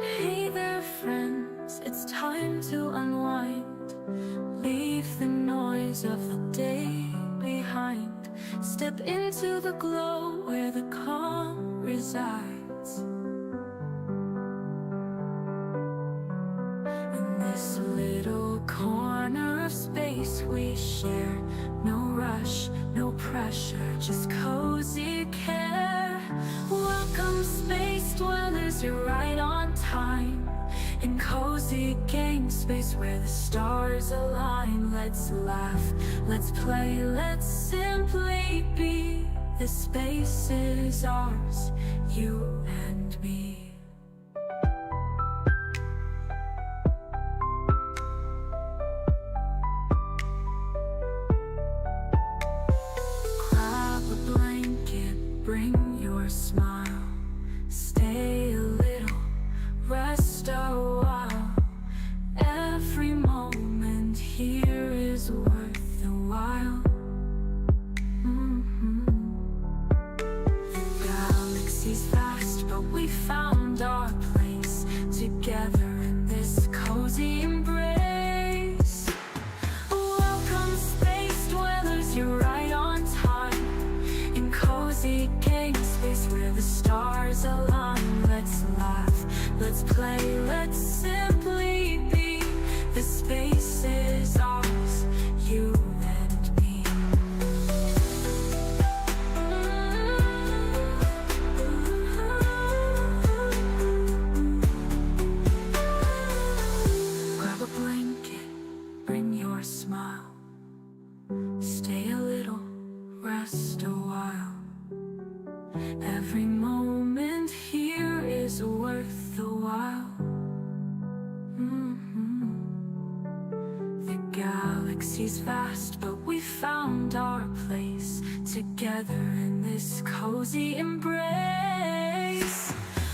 Hey there friends, it's time to unwind. Leave the noise of the day behind. Step into the glow where the calm resides. In this little corner of space we share, no rush, no pressure, just cozy care. Welcome space dwellers, you're right on time. In cozy game space where the stars align. Let's laugh, let's play, let's simply be. This space is ours, you and me. Grab a blanket, bring your smile. Stay a little, rest a while. Every moment here is worth the while. The galaxy's vast, but we found our place together in this cozy embrace. Welcome space dwellers, you're right on time. In cozy game space where the stars align. Let's laugh, let's play, let's simply be. The space is ours, you and me. Grab a blanket, bring your smile. Stay a little, rest a while. Every moment here is worth the while. The galaxy's vast, but we found our place together in this cozy embrace.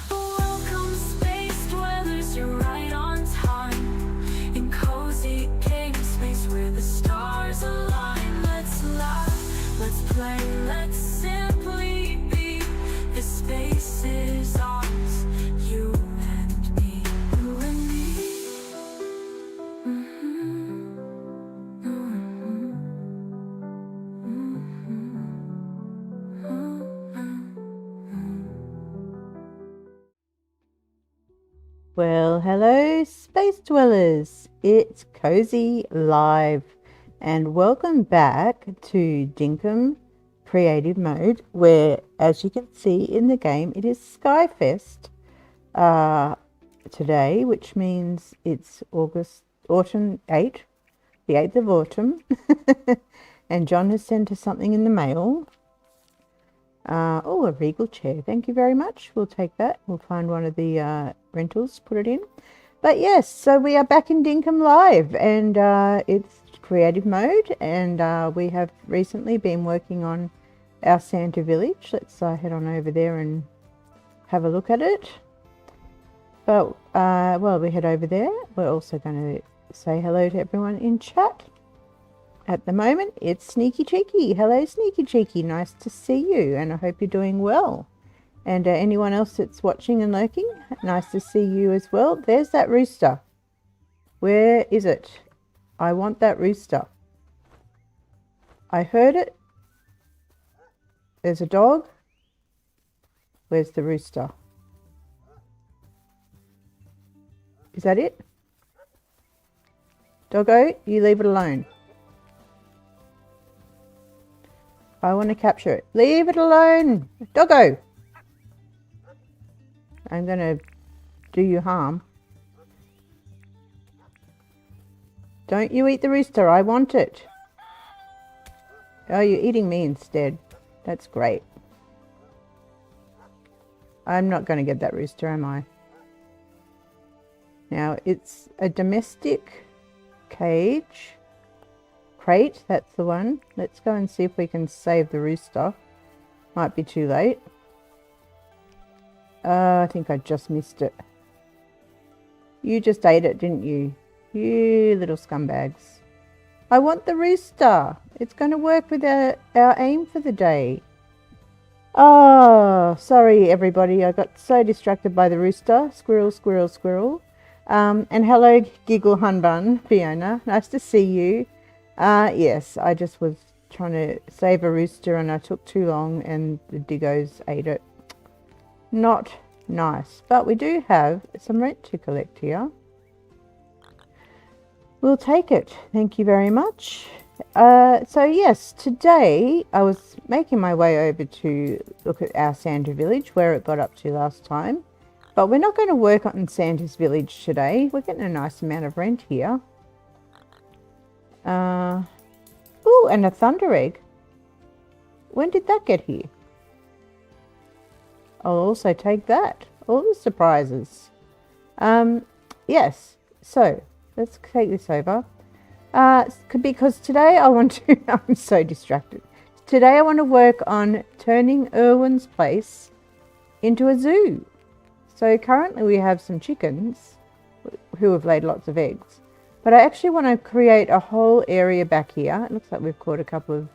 Welcome space dwellers, you're right on time. In cozy game space where the stars align. Let's laugh, let's play, let's simply be. This space is ours, you and me, you and me. Well, hello space dwellers, it's Cozy Live and welcome back to Dinkum Creative Mode, where as you can see in the game it is Skyfest today, which means it's autumn 8, the 8th of autumn. And John has sent us something in the mail. Oh, a regal chair, thank you very much, we'll take that. We'll find one of the rentals, put it in. But yes, so we are back in Dinkum Live, and it's creative mode, and we have recently been working on our Santa village. Let's head on over there and have a look at it. But while we head over there, we're also going to say hello to everyone in chat. At the moment, it's Sneaky Cheeky. Hello, Sneaky Cheeky. Nice to see you, and I hope you're doing well. And anyone else that's watching and lurking, nice to see you as well. There's that rooster. Where is it? I want that rooster. I heard it. There's a dog. Where's the rooster? Is that it? Doggo, you leave it alone. I want to capture it. Leave it alone. Doggo. I'm going to do you harm. Don't you eat the rooster. I want it. Oh, you're eating me instead. That's great. I'm not going to get that rooster, am I? Now, it's a domestic cage. Crate, that's the one. Let's go and see if we can save the rooster. Might be too late. I think I just missed it. You just ate it, didn't you? You little scumbags. I want the rooster. It's going to work with our aim for the day. Oh, sorry everybody. I got so distracted by the rooster. Squirrel, squirrel, squirrel. And hello, Giggle Hunbun, Fiona. Nice to see you. Yes, I just was trying to save a rooster and I took too long and the diggos ate it. Not nice. But we do have some rent to collect here. We'll take it. Thank you very much. So yes, today I was making my way over to look at our Santa village, where it got up to last time. But we're not going to work on Santa's village today. We're getting a nice amount of rent here. Oh, and a thunder egg. When did that get here? I'll also take that. All the surprises. Yes, so let's take this over. Because today I want to, I'm so distracted. Today I want to work on turning Irwin's place into a zoo. So currently we have some chickens who have laid lots of eggs. But I actually want to create a whole area back here. It looks like we've caught a couple of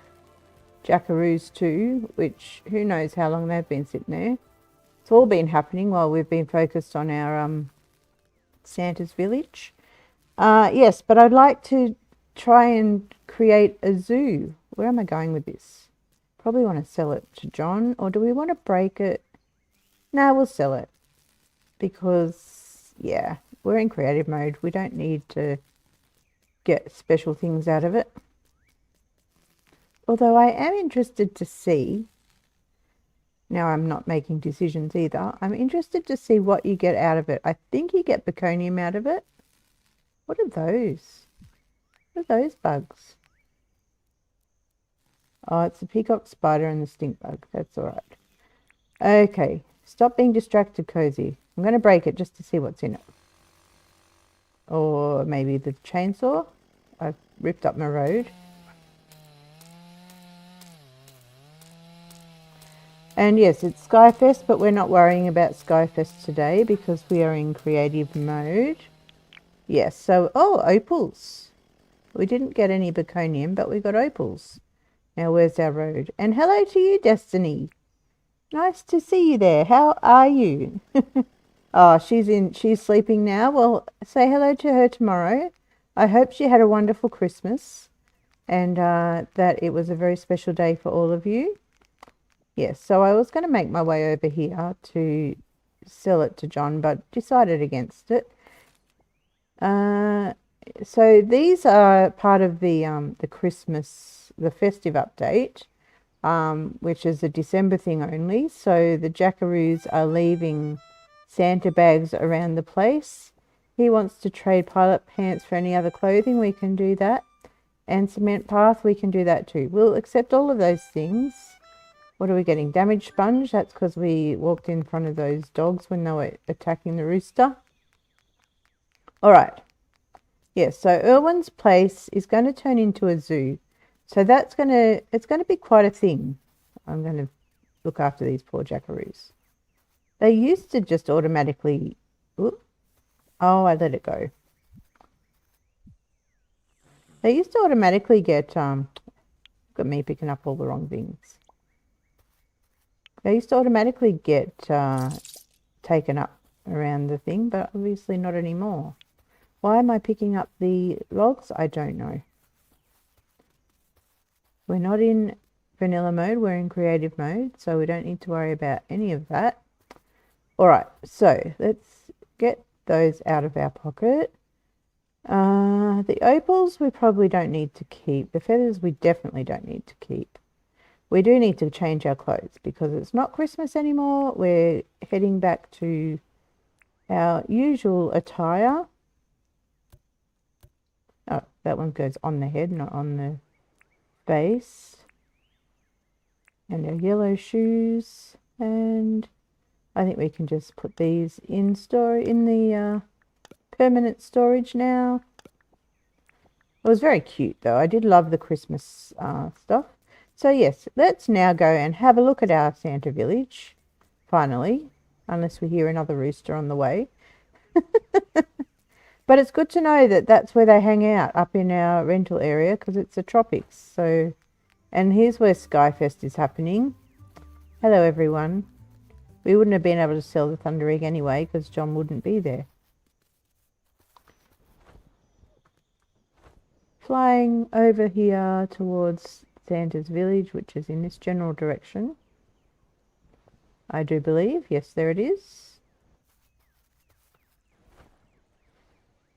jackaroos too, which who knows how long they've been sitting there. It's all been happening while we've been focused on our Santa's village. Yes, but I'd like to try and create a zoo. Where am I going with this? Probably want to sell it to John, or do we want to break it? No, we'll sell it. Because, yeah, we're in creative mode. We don't need to get special things out of it. Although I am interested to see, now I'm not making decisions either, I'm interested to see what you get out of it. I think you get beconium out of it. What are those? What are those bugs? Oh, it's the peacock spider and the stink bug. That's all right. Okay, stop being distracted, Cozy. I'm going to break it just to see what's in it. Or maybe the chainsaw. I've ripped up my road. And yes, it's Skyfest, but we're not worrying about Skyfest today because we are in creative mode. Yes, so, oh, opals. We didn't get any beconium, but we got opals. Now, where's our road? And hello to you, Destiny. Nice to see you there. How are you? Oh, she's sleeping now. Well, say hello to her tomorrow. I hope she had a wonderful Christmas and that it was a very special day for all of you. Yes, so I was going to make my way over here to sell it to John, but decided against it. So these are part of the Christmas, the festive update, which is a December thing only. So the jackaroos are leaving Santa bags around the place. He wants to trade pilot pants for any other clothing. We can do that. And cement path, we can do that too. We'll accept all of those things. What are we getting? Damaged sponge. That's because we walked in front of those dogs when they were attacking the rooster. All right. Yes, so Irwin's place is going to turn into a zoo. So it's going to be quite a thing. I'm going to look after these poor jackaroos. They used to just automatically... Ooh, oh, I let it go. They used to automatically get... Look at me picking up all the wrong things. They used to automatically get taken up around the thing, but obviously not anymore. Why am I picking up the logs? I don't know. We're not in vanilla mode, we're in creative mode, so we don't need to worry about any of that. All right, so let's get those out of our pocket. The opals we probably don't need to keep. The feathers we definitely don't need to keep. We do need to change our clothes because it's not Christmas anymore. We're heading back to our usual attire. Oh, that one goes on the head, not on the face. And our yellow shoes. And I think we can just put these in the permanent storage now. It was very cute though. I did love the Christmas stuff. So yes, let's now go and have a look at our Santa village, finally, unless we hear another rooster on the way. But it's good to know that that's where they hang out, up in our rental area, because it's the tropics. So, and here's where Skyfest is happening. Hello everyone. We wouldn't have been able to sell the Thunder Egg anyway because John wouldn't be there. Flying over here towards Santa's village, which is in this general direction. I do believe. Yes, there it is.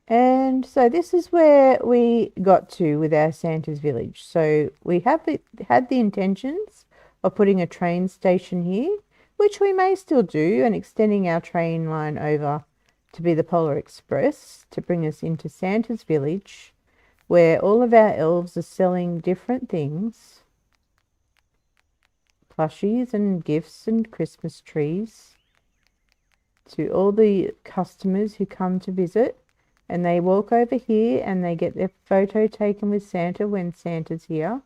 And so this is where we got to with our Santa's village. So we have had the intentions of putting a train station here, which we may still do, and extending our train line over to be the Polar Express to bring us into Santa's village, where all of our elves are selling different things, plushies and gifts and Christmas trees, to all the customers who come to visit. And they walk over here and they get their photo taken with Santa when Santa's here.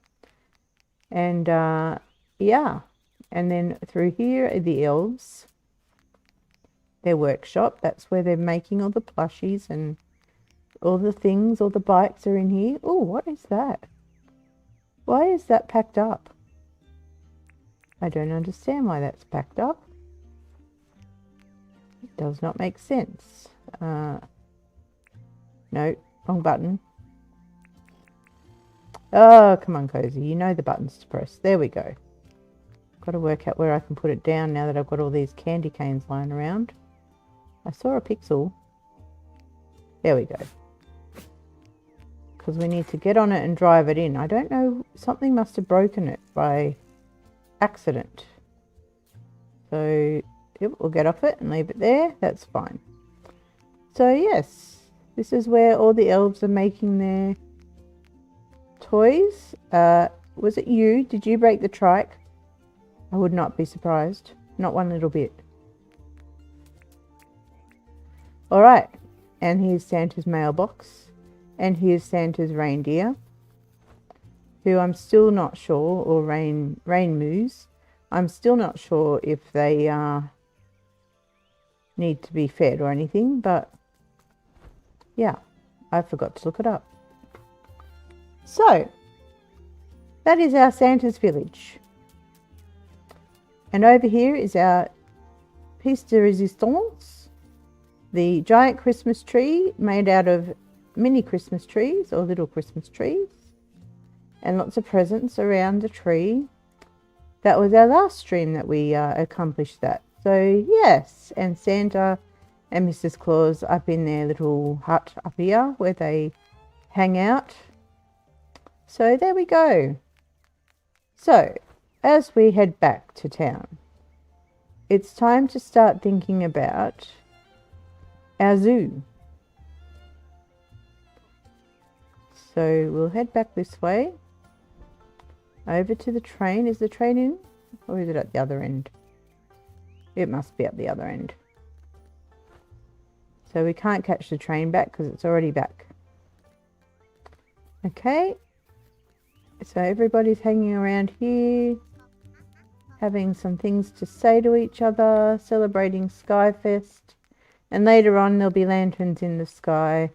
And yeah, and then through here are the elves, their workshop. That's where they're making all the plushies and all the things, all the bikes are in here. Oh, what is that? Why is that packed up? I don't understand why that's packed up. It does not make sense. No, wrong button. Oh, come on, Cozy. You know the buttons to press. There we go. Got to work out where I can put it down now that I've got all these candy canes lying around. I saw a pixel. There we go. Because we need to get on it and drive it in. I don't know. Something must have broken it by accident. So, yep, we'll get off it and leave it there. That's fine. So, yes. This is where all the elves are making their toys. Was it you? Did you break the trike? I would not be surprised. Not one little bit. Alright. And here's Santa's mailbox. And here's Santa's reindeer, who I'm still not sure, or rain moose. I'm still not sure if they need to be fed or anything, but yeah, I forgot to look it up. So, that is our Santa's village. And over here is our piece de resistance, the giant Christmas tree made out of mini Christmas trees or little Christmas trees, and lots of presents around the tree. That was our last stream that we accomplished that. So, yes, and Santa and Mrs. Claus up in their little hut up here where they hang out. So there we go. So as we head back to town, it's time to start thinking about our zoo. So we'll head back this way over to the train. Is the train in, or is it at the other end? It must be at the other end. So we can't catch the train back because it's already back. Okay. So everybody's hanging around here, having some things to say to each other, celebrating Skyfest. And later on there'll be lanterns in the sky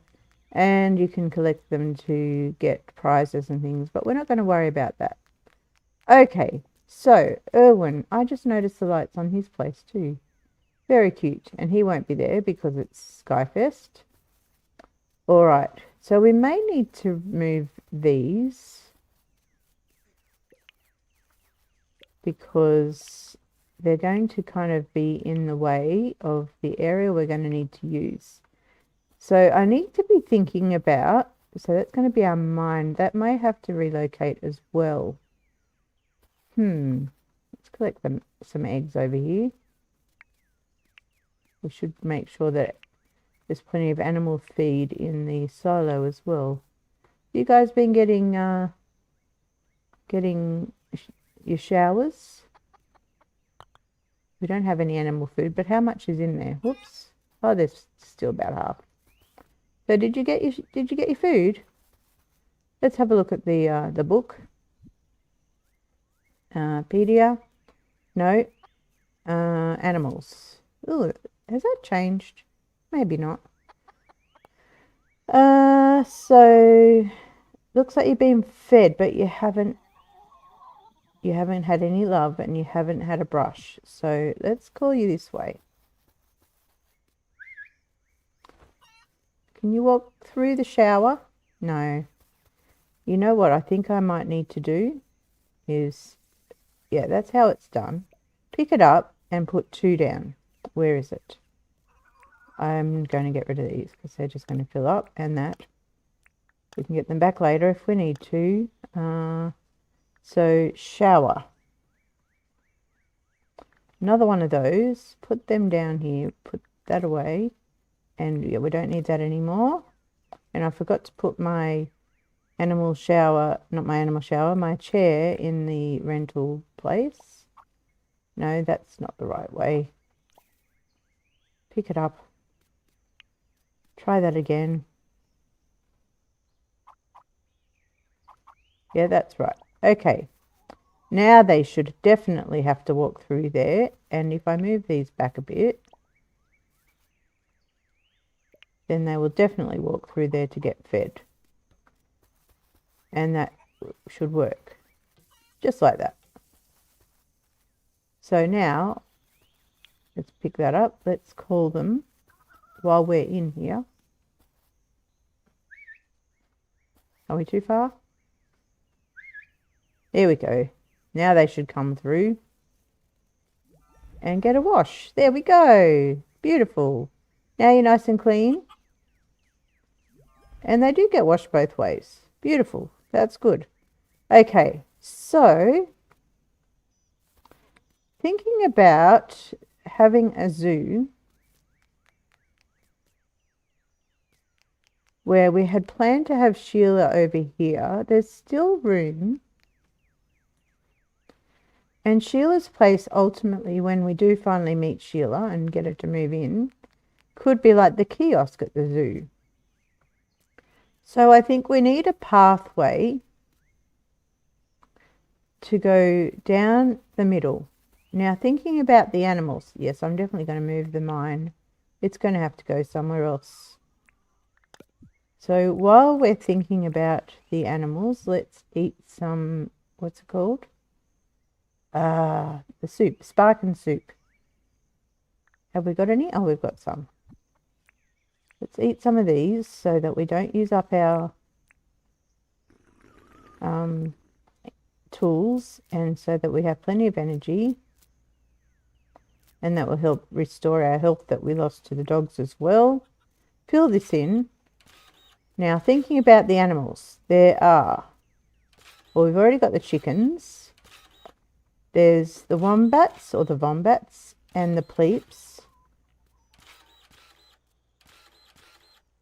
and you can collect them to get prizes and things. But we're not going to worry about that. Okay. So Irwin, I just noticed the lights on his place too. Very cute. And he won't be there because it's Skyfest. Alright. So we may need to move these because they're going to kind of be in the way of the area we're going to need to use. So I need to be thinking about, so that's going to be our mine. That may have to relocate as well. Let's collect some eggs over here. We should make sure that there's plenty of animal feed in the silo as well. You guys been getting your showers? We don't have any animal food, but how much is in there? Whoops. Oh, there's still about half. So did you get your food? Let's have a look at the book. Pedia. No. Animals. Ooh, has that changed? Maybe not. So looks like you've been fed, but you haven't you haven't had any love and you haven't had a brush. So let's call you this way. Can you walk through the shower? No. You know what I think I might need to do is, yeah, that's how it's done. Pick it up and put 2 down. Where is it? I'm going to get rid of these because they're just going to fill up, and that. We can get them back later if we need to. So shower. Another one of those. Put them down here. Put that away. And yeah, we don't need that anymore. And I forgot to put my animal shower, not my animal shower, my chair in the rental place. No, that's not the right way. Pick it up. Try that again. Yeah, that's right. Okay. Now they should definitely have to walk through there. And if I move these back a bit, then they will definitely walk through there to get fed. And that should work. Just like that. So now, let's pick that up. Let's call them while we're in here. Are we too far? There we go. Now they should come through and get a wash. There we go. Beautiful. Now you're nice and clean. And they do get washed both ways. Beautiful. That's good. Okay, so thinking about having a zoo where we had planned to have Sheila over here. There's still room. And Sheila's place, ultimately, when we do finally meet Sheila and get her to move in, could be like the kiosk at the zoo. So I think we need a pathway to go down the middle. Now, thinking about the animals, yes, I'm definitely going to move the mine. It's going to have to go somewhere else. So while we're thinking about the animals, let's eat some, what's it called? The soup, sparkin soup. Have we got any? Oh, we've got some. Let's eat some of these so that we don't use up our tools, and so that we have plenty of energy. And that will help restore our health that we lost to the dogs as well. Fill this in. Now, thinking about the animals, there are, well, we've already got the chickens. There's the wombats, or the vombats, and the pleeps.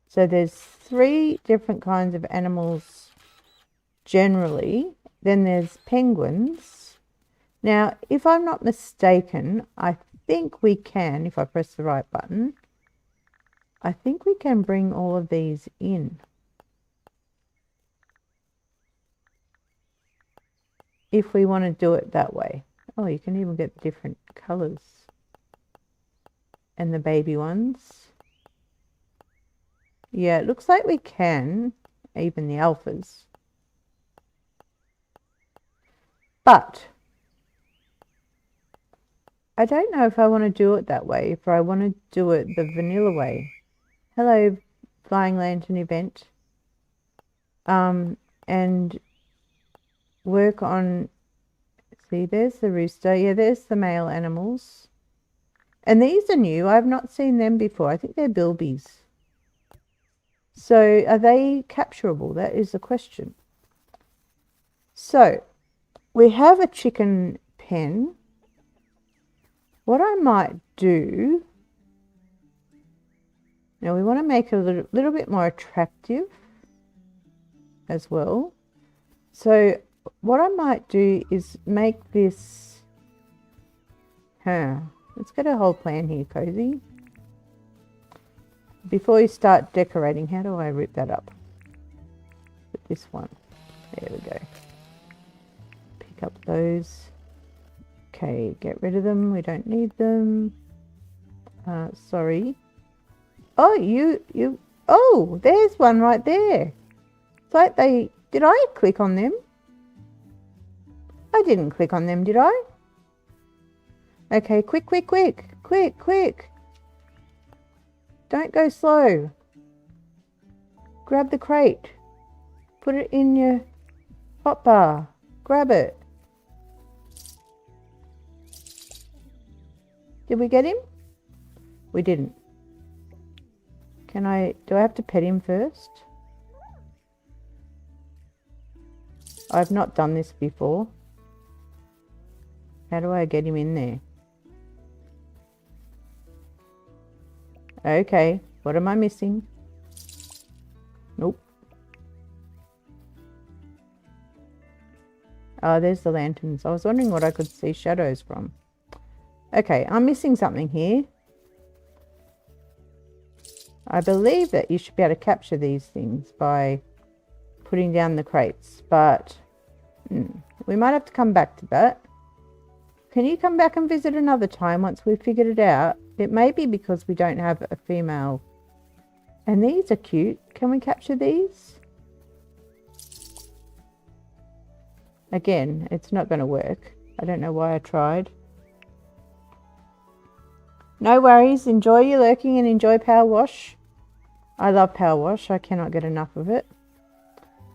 So there's 3 different kinds of animals generally. Then there's penguins. Now, if I'm not mistaken, I think we can, if I press the right button, I think we can bring all of these in. If we want to do it that way. Oh, you can even get different colours. And the baby ones. Yeah, it looks like we can, even the alphas. But I don't know if I want to do it that way, if I want to do it the vanilla way. Hello, Flying Lantern event. And work on, see, there's the rooster. Yeah, there's the male animals. And these are new. I've not seen them before. I think they're bilbies. So are they capturable? That is the question. So we have a chicken pen. What I might do, now we want to make it a little bit more attractive as well. So what I might do is make this, let's get a whole plan here, Cozy. Before you start decorating, how do I rip that up? Put this one, there we go. Pick up those. Okay, get rid of them, we don't need them. Sorry. Oh, oh, there's one right there. It's like did I click on them? I didn't click on them, did I? Okay, quick, quick, quick, quick, quick. Don't go slow. Grab the crate. Put it in your hotbar. Grab it. Did we get him? We didn't. Do I have to pet him first? I've not done this before. How do I get him in there? Okay, what am I missing? Nope. Oh, there's the lanterns. I was wondering what I could see shadows from. Okay, I'm missing something here. I believe that you should be able to capture these things by putting down the crates, but we might have to come back to that. Can you come back and visit another time once we've figured it out? It may be because we don't have a female. And these are cute. Can we capture these? Again, it's not going to work. I don't know why I tried. No worries. Enjoy your lurking and enjoy Power Wash. I love Power Wash. I cannot get enough of it.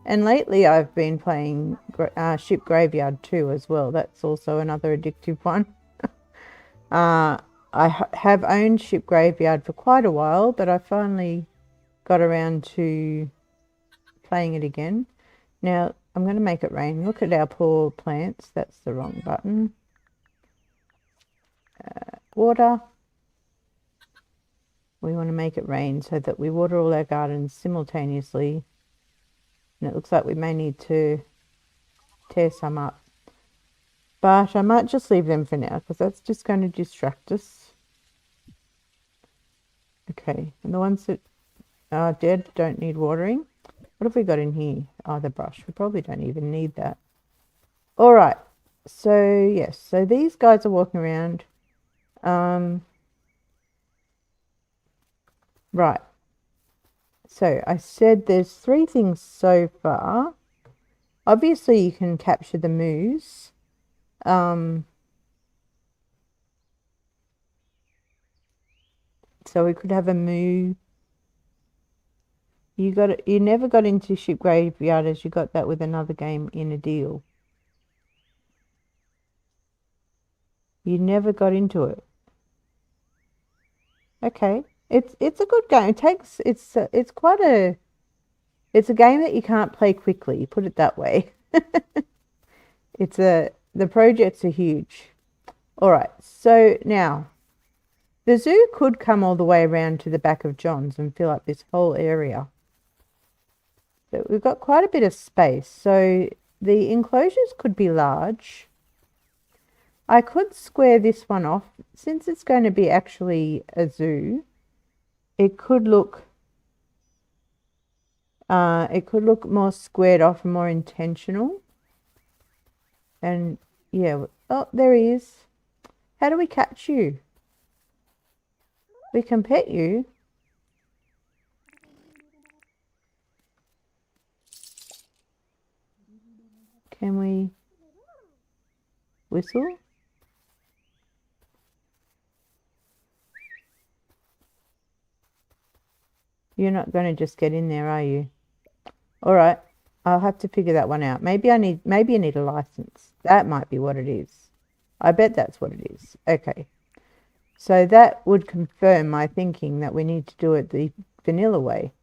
And lately I've been playing Ship Graveyard too as well. That's also another addictive one. I have owned Ship Graveyard for quite a while, but I finally got around to playing it again. Now I'm going to make it rain. Look at our poor plants. That's the wrong button. Water. We want to make it rain so that we water all our gardens simultaneously. And it looks like we may need to tear some up. But I might just leave them for now because that's just going to distract us. Okay, and the ones that are dead don't need watering. What have we got in here? Oh, the brush. We probably don't even need that. All right. So, yes. So these guys are walking around. Right. So I said there's 3 things so far. Obviously, you can capture the moose. So we could have a moo. You never got into Ship Graveyard as you got that with another game in a deal. You never got into it. Okay. It's a good game. It's a game that you can't play quickly, put it that way. The projects are huge. All right. So now the zoo could come all the way around to the back of John's and fill up this whole area. But we've got quite a bit of space, so the enclosures could be large. I could square this one off. Since it's going to be actually a zoo, it could look more squared off and more intentional. And yeah, oh, there he is. How do we catch you? We can pet you. Can we whistle? You're not going to just get in there, are you? All right. I'll have to figure that one out. Maybe you need a license. That might be what it is. I bet that's what it is. Okay. So that would confirm my thinking that we need to do it the vanilla way.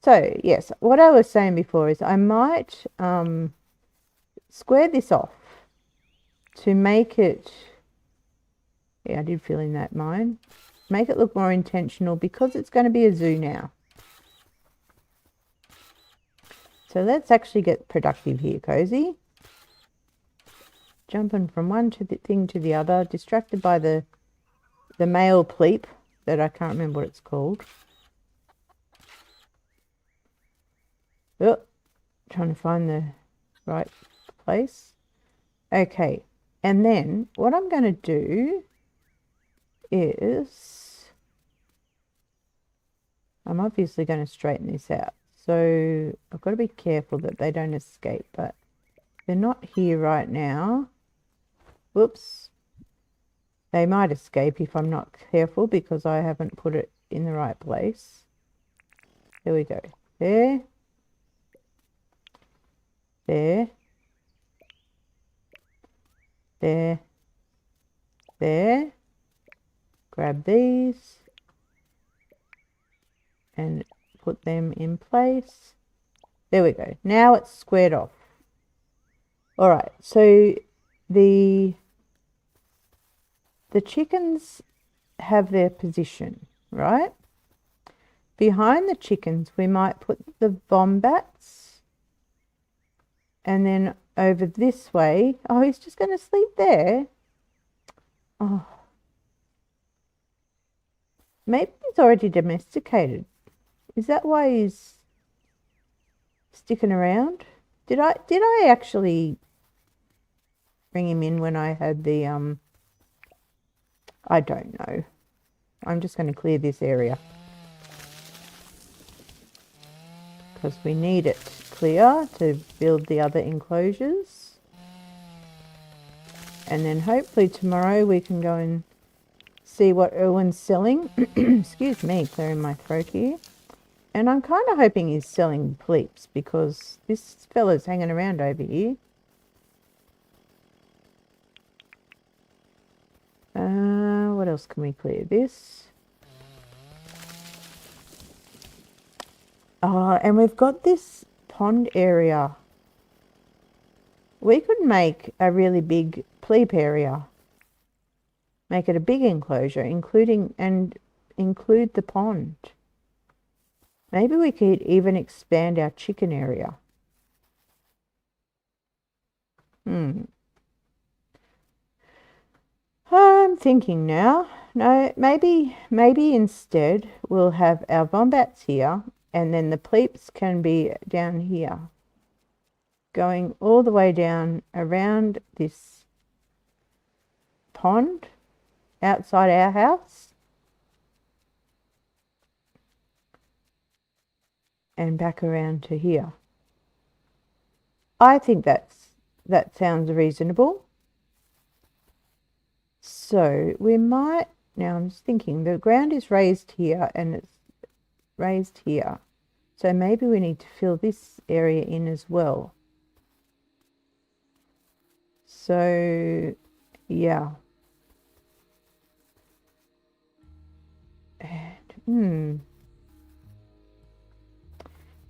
So, yes, what I was saying before is I might square this off to make it, yeah, I did fill in that mine, make it look more intentional because it's going to be a zoo now. So let's actually get productive here, Cozy. Jumping from one thing to the other, distracted by the male pleep that I can't remember what it's called. Oh, trying to find the right place. Okay, and then what I'm going to do is I'm obviously going to straighten this out. So I've got to be careful that they don't escape, but They're not here right now. Whoops. They might escape if I'm not careful because I haven't put it in the right place. There we go. There. There. There. There. Grab these and put them in place. There we go. Now it's squared off. All right, so the chickens have their position, right? Behind the chickens, we might put the wombats. And then over this way, oh, he's just going to sleep there. Oh. Maybe he's already domesticated. Is that why he's sticking around? Did I actually bring him in when I had the I don't know. I'm just going to clear this area because we need it clear to build the other enclosures, and then hopefully tomorrow we can go and see what Irwin's selling. Excuse me, clearing my throat here. And I'm kind of hoping he's selling pleeps because this fella's hanging around over here. What else can we clear? This. Oh, and we've got this pond area. We could make a really big pleep area. Make it a big enclosure, include the pond. Maybe we could even expand our chicken area. I'm thinking now. No, maybe instead we'll have our wombats here, and then the pleeps can be down here, going all the way down around this pond outside our house and back around to here. I think that sounds reasonable. So we might, now I'm just thinking the ground is raised here and it's raised here. So maybe we need to fill this area in as well. So yeah. And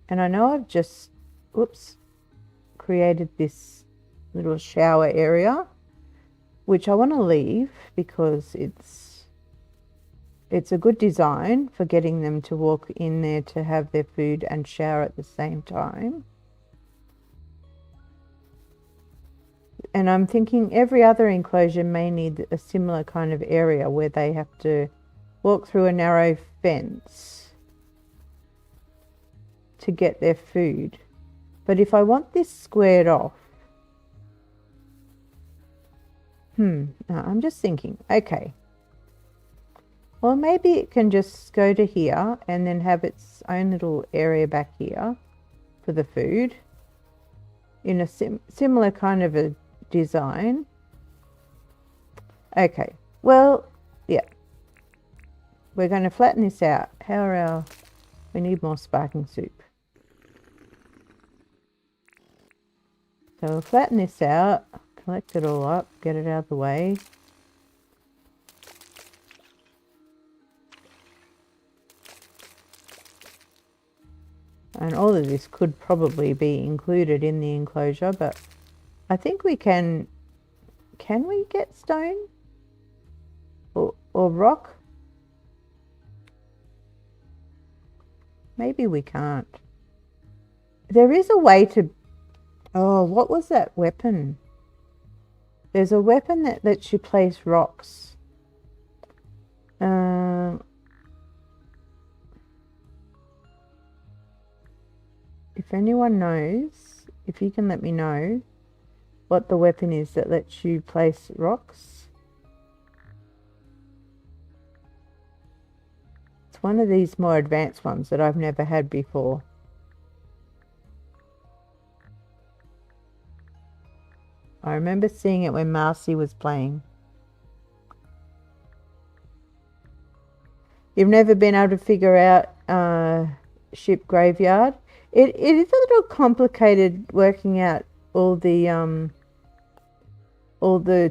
I know I've just, created this little shower area, which I want to leave because it's a good design for getting them to walk in there to have their food and shower at the same time. And I'm thinking every other enclosure may need a similar kind of area where they have to walk through a narrow fence to get their food. But if I want this squared off, no, I'm just thinking, okay, well, maybe it can just go to here and then have its own little area back here for the food in a similar kind of a design. Okay, well, yeah, we're going to flatten this out. We need more sparking soup. So we'll flatten this out, collect it all up, get it out of the way. And all of this could probably be included in the enclosure, but I think we can we get stone or rock? Maybe we can't. There is a way to, oh, what was that weapon? There's a weapon that lets you place rocks. If anyone knows, if you can let me know what the weapon is that lets you place rocks. It's one of these more advanced ones that I've never had before. remember seeing it when Marcy was playing. You've never been able to figure out ship graveyard? It is a little complicated working out all the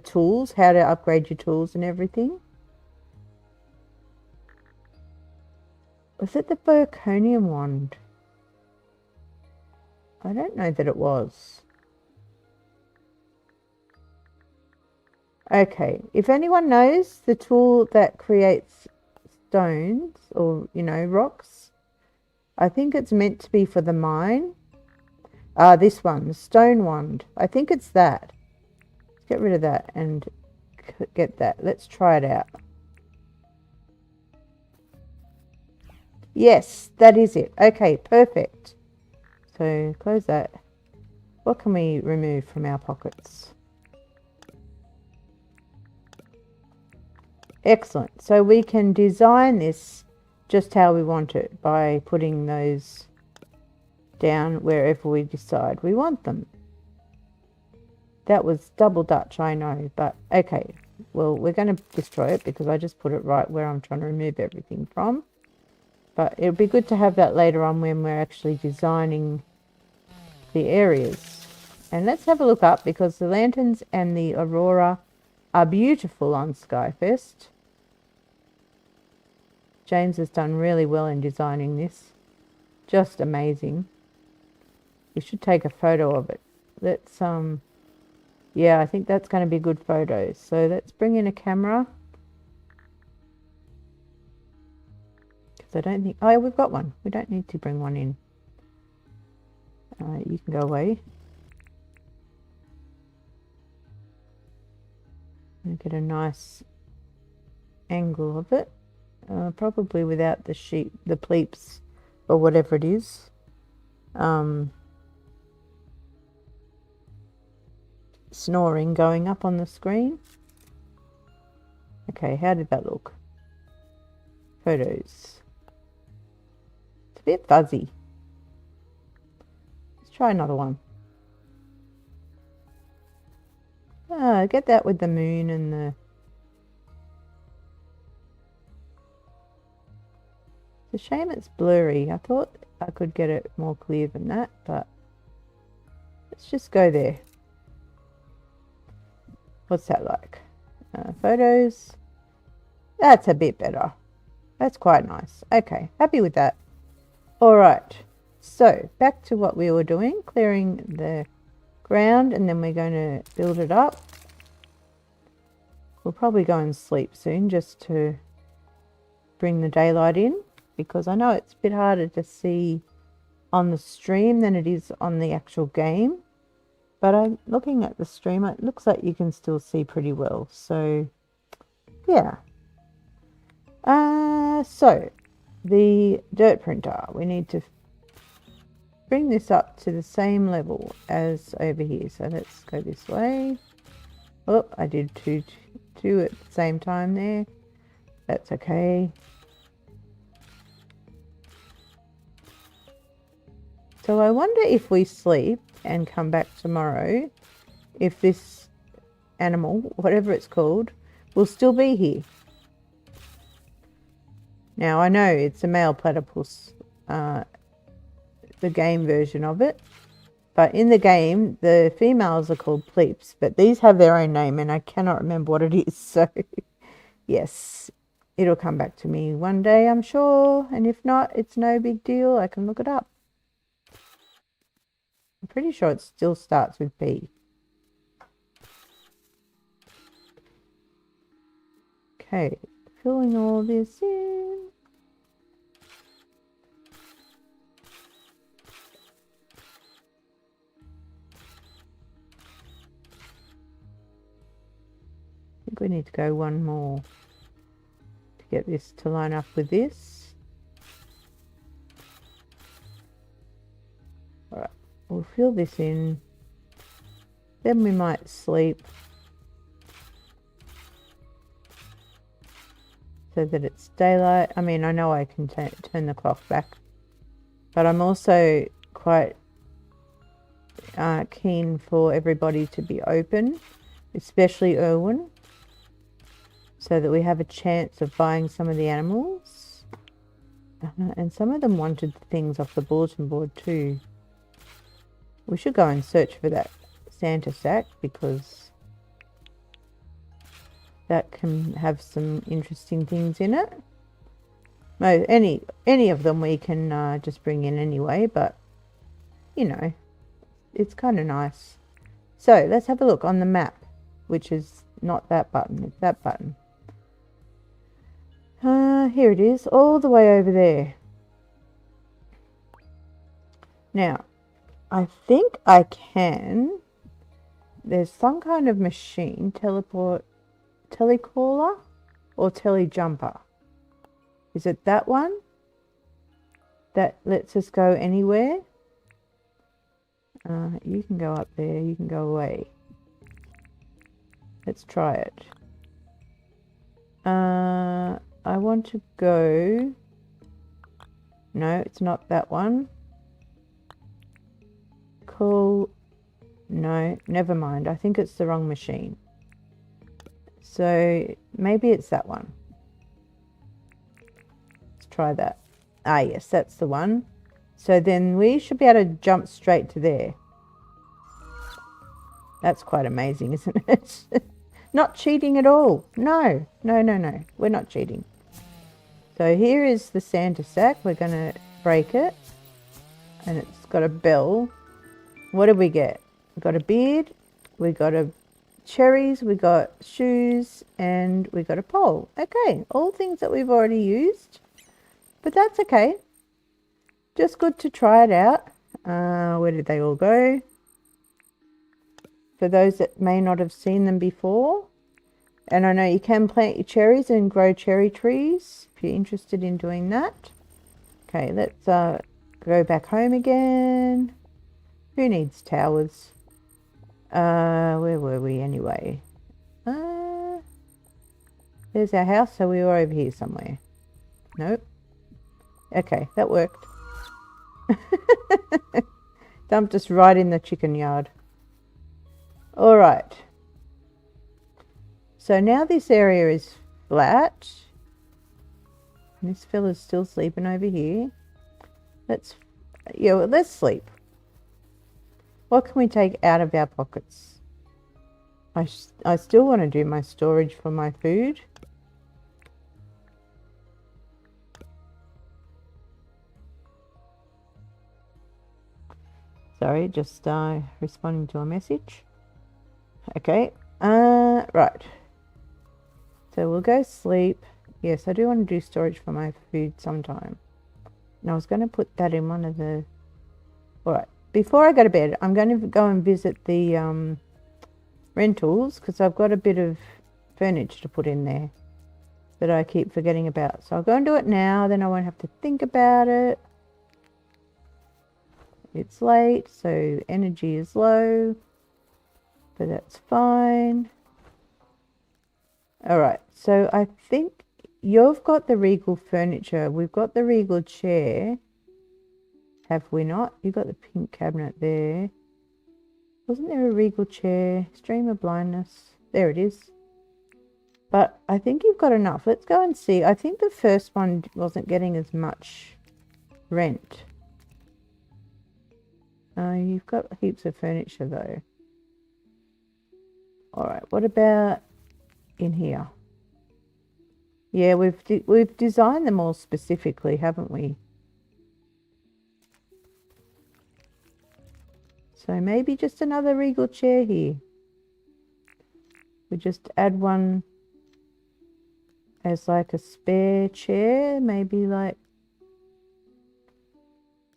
tools, how to upgrade your tools and everything. Was it the Burconium wand? I don't know that it was. Okay, if anyone knows the tool that creates stones or, you know, rocks, I think it's meant to be for the mine. This one, the stone wand. I think it's that. Let's get rid of that and get that. Let's try it out. Yes, that is it. Okay, perfect. So close that. What can we remove from our pockets? Excellent. So we can design this just how we want it by putting those down wherever we decide we want them. That was double Dutch, I know, but okay. Well, we're going to destroy it because I just put it right where I'm trying to remove everything from. But it'll be good to have that later on when we're actually designing the areas. And let's have a look up because the lanterns and the aurora are beautiful on Skyfest. James has done really well in designing this. Just amazing. We should take a photo of it. Let's, yeah, I think that's going to be good photos. So let's bring in a camera. Because I don't think, oh, we've got one. We don't need to bring one in. You can go away. And get a nice angle of it. Probably without the sheep, the pleeps, or whatever it is. Snoring going up on the screen. Okay, how did that look? Photos. It's a bit fuzzy. Let's try another one. Get that with the moon and the... It's a shame it's blurry. I thought I could get it more clear than that, but let's just go there. What's that like? Photos. That's a bit better. That's quite nice. Okay, happy with that. All right. So back to what we were doing, clearing the ground, and then we're going to build it up. We'll probably go and sleep soon just to bring the daylight in, because I know it's a bit harder to see on the stream than it is on the actual game. But I'm looking at the stream, it looks like you can still see pretty well. So, yeah. So, the dirt printer, we need to bring this up to the same level as over here. So let's go this way. Oh, I did two at the same time there. That's okay. So I wonder if we sleep and come back tomorrow, if this animal, whatever it's called, will still be here. Now I know it's a male platypus, the game version of it, but in the game the females are called pleeps, but these have their own name and I cannot remember what it is. So yes, it'll come back to me one day, I'm sure, and if not, it's no big deal. I can look it up. I'm pretty sure it still starts with B. Okay, filling all this in. I think we need to go one more to get this to line up with this. Alright, we'll fill this in. Then we might sleep so that it's daylight. I mean, I know I can turn the clock back, but I'm also quite keen for everybody to be open, especially Irwin, so that we have a chance of buying some of the animals. And some of them wanted things off the bulletin board too. We should go and search for that Santa sack, because that can have some interesting things in it. No, any of them we can just bring in anyway, but you know, it's kind of nice. So let's have a look on the map, which is not that button, it's that button. Here it is, all the way over there. Now, I think I can. There's some kind of machine, telecaller or telejumper. Is it that one that lets us go anywhere? You can go up there, you can go away. Let's try it. I want to go. No, it's not that one. Cool. No, never mind. I think it's the wrong machine. So maybe it's that one. Let's try that. Ah, yes, that's the one. So then we should be able to jump straight to there. That's quite amazing, isn't it? Not cheating at all. No, no, no, no. We're not cheating. So here is the Santa sack. We're going to break it. And it's got a bell. What did we get? We got a beard. We got cherries. We got shoes. And we got a pole. Okay. All things that we've already used. But that's okay. Just good to try it out. Where did they all go? For those that may not have seen them before. And I know you can plant your cherries and grow cherry trees if you're interested in doing that. Okay, let's go back home again. Who needs towers? Where were we anyway? There's our house, so we were over here somewhere. Nope. Okay, that worked. Dumped us right in the chicken yard. All right. So now this area is flat. And this fella's still sleeping over here. Let's sleep. What can we take out of our pockets? I still want to do my storage for my food. Sorry, just responding to a message. Okay, right. So we'll go sleep. Yes, I do want to do storage for my food sometime. And I was going to put that in one of the... Alright, before I go to bed, I'm going to go and visit the rentals, because I've got a bit of furniture to put in there that I keep forgetting about. So I'll go and do it now, then I won't have to think about it. It's late, so energy is low, but that's fine. Alright, so I think you've got the Regal furniture. We've got the Regal chair. Have we not? You've got the pink cabinet there. Wasn't there a Regal chair? Stream of blindness. There it is. But I think you've got enough. Let's go and see. I think the first one wasn't getting as much rent. You've got heaps of furniture though. Alright, what about in here? Yeah, we've designed them all specifically, haven't we? So maybe just another Regal chair here. We just add one as like a spare chair, maybe a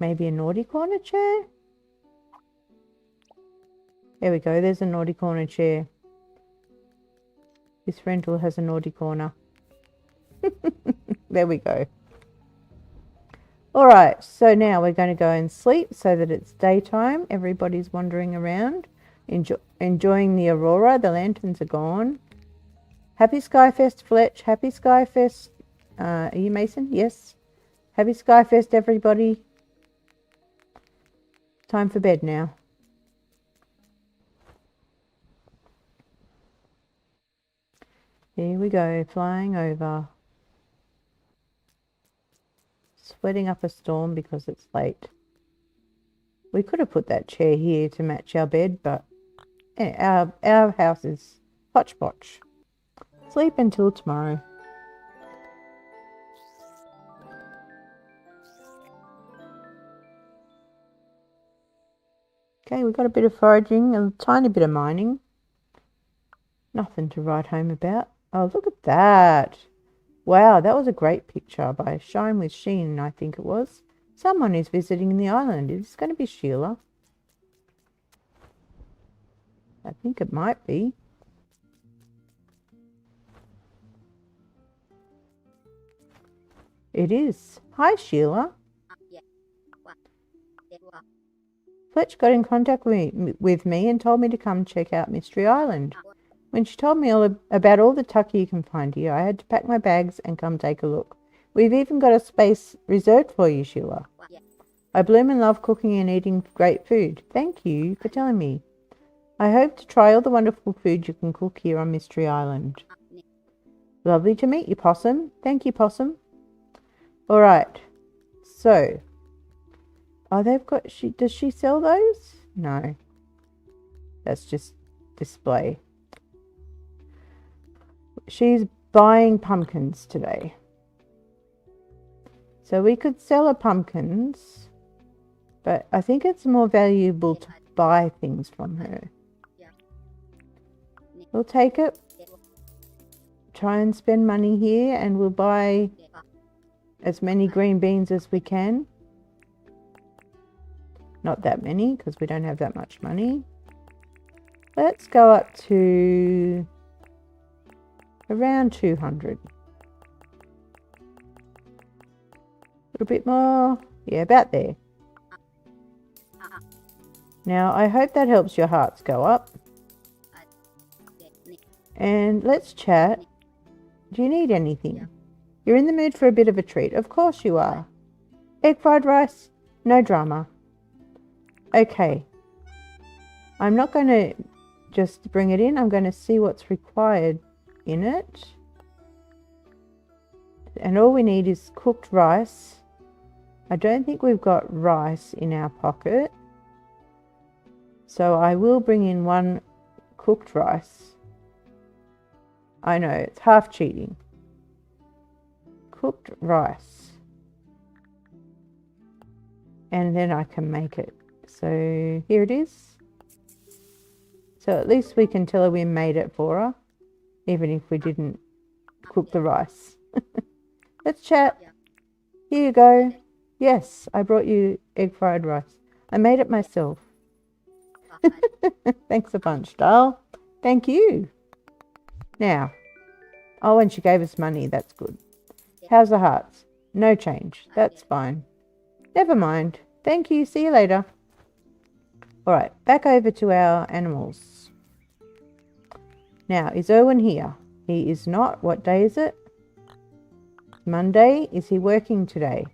naughty corner chair. There we go, there's a naughty corner chair. This rental has a naughty corner. There we go. Alright, so now we're going to go and sleep so that it's daytime. Everybody's wandering around, enjoying the aurora. The lanterns are gone. Happy Skyfest, Fletch. Happy Skyfest. Are you Mason? Yes. Happy Skyfest, everybody. Time for bed now. Here we go, flying over. Sweating up a storm because it's late. We could have put that chair here to match our bed, but our house is hodgepodge. Sleep until tomorrow. Okay, we've got a bit of foraging, a tiny bit of mining. Nothing to write home about. Oh, look at that. Wow, that was a great picture by Shine with Sheen, I think it was. Someone is visiting the island. Is this going to be Sheila? I think it might be. It is. Hi, Sheila. Fletch got in contact with me and told me to come check out Mystery Island. When she told me about all the tucker you can find here, I had to pack my bags and come take a look. We've even got a space reserved for you, Sheila. I bloom and love cooking and eating great food. Thank you for telling me. I hope to try all the wonderful food you can cook here on Mystery Island. Lovely to meet you, Possum. Thank you, Possum. All right. So, they've got. Does she sell those? No. That's just display. She's buying pumpkins today. So we could sell her pumpkins, but I think it's more valuable to buy things from her. We'll take it, try and spend money here, and we'll buy as many green beans as we can. Not that many, because we don't have that much money. Let's go up to around 200. A little bit more. Yeah, about there. Now, I hope that helps your hearts go up. And let's chat. Do you need anything? You're in the mood for a bit of a treat. Of course you are. Egg fried rice? No drama. Okay. I'm not going to just bring it in. I'm going to see what's required in it. And all we need is cooked rice. I don't think we've got rice in our pocket. So I will bring in one cooked rice. I know, it's half cheating. Cooked rice. And then I can make it. So here it is. So at least we can tell her we made it for her, even if we didn't cook the rice. Let's chat. Here you go. Yes, I brought you egg fried rice. I made it myself. Thanks a bunch, doll. Thank you. Now, oh, and she gave us money. That's good. How's the hearts? No change. That's fine. Never mind. Thank you. See you later. All right, back over to our animals. Now, is Irwin here? He is not. What day is it? Monday. Is he working today?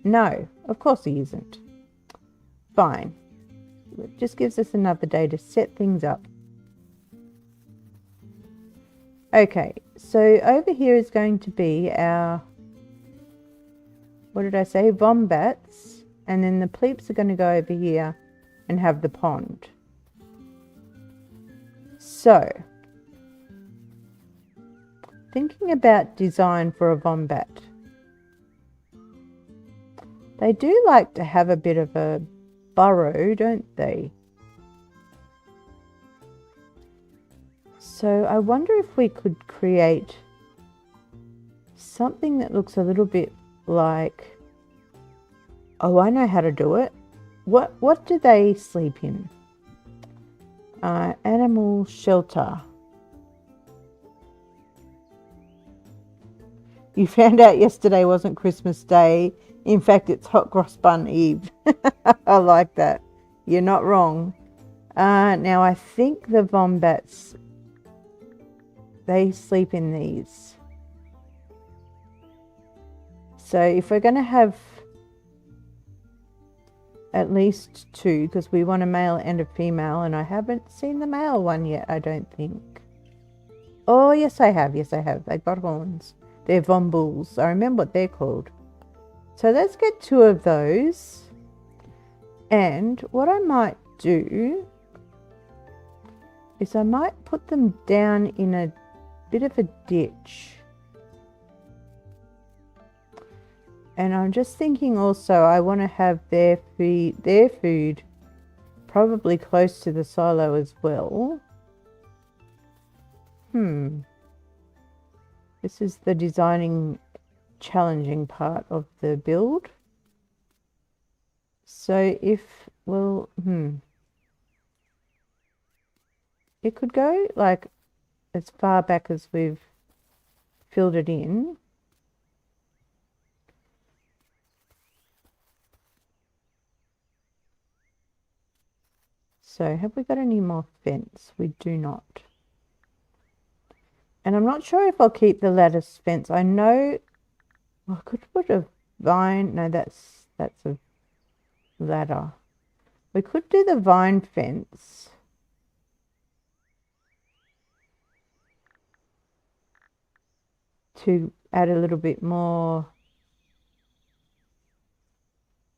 No, of course he isn't. Fine. It just gives us another day to set things up. Okay, so over here is going to be our, what did I say, wombats, and then the pleeps are going to go over here and have the pond. So, thinking about design for a wombat. They do like to have a bit of a burrow, don't they? So I wonder if we could create something that looks a little bit like, oh, I know how to do it. What do they sleep in? Animal shelter. You found out yesterday wasn't Christmas Day. In fact, it's Hot Cross Bun Eve. I like that. You're not wrong. Now, I think the wombats, they sleep in these. So if we're going to have at least two, because we want a male and a female, and I haven't seen the male one yet, I don't think. Oh, yes, I have. Yes, I have. They got horns. They're Von Bulls. I remember what they're called. So let's get 2 of those. And what I might do is I might put them down in a bit of a ditch. And I'm just thinking also I want to have their food probably close to the silo as well. This is the designing challenging part of the build. So if, well, it could go like as far back as we've filled it in. So have we got any more fence? We do not. And I'm not sure if I'll keep the lattice fence. I know I could put a vine. No, that's a ladder. We could do the vine fence. To add a little bit more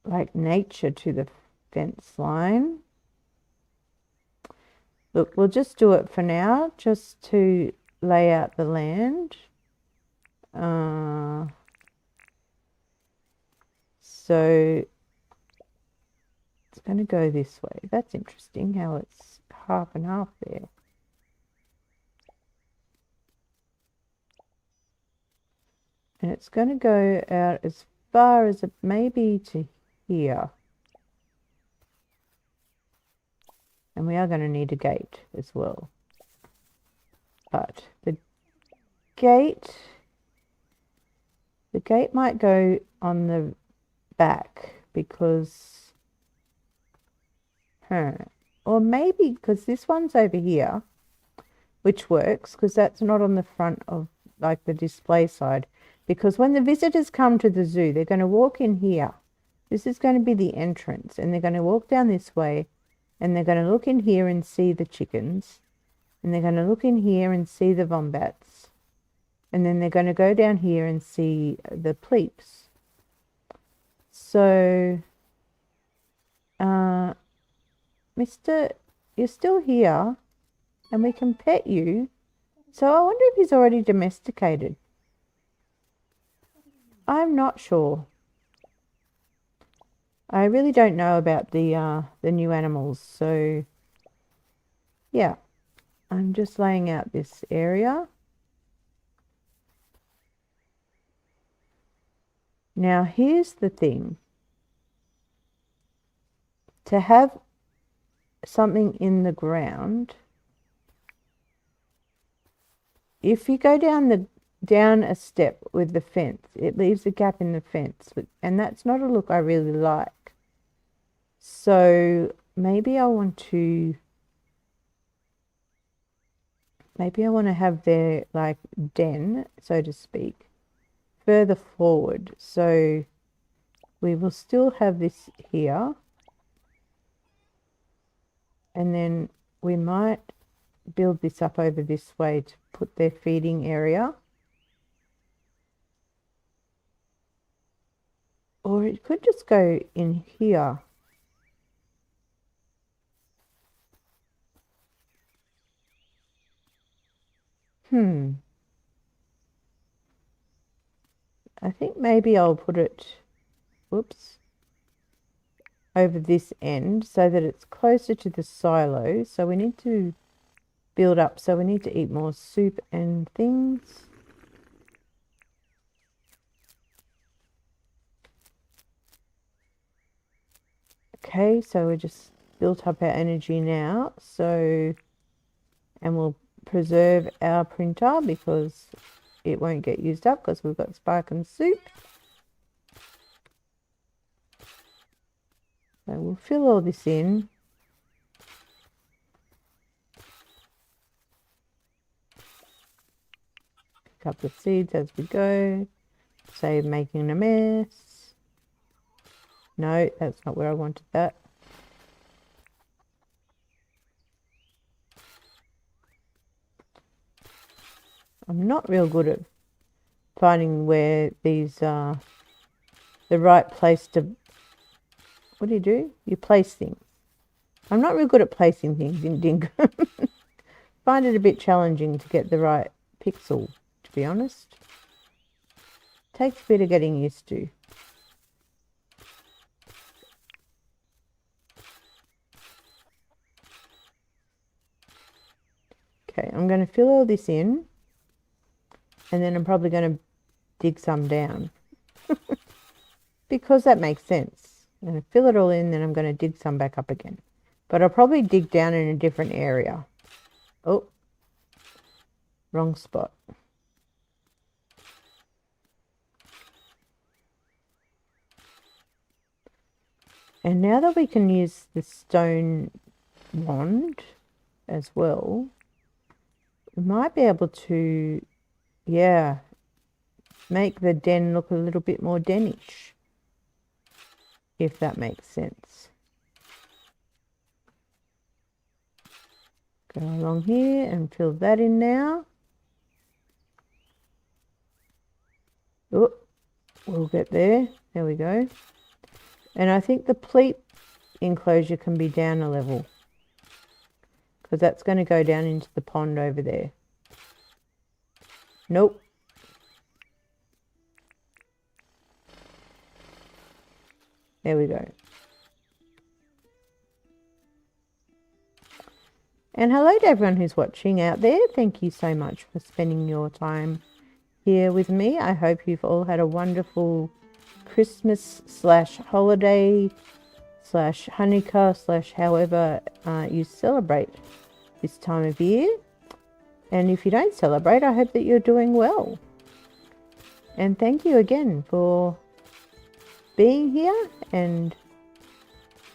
like nature to the fence line. Look, we'll just do it for now, just to lay out the land. So it's going to go this way. That's interesting how it's half and half there. And it's going to go out as far as it maybe to here. And we are going to need a gate as well. But the gate might go on the back because, or maybe because this one's over here, which works because that's not on the front of like the display side. Because when the visitors come to the zoo, they're going to walk in here. This is going to be the entrance, and they're going to walk down this way, and they're going to look in here and see the chickens, and they're going to look in here and see the wombats, and then they're going to go down here and see the pleeps. So, Mister, you're still here, and we can pet you. So I wonder if he's already domesticated. I'm not sure. I really don't know about the new animals, so yeah, I'm just laying out this area. Now here's the thing. To have something in the ground, if you go down a step with the fence, it leaves a gap in the fence, and that's not a look I really like. So maybe I want to have their like den, so to speak, further forward. So we will still have this here, and then we might build this up over this way to put their feeding area. Or it could just go in here. I think maybe I'll put it, whoops, over this end so that it's closer to the silo. So we need to build up. So we need to eat more soup and things. Okay, so we just built up our energy now. So, and we'll preserve our printer because it won't get used up because we've got Spark and Soup. So we'll fill all this in. Pick up the seeds as we go. Save making a mess. No, that's not where I wanted that. I'm not real good at finding where these are the right place to... What do? You place things. I'm not real good at placing things in Dinkum. Find it a bit challenging to get the right pixel, to be honest. Takes a bit of getting used to. Okay, I'm going to fill all this in, and then I'm probably going to dig some down. Because that makes sense. I'm going to fill it all in, then I'm going to dig some back up again. But I'll probably dig down in a different area. Oh, wrong spot. And now that we can use the stone wand as well, we might be able to, yeah, make the den look a little bit more denish, if that makes sense. Go along here and fill that in now. Oh, we'll get there. There we go. And I think the pleat enclosure can be down a level, because that's going to go down into the pond over there. Nope. There we go. And hello to everyone who's watching out there. Thank you so much for spending your time here with me. I hope you've all had a wonderful Christmas / holiday / Hanukkah / however you celebrate this time of year. And if you don't celebrate, I hope that you're doing well. And thank you again for being here, and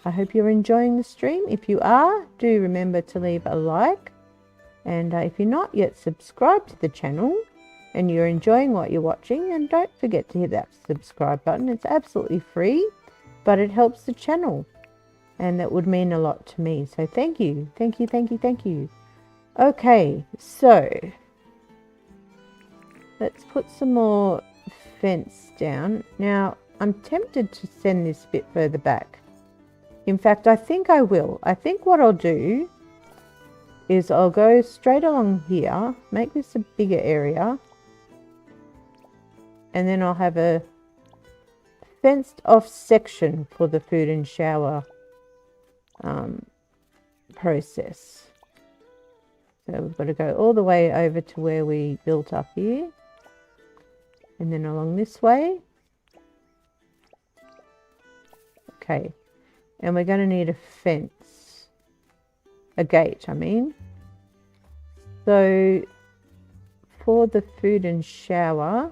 I hope you're enjoying the stream. If you are, do remember to leave a like. And if you're not yet subscribed to the channel and you're enjoying what you're watching, then don't forget to hit that subscribe button. It's absolutely free, but it helps the channel, and that would mean a lot to me. So thank you, thank you, thank you, thank you. Okay, so let's put some more fence down. Now, I'm tempted to send this a bit further back. In fact, I think I will. I think what I'll do is I'll go straight along here, make this a bigger area, and then I'll have a fenced off section for the food and shower process. So we've got to go all the way over to where we built up here, and then along this way. Okay, and we're going to need a fence, a gate, I mean. So for the food and shower,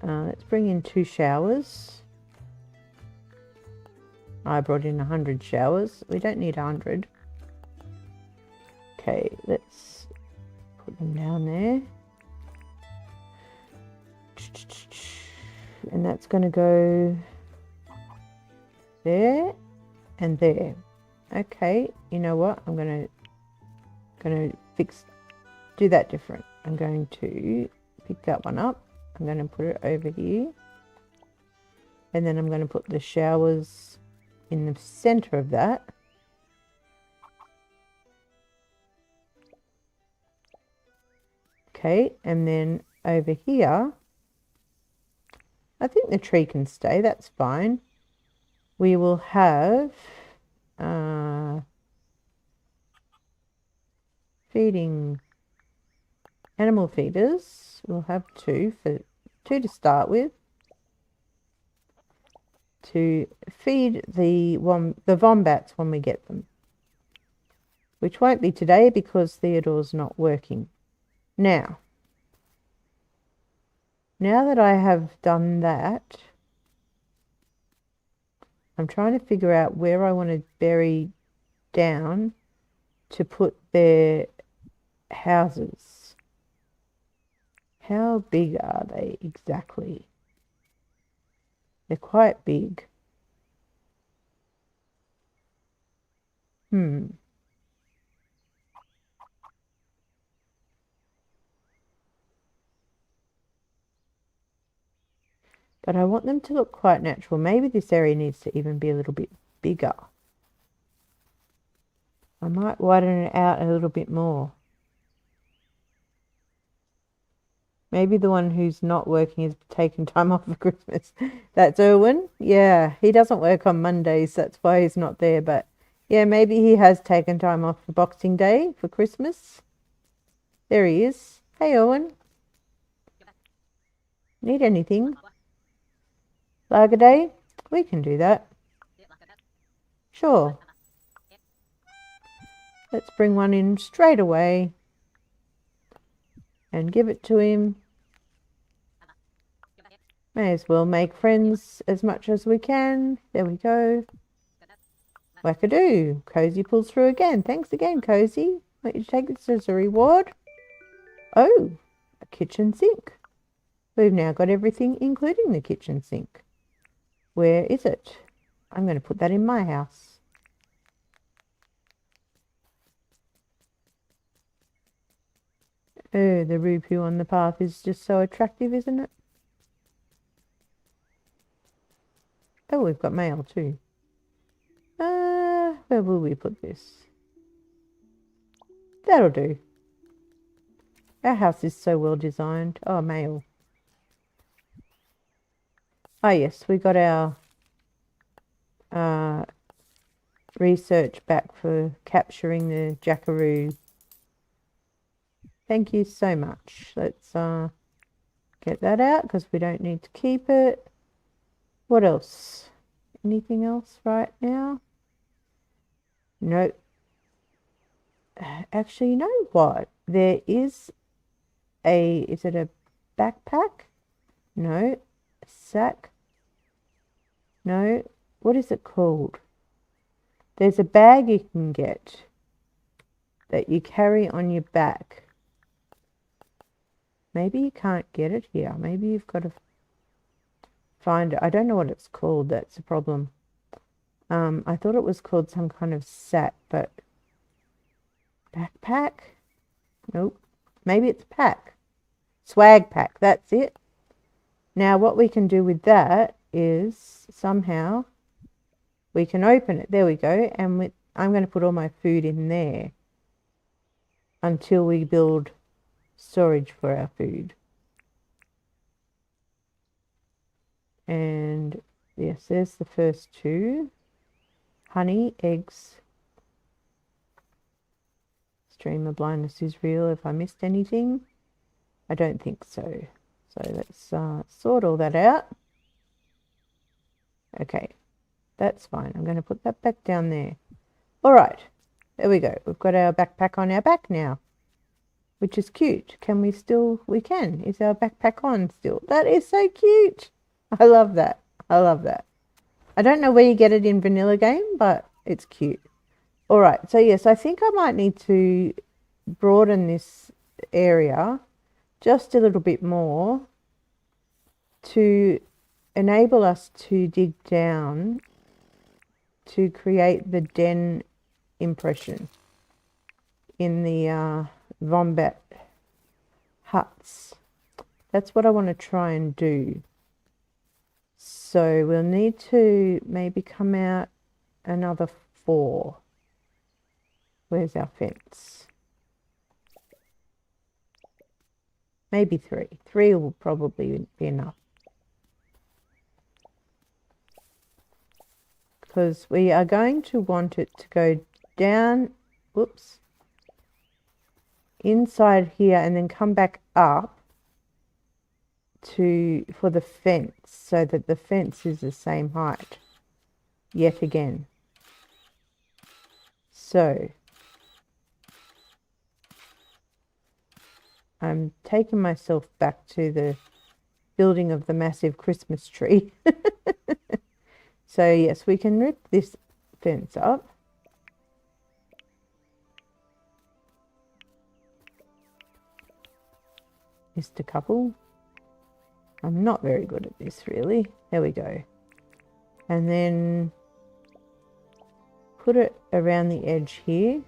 let's bring in 2 showers. I brought in 100 showers. We don't need 100. Okay, let's put them down there. And that's going to go there and there. Okay, you know what? I'm going to do that different. I'm going to pick that one up. I'm going to put it over here. And then I'm going to put the showers in the center of that. Okay, and then over here, I think the tree can stay, that's fine. We will have feeding animal feeders. We'll have 2 to start with, to feed the wombats when we get them, which won't be today because Theodore's not working. Now that I have done that, I'm trying to figure out where I want to bury down to put their houses. How big are they exactly? They're quite big. But I want them to look quite natural. Maybe this area needs to even be a little bit bigger. I might widen it out a little bit more. Maybe the one who's not working is taking time off for Christmas. That's Irwin. Yeah, he doesn't work on Mondays. That's why he's not there. But yeah, maybe he has taken time off for Boxing Day for Christmas. There he is. Hey, Irwin. Need anything? Lager Day? We can do that. Sure. Let's bring one in straight away and give it to him. May as well make friends as much as we can. There we go. Wackadoo. Cozy pulls through again. Thanks again, Cozy. Want you to take this as a reward? Oh, a kitchen sink. We've now got everything, including the kitchen sink. Where is it? I'm going to put that in my house. Oh, the rupee on the path is just so attractive, isn't it? Oh, we've got mail too. Where will we put this? That'll do. Our house is so well designed. Oh, mail. Ah, yes, we got our research back for capturing the jackaroo. Thank you so much. Let's get that out because we don't need to keep it. What else? Anything else right now? Nope. Actually, you know what? There is is it a backpack? No. A sack? No. What is it called? There's a bag you can get that you carry on your back. Maybe you can't get it here. Maybe you've got to find it. I don't know what it's called. That's the problem. I thought it was called some kind of sack, but backpack? Nope. Maybe it's pack. Swag pack. That's it. Now what we can do with that is somehow we can open it. There we go. And I'm going to put all my food in there until we build storage for our food. And yes, there's the first two. Honey, eggs. Stream of blindness is real. If I missed anything, I don't think so. So let's sort all that out. Okay, that's fine. I'm going to put that back down there. All right, there we go. We've got our backpack on our back now, which is cute. Can we still? We can. Is our backpack on still? That is so cute. I love that. I love that. I don't know where you get it in vanilla game, but it's cute. All right, so yes, I think I might need to broaden this area just a little bit more to enable us to dig down to create the den impression in the Wombat huts. That's what I want to try and do. So we'll need to maybe come out another 4. Where's our fence? Maybe 3. 3 will probably be enough. Because we are going to want it to go down, whoops, inside here and then come back up for the fence so that the fence is the same height yet again. So I'm taking myself back to the building of the massive Christmas tree. So yes, we can rip this fence up. Just a couple. I'm not very good at this really. There we go. and then put it around the edge here.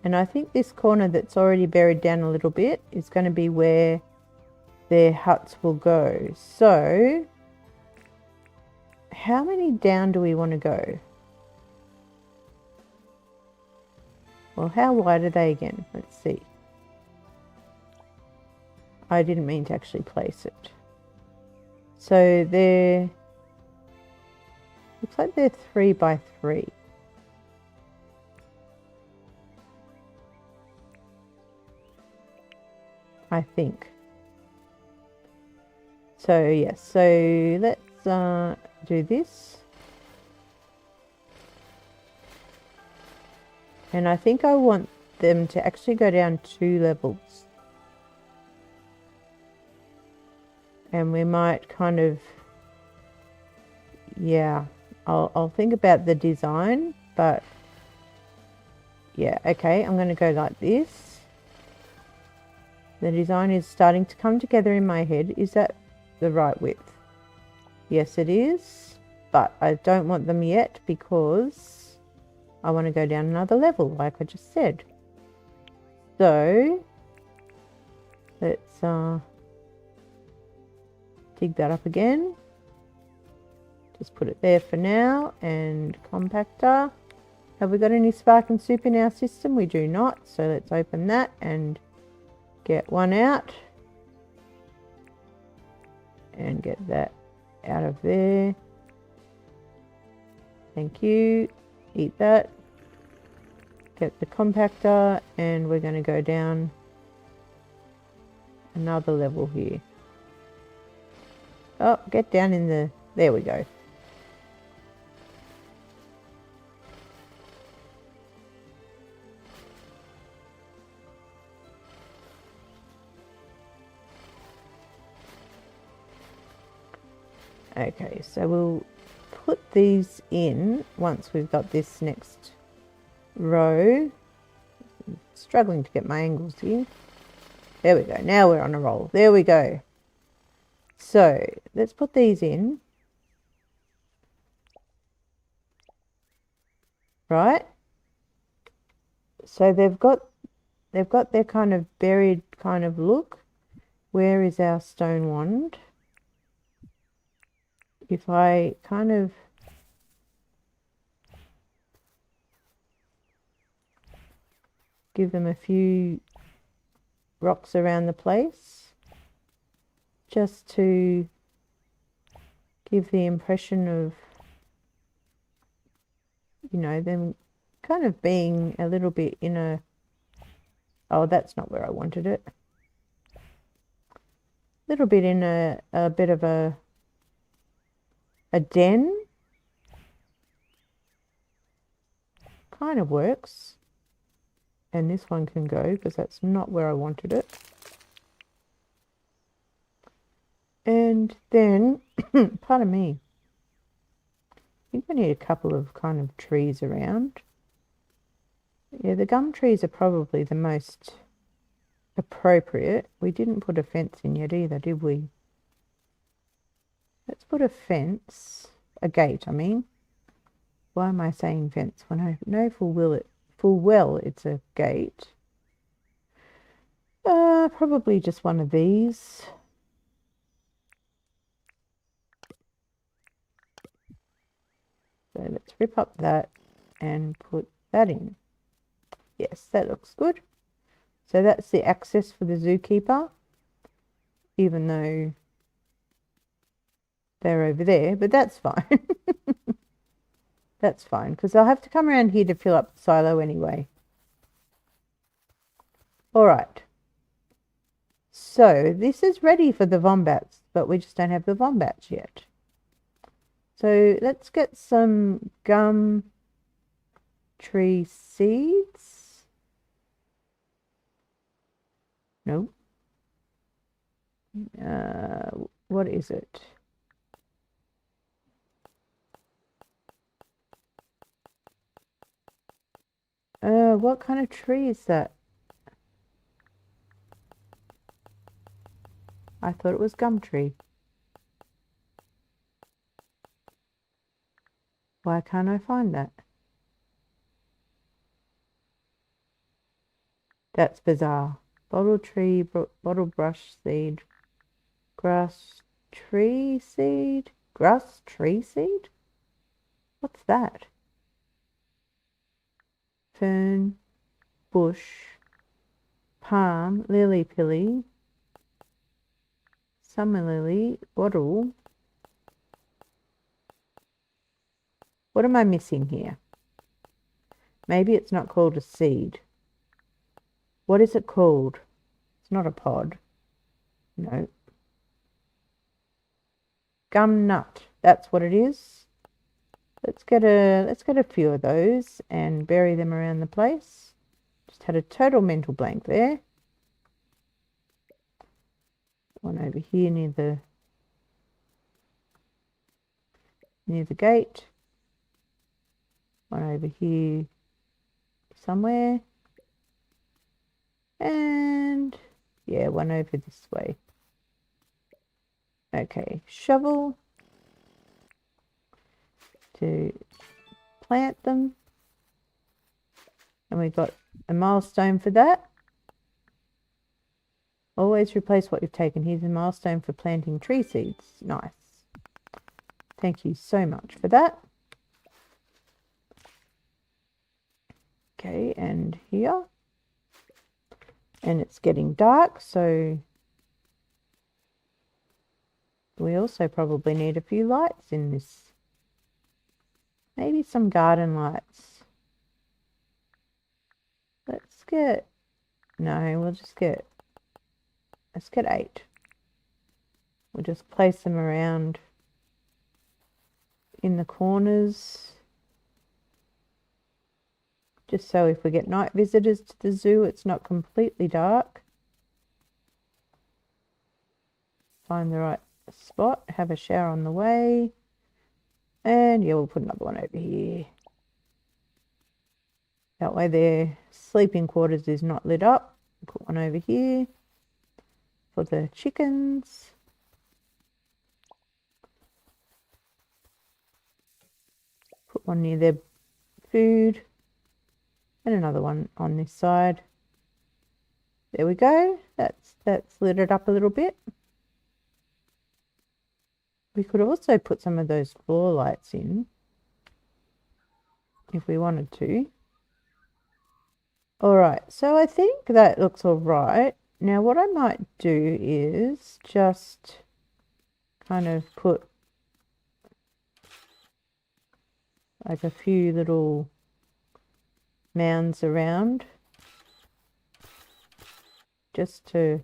And I think this corner that's already buried down a little bit is going to be where their huts will go. So how many down do we want to go? Well, how wide are they again? Let's see. I didn't mean to actually place it. So they're, looks like they're 3 by 3. I think. So yes, so let's do this. And I think I want them to actually go down 2 levels. And we might kind of, yeah, I'll think about the design, but yeah, okay, I'm going to go like this. The design is starting to come together in my head. Is that the right width? Yes, it is, but I don't want them yet because I want to go down another level, like I just said. So let's dig that up again. Just put it there for now. And compactor. Have we got any spark and soup in our system? We do not. So let's open that and get one out. And get that out of there. Thank you. Eat that. Get the compactor, and we're going to go down another level here. Oh, get down in the, there we go. Okay, so we'll put these in once we've got this next row. I'm struggling to get my angles here. There we go. Now we're on a roll. There we go. So let's put these in. Right. So they've got their kind of buried kind of look. Where is our stone wand? If I kind of give them a few rocks around the place, just to give the impression of, you know, them kind of being a little bit in a, oh, that's not where I wanted it. A little bit in a bit of a den. Kind of works. And this one can go because that's not where I wanted it. And then, pardon me, I think we need a couple of kind of trees around. Yeah, the gum trees are probably the most appropriate. We didn't put a fence in yet either, did we? Let's put a fence, a gate, I mean. Why am I saying fence when I know full well it's a gate? Probably just one of these. So let's rip up that and put that in. Yes, that looks good. So that's the access for the zookeeper, even though they're over there, but that's fine. That's fine, because I'll have to come around here to fill up the silo anyway. All right. So this is ready for the wombats, but we just don't have the wombats yet. So let's get some gum tree seeds. No. What is it? What kind of tree is that? I thought it was gum tree. Why can't I find that? That's bizarre. Bottle tree, bottle brush seed, grass tree seed, grass tree seed? What's that? Fern, bush, palm, lily pilly, summer lily, bottle. What am I missing here? Maybe it's not called a seed. What is it called? It's not a pod. No. Gum nut. That's what it is. Let's get a few of those and bury them around the place. Just had a total mental blank there. One over here near the gate. One over here somewhere. And yeah, one over this way. Okay, shovel to plant them. And we got a milestone for that. Always replace what you've taken. Here's a milestone for planting tree seeds. Nice. Thank you so much for that. Okay, and here. And it's getting dark, so we also probably need a few lights in this. Maybe some garden lights. Let's get 8. We'll just place them around in the corners. Just so if we get night visitors to the zoo, it's not completely dark. Find the right spot, have a shower on the way. And yeah, we'll put another one over here. That way their sleeping quarters is not lit up. Put one over here for the chickens. Put one near their food. And another one on this side. There we go. That's lit it up a little bit. We could also put some of those floor lights in if we wanted to. All right, so I think that looks all right. Now what I might do is just kind of put like a few little mounds around just to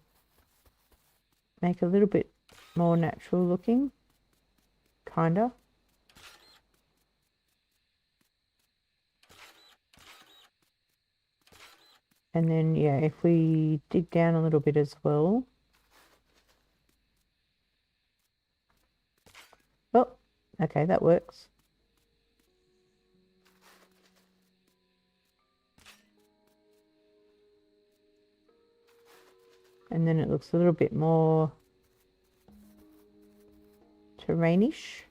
make a little bit more natural looking, kinda. And then yeah, if we dig down a little bit as well. Oh, okay, that works. And then it looks a little bit more terrainish.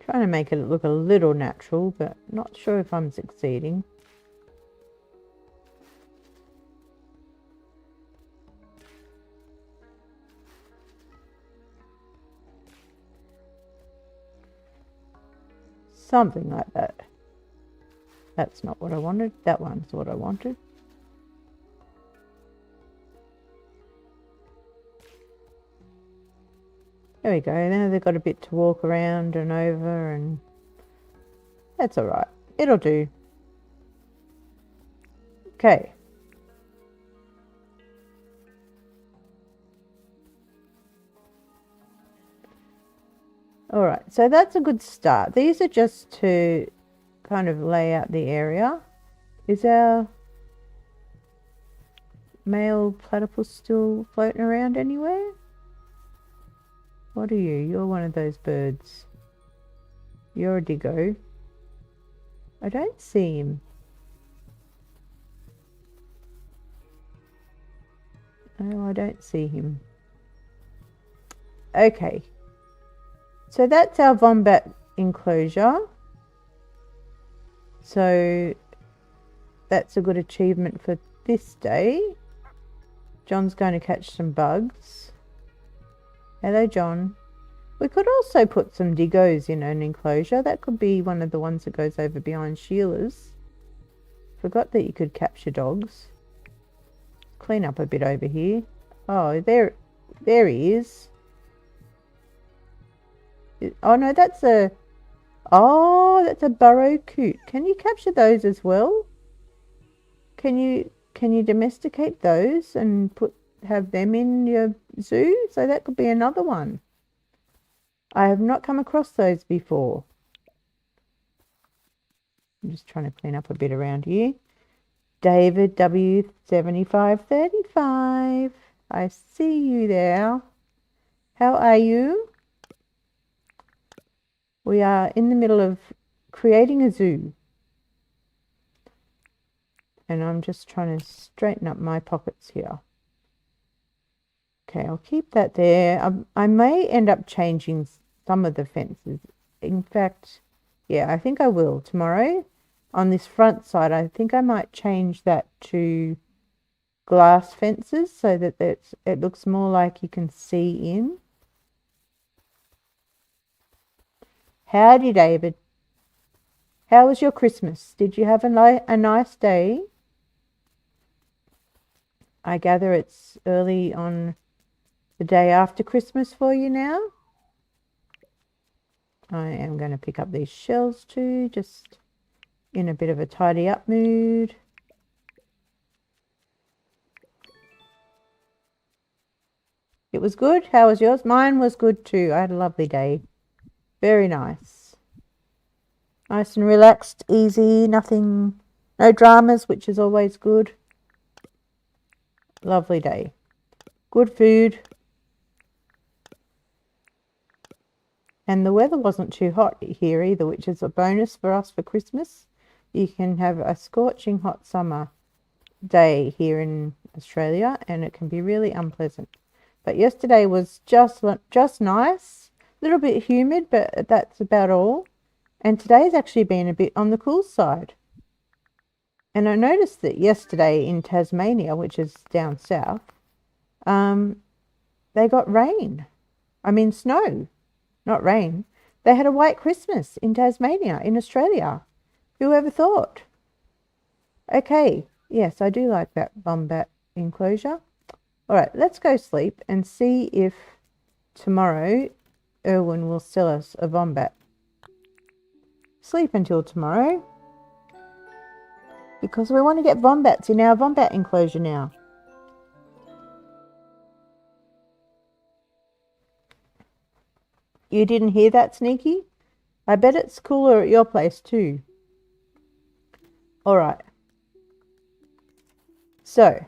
Trying to make it look a little natural, but not sure if I'm succeeding. Something like that. That's not what I wanted. That one's what I wanted. There we go. Now they've got a bit to walk around and over, and that's all right. It'll do. Okay. All right, so that's a good start. These are just to kind of lay out the area. Is our male platypus still floating around anywhere? What are you? You're one of those birds. You're a diggo. I don't see him. No, I don't see him. Okay. So that's our wombat enclosure. So that's a good achievement for this day. John's going to catch some bugs. Hello, John. We could also put some diggos in an enclosure. That could be one of the ones that goes over behind Sheila's. Forgot that you could capture dogs. Clean up a bit over here. Oh, there he is. Oh no, that's a burrow coot. Can you capture those as well? Can you domesticate those and have them in your zoo? So that could be another one. I have not come across those before. I'm just trying to clean up a bit around here. David W7535. I see you there. How are you? We are in the middle of creating a zoo. And I'm just trying to straighten up my pockets here. Okay, I'll keep that there. I may end up changing some of the fences. In fact, yeah, I think I will tomorrow. On this front side, I think I might change that to glass fences so that it looks more like you can see in. Howdy, David. How was your Christmas? Did you have a nice day? I gather it's early on the day after Christmas for you now. I am going to pick up these shells too, just in a bit of a tidy up mood. It was good. How was yours? Mine was good too. I had a lovely day. Very nice. Nice and relaxed, easy, no dramas, which is always good. Lovely day. Good food. And the weather wasn't too hot here either, which is a bonus for us for Christmas. You can have a scorching hot summer day here in Australia, and it can be really unpleasant. But yesterday was just nice. A little bit humid, but that's about all. And today's actually been a bit on the cool side. And I noticed that yesterday in Tasmania, which is down south, they got rain. I mean snow, not rain. They had a white Christmas in Tasmania, in Australia. Whoever thought? Okay, yes, I do like that wombat enclosure. All right, let's go sleep and see if tomorrow Irwin will sell us a wombat. Sleep until tomorrow, because we want to get wombats in our wombat enclosure now. You didn't hear that, Sneaky? I bet it's cooler at your place too. All right. So.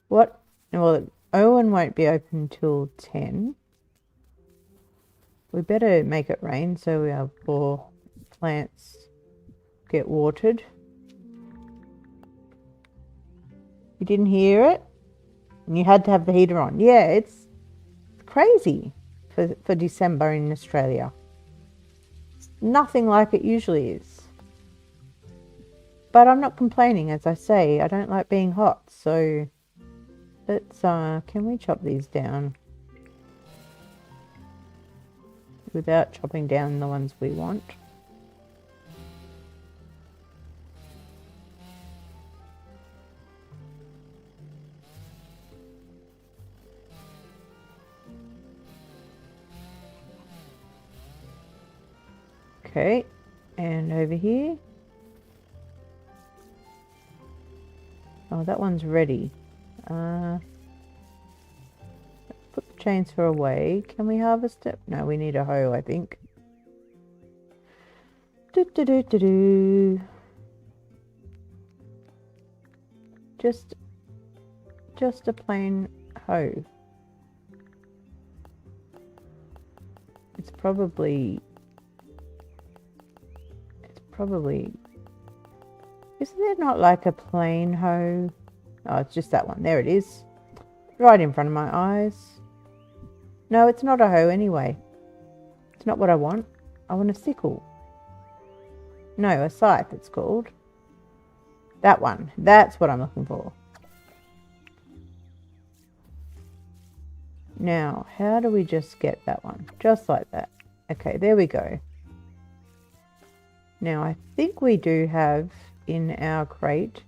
What? Well, Owen won't be open till 10. We better make it rain so our poor plants get watered. You didn't hear it? And you had to have the heater on. Yeah, it's crazy for December in Australia. It's nothing like it usually is. But I'm not complaining, as I say. I don't like being hot, so let's, can we chop these down without chopping down the ones we want? Okay, and over here. Oh, that one's ready. Put the chainsaw away. Can we harvest it? No, we need a hoe, I think. Just a plain hoe. It's probably... Isn't there not like a plain hoe? Oh, it's just that one. There it is. Right in front of my eyes. No, it's not a hoe anyway. It's not what I want. I want a sickle. No, a scythe it's called. That one. That's what I'm looking for. Now, how do we just get that one? Just like that. Okay, there we go. Now, I think we do have in our crate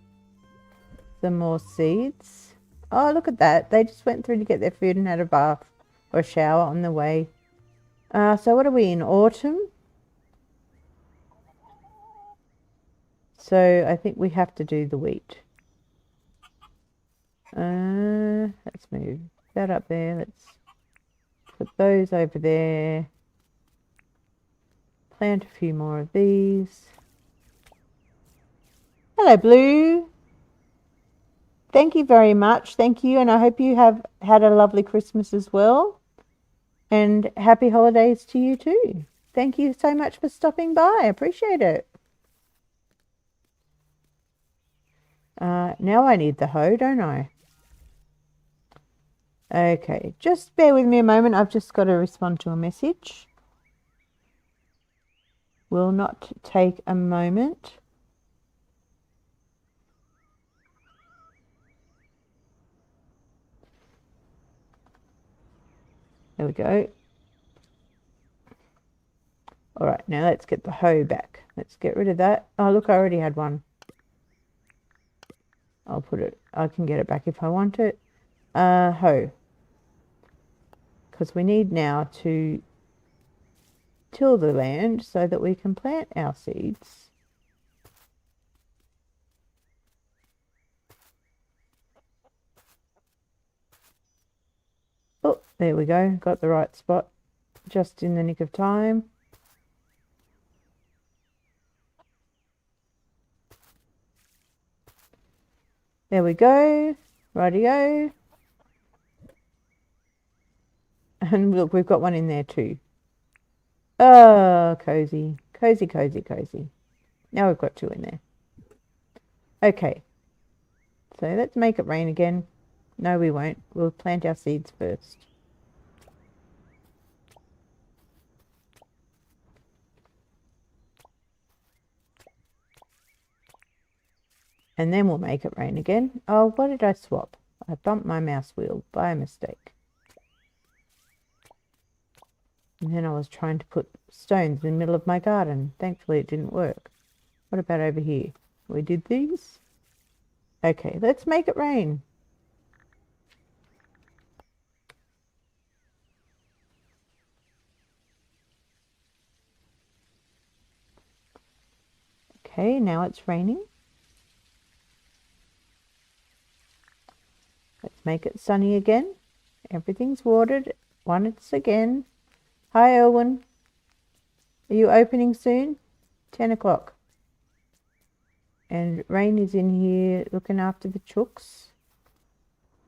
some more seeds. Oh, look at that. They just went through to get their food and had a bath or a shower on the way. So what are we in? Autumn? So I think we have to do the wheat. Let's move that up there. Let's put those over there. Plant a few more of these. Hello, Blue. Thank you very much. Thank you. And I hope you have had a lovely Christmas as well. And happy holidays to you too. Thank you so much for stopping by. I appreciate it. Now I need the hoe, don't I? Okay, just bear with me a moment. I've just got to respond to a message. Will not take a moment. There we go. All right, now let's get the hoe back. Let's get rid of that. Oh, look, I already had one. I'll put it, I can get it back if I want it. Hoe. Because we need now to till the land so that we can plant our seeds. Oh, there we go. Got the right spot just in the nick of time. There we go. Rightio. And look, we've got one in there too. Oh, cozy. Cozy, cozy, cozy. Now we've got two in there. Okay. So let's make it rain again. No, we won't. We'll plant our seeds first. And then we'll make it rain again. Oh, what did I swap? I bumped my mouse wheel by mistake. And then I was trying to put stones in the middle of my garden. Thankfully, it didn't work. What about over here? We did these? Okay, let's make it rain. Okay, now it's raining. Let's make it sunny again. Everything's watered once again. Hi, Irwin. Are you opening soon? 10 o'clock. And Rain is in here looking after the chooks.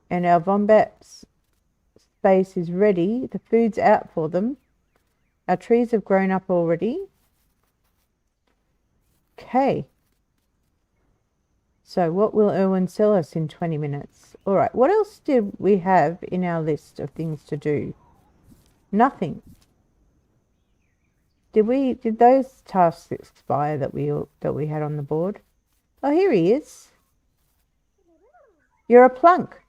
And our Vombat's space is ready. The food's out for them. Our trees have grown up already. Okay. So what will Irwin sell us in 20 minutes? All right. What else did we have in our list of things to do? Nothing. Did those tasks expire that we had on the board? Oh, here he is. You're a plunk.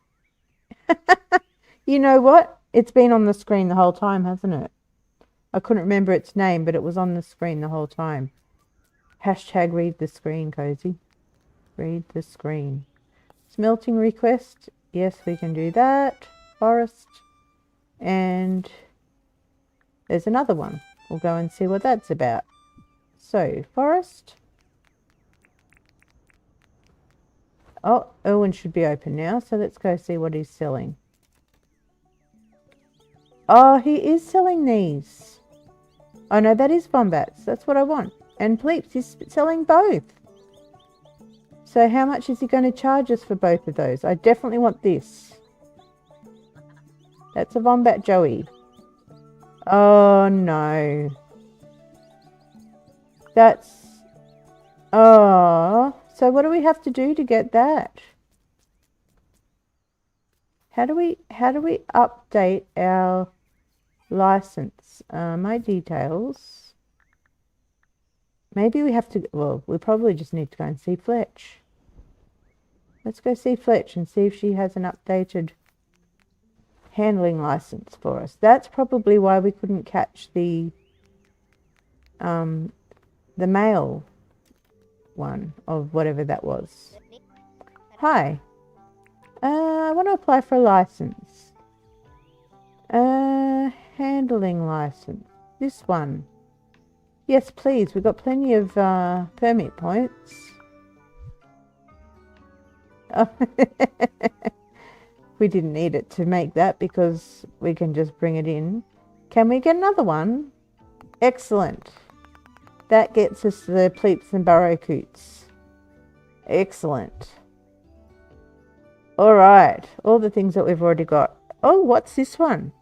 You know what? It's been on the screen the whole time, hasn't it? I couldn't remember its name, but it was on the screen the whole time. Hashtag read the screen, Cozy. Read the screen. Smelting request. Yes, we can do that. Forest. And there's another one. We'll go and see what that's about. So, forest. Oh, Irwin should be open now, so let's go see what he's selling. Oh, he is selling these. Oh no, that is Bombats. That's what I want. And Pleeps, he's selling both. So how much is he going to charge us for both of those? I definitely want this. That's a Wombat Joey. Oh no. That's... Oh. So what do we have to do to get that? How do we update our license? My details. Maybe we have to, well, we probably just need to go and see Fletch. Let's go see Fletch and see if she has an updated handling license for us. That's probably why we couldn't catch the male one of whatever that was. Hi. I want to apply for a license. Handling license. This one. Yes, please. We've got plenty of permit points. Oh. We didn't need it to make that because we can just bring it in. Can we get another one? Excellent. That gets us the pleeps and barrowcoots. Excellent. All right. All the things that we've already got. Oh, what's this one?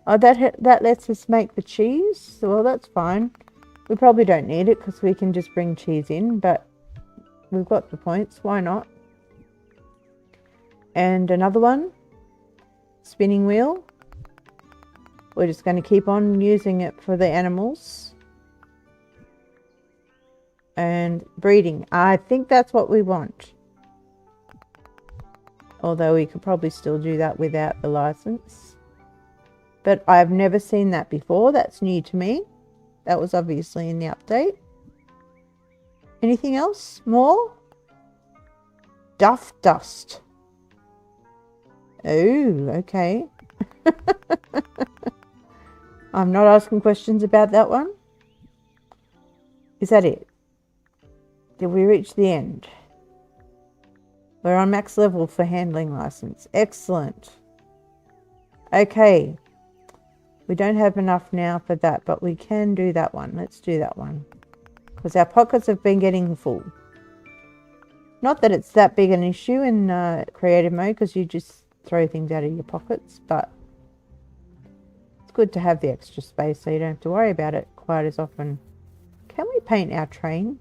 Oh, that lets us make the cheese. Well, that's fine. We probably don't need it because we can just bring cheese in, but we've got the points. Why not? And another one. Spinning wheel. We're just going to keep on using it for the animals. And breeding. I think that's what we want. Although we could probably still do that without the license. But I've never seen that before. That's new to me. That was obviously in the update. Anything else? More? Duff dust. Oh, okay. I'm not asking questions about that one. Is that it? Did we reach the end? We're on max level for handling license. Excellent. Okay. We don't have enough now for that, but we can do that one. Let's do that one. Because our pockets have been getting full. Not that it's that big an issue in creative mode, because you just throw things out of your pockets, but it's good to have the extra space so you don't have to worry about it quite as often. Can we paint our train?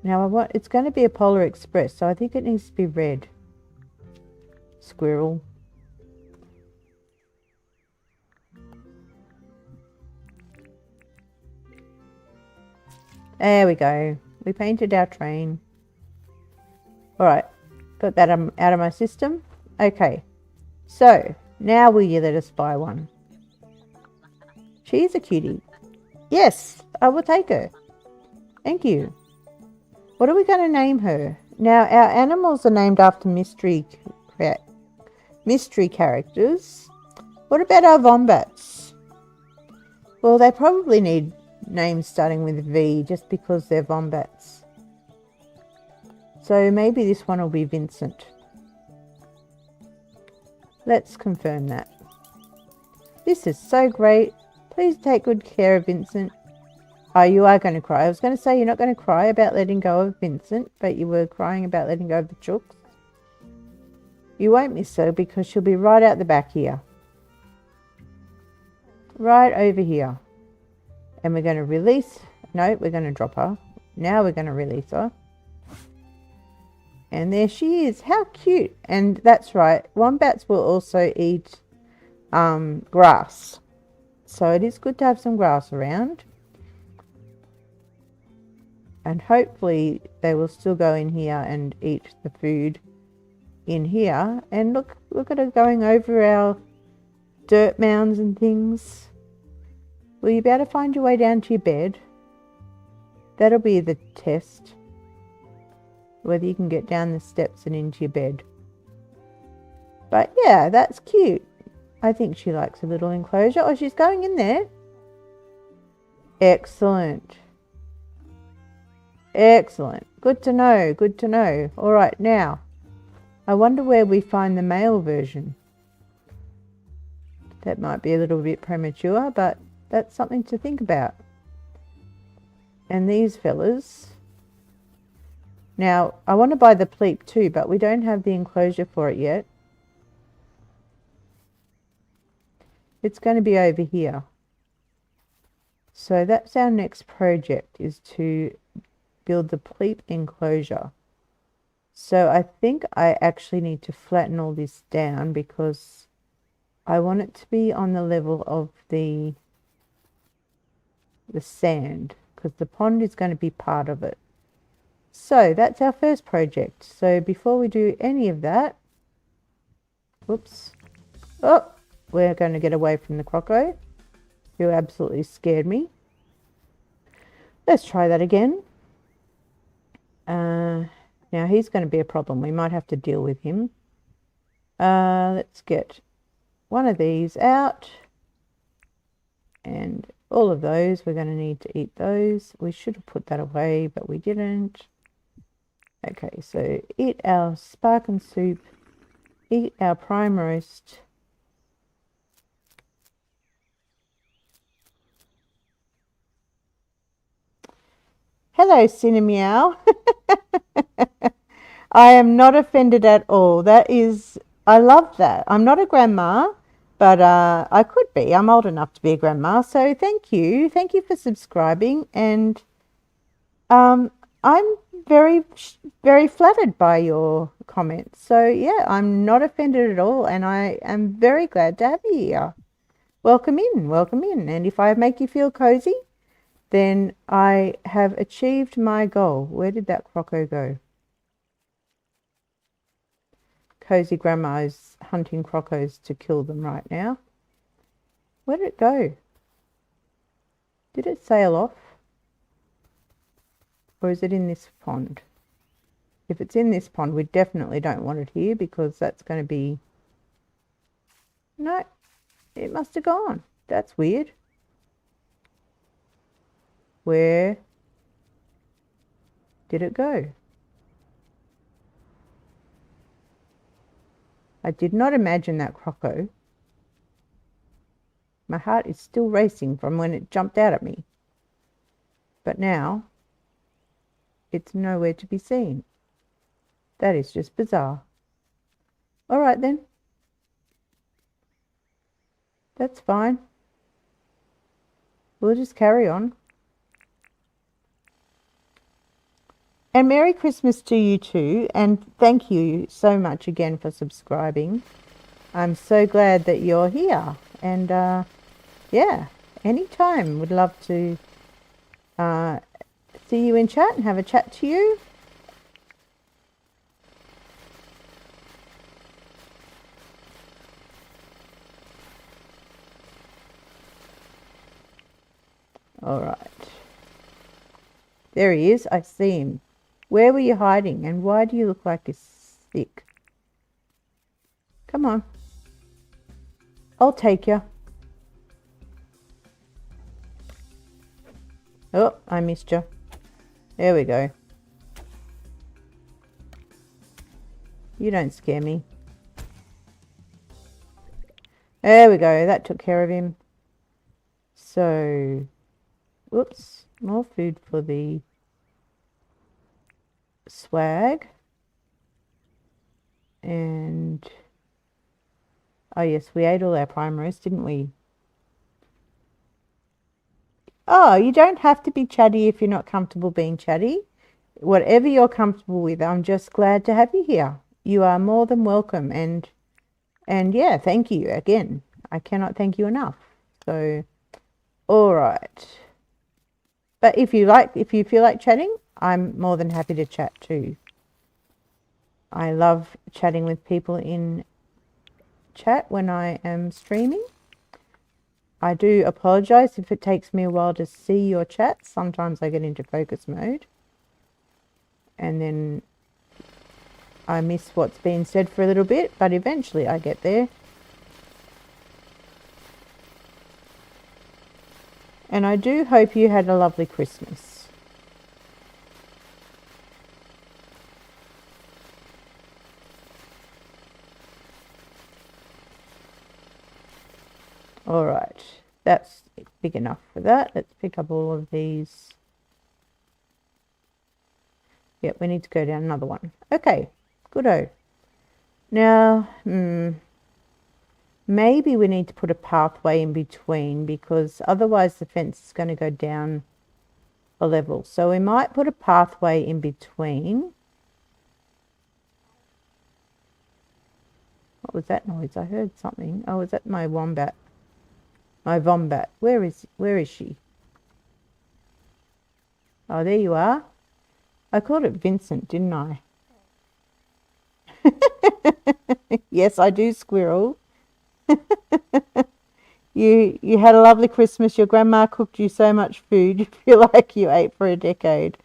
Now it's going to be a Polar Express, so I think it needs to be red. Squirrel. There we go. We painted our train. Alright, got that out of my system. Okay, so now will you let us buy one? She's a cutie. Yes, I will take her. Thank you. What are we going to name her? Now, our animals are named after mystery characters. What about our wombats? Well, they probably need names starting with V just because they're wombats. So maybe this one will be Vincent. Let's confirm that. This is so great. Please take good care of Vincent. Oh, you are going to cry. I was going to say you're not going to cry about letting go of Vincent, but you were crying about letting go of the chooks. You won't miss her because she'll be right out the back here. Right over here. And we're going to release. No, we're going to drop her. Now we're going to release her. And there she is. How cute. And that's right. Wombats will also eat grass. So it is good to have some grass around. And hopefully they will still go in here and eat the food in here. And look at her going over our dirt mounds and things. Will you be able to find your way down to your bed? That'll be the test. Whether you can get down the steps and into your bed. But yeah, that's cute. I think she likes a little enclosure. Oh, she's going in there. Excellent. Excellent. Good to know. Good to know. All right, now, I wonder where we find the male version. That might be a little bit premature, but that's something to think about. And these fellas. Now, I want to buy the pleep too, but we don't have the enclosure for it yet. It's going to be over here. So that's our next project, is to build the pleep enclosure. So I think I actually need to flatten all this down because I want it to be on the level of the sand, because the pond is going to be part of it. So that's our first project. So before we do any of that, whoops, oh, we're going to get away from the croco, who absolutely scared me. Let's try that again. Now he's going to be a problem. We might have to deal with him. Let's get one of these out. And all of those, we're going to need to eat those. We should have put that away, but we didn't. Okay, so eat our spark and soup. Eat our prime roast. Hello, Cinemeow. I am not offended at all. That is, I love that. I'm not a grandma, but I could be. I'm old enough to be a grandma. So thank you. Thank you for subscribing. And I'm very, very flattered by your comments. So yeah, I'm not offended at all. And I am very glad to have you here. Welcome in. Welcome in. And if I make you feel cozy, then I have achieved my goal. Where did that croco go? Cozy Grandma is hunting crocos to kill them right now. Where did it go? Did it sail off? Or is it in this pond? If it's in this pond, we definitely don't want it here because that's going to be... No, it must have gone. That's weird. Where did it go? I did not imagine that croco. My heart is still racing from when it jumped out at me. But now, it's nowhere to be seen. That is just bizarre. All right then. That's fine. We'll just carry on. And Merry Christmas to you too, and thank you so much again for subscribing. I'm so glad that you're here, and yeah, anytime. Would love to see you in chat and have a chat to you. All right. There he is. I see him. Where were you hiding, and why do you look like you're sick? Come on. I'll take you. Oh, I missed you. There we go. You don't scare me. There we go. That took care of him. So, whoops. More food for the swag. And oh yes, we ate all our prime roast, didn't we? Oh, you don't have to be chatty if you're not comfortable being chatty. Whatever you're comfortable with, I'm just glad to have you here. You are more than welcome, and yeah, thank you again. I cannot thank you enough. So, all right. But if you feel like chatting, I'm more than happy to chat too. I love chatting with people in chat when I am streaming. I do apologize if it takes me a while to see your chat. Sometimes I get into focus mode and then I miss what's being said for a little bit, but eventually I get there. And I do hope you had a lovely Christmas. All right, that's big enough for that. Let's pick up all of these. Yep, we need to go down another one. Okay, good-o. Now, maybe we need to put a pathway in between, because otherwise the fence is going to go down a level. So we might put a pathway in between. What was that noise? I heard something. Oh, is that my wombat? My vombat. Where is she? Oh, there you are. I called it Vincent, didn't I? Yes, I do, squirrel. You had a lovely Christmas. Your grandma cooked you so much food. You feel like you ate for a decade.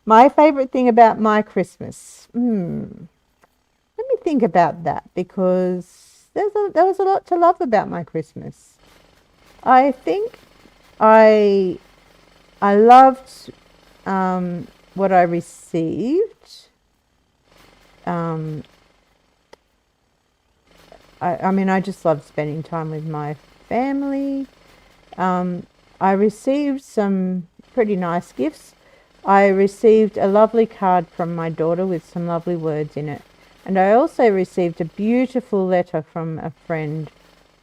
My favorite thing about my Christmas. Let me think about that, because there was a lot to love about my Christmas. I think I loved what I received. I mean, I just loved spending time with my family. I received some pretty nice gifts. I received a lovely card from my daughter with some lovely words in it. And I also received a beautiful letter from a friend,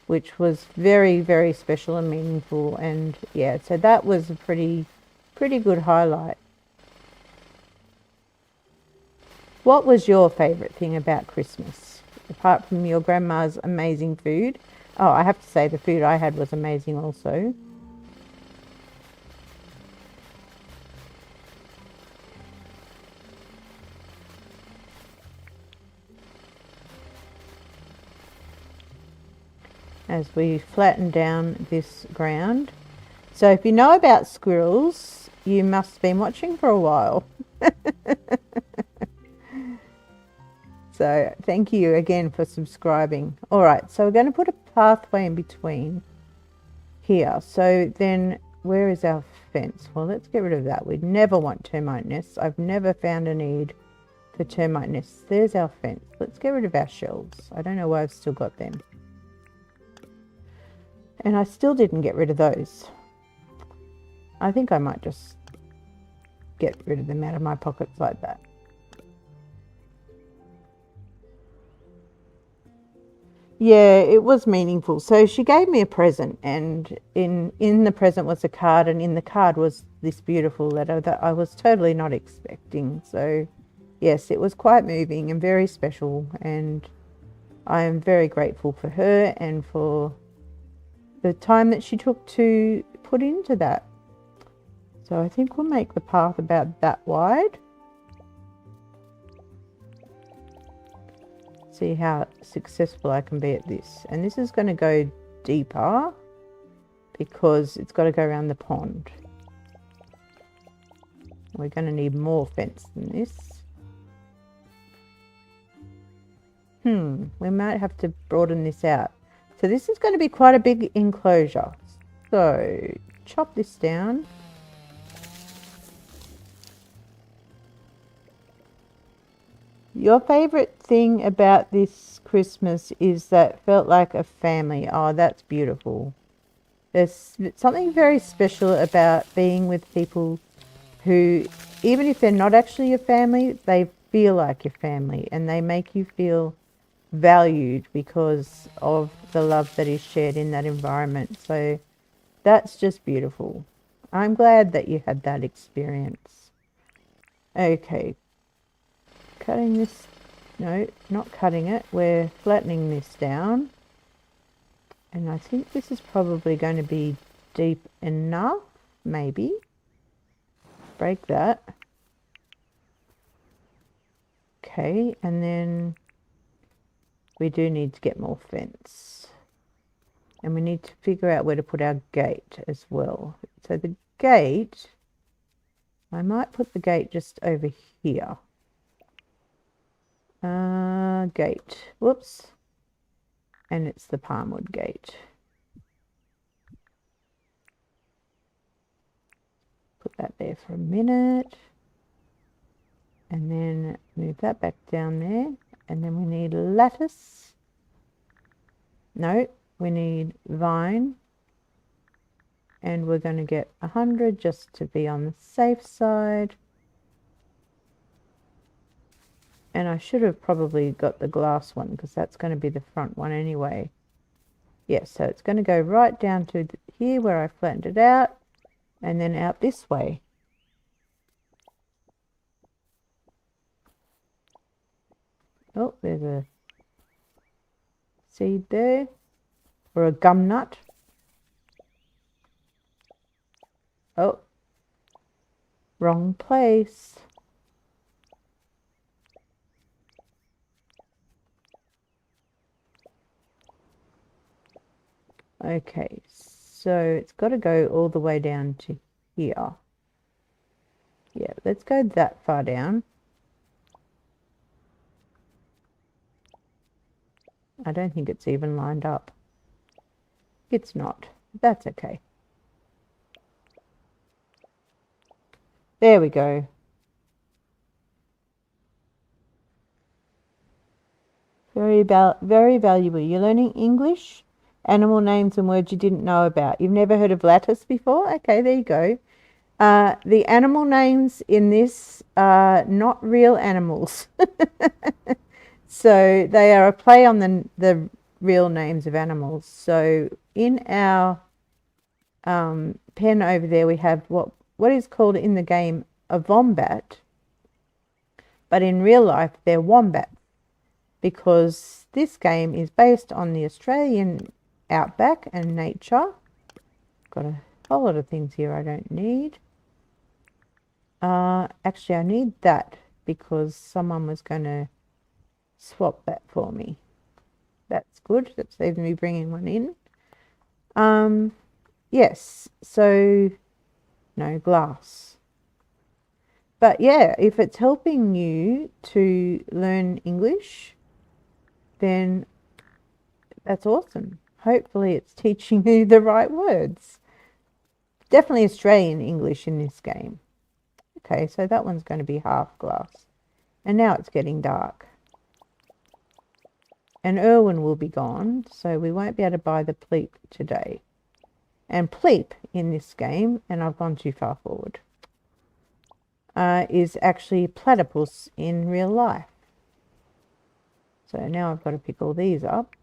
which was very, very special and meaningful. And yeah, so that was a pretty good highlight. What was your favourite thing about Christmas, apart from your grandma's amazing food? Oh, I have to say the food I had was amazing also. As we flatten down this ground. So if you know about squirrels, you must have been watching for a while. So thank you again for subscribing. All right, so we're going to put a pathway in between here. So then where is our fence? Well, let's get rid of that. We never want termite nests. I've never found a need for termite nests. There's our fence. Let's get rid of our shells. I don't know why I've still got them. And I still didn't get rid of those. I think I might just get rid of them out of my pockets like that. Yeah, it was meaningful. So she gave me a present, and in the present was a card, and in the card was this beautiful letter that I was totally not expecting. So yes, it was quite moving and very special, and I am very grateful for her and for the time that she took to put into that. So I think we'll make the path about that wide. See how successful I can be at this. And this is going to go deeper because it's got to go around the pond. We're going to need more fence than this. We might have to broaden this out. So this is going to be quite a big enclosure. So chop this down. Your favourite thing about this Christmas is that it felt like a family. Oh, that's beautiful. There's something very special about being with people who, even if they're not actually your family, they feel like your family, and they make you feel valued because of the love that is shared in that environment. So that's just beautiful. I'm glad that you had that experience. Okay. Cutting this, no, not cutting it, we're flattening this down, and I think this is probably going to be deep enough, maybe. Break that. Okay, and then we do need to get more fence, and we need to figure out where to put our gate as well. So the gate, I might put the gate just over here. Gate, whoops, and it's the palmwood gate. Put that there for a minute, and then move that back down there, and then we need lattice. No, we need vine, and we're going to get 100 just to be on the safe side. And I should have probably got the glass one because that's going to be the front one anyway. Yes, so it's going to go right down to here where I flattened it out and then out this way. Oh, there's a seed there, or a gum nut. Oh, wrong place. Okay, so it's got to go all the way down to here. Yeah, let's go that far down. I don't think it's even lined up. It's not. That's okay. There we go. Very valuable. You're learning English, animal names and words you didn't know about. You've never heard of lattice before? Okay, there you go. The animal names in this are not real animals. So they are a play on the real names of animals. So in our pen over there we have what is called in the game a wombat, but in real life they're wombats, because this game is based on the Australian outback and nature. Got a whole lot of things here I don't need. Actually I need that because someone was going to swap that for me. That's good. That saves me bringing one in. Yes, so no glass. But yeah, if it's helping you to learn English, then that's awesome. Hopefully it's teaching you the right words. Definitely Australian English in this game. Okay, so that one's going to be half glass. And now it's getting dark. And Irwin will be gone, so we won't be able to buy the pleep today. And pleep in this game, and I've gone too far forward, is actually platypus in real life. So now I've got to pick all these up.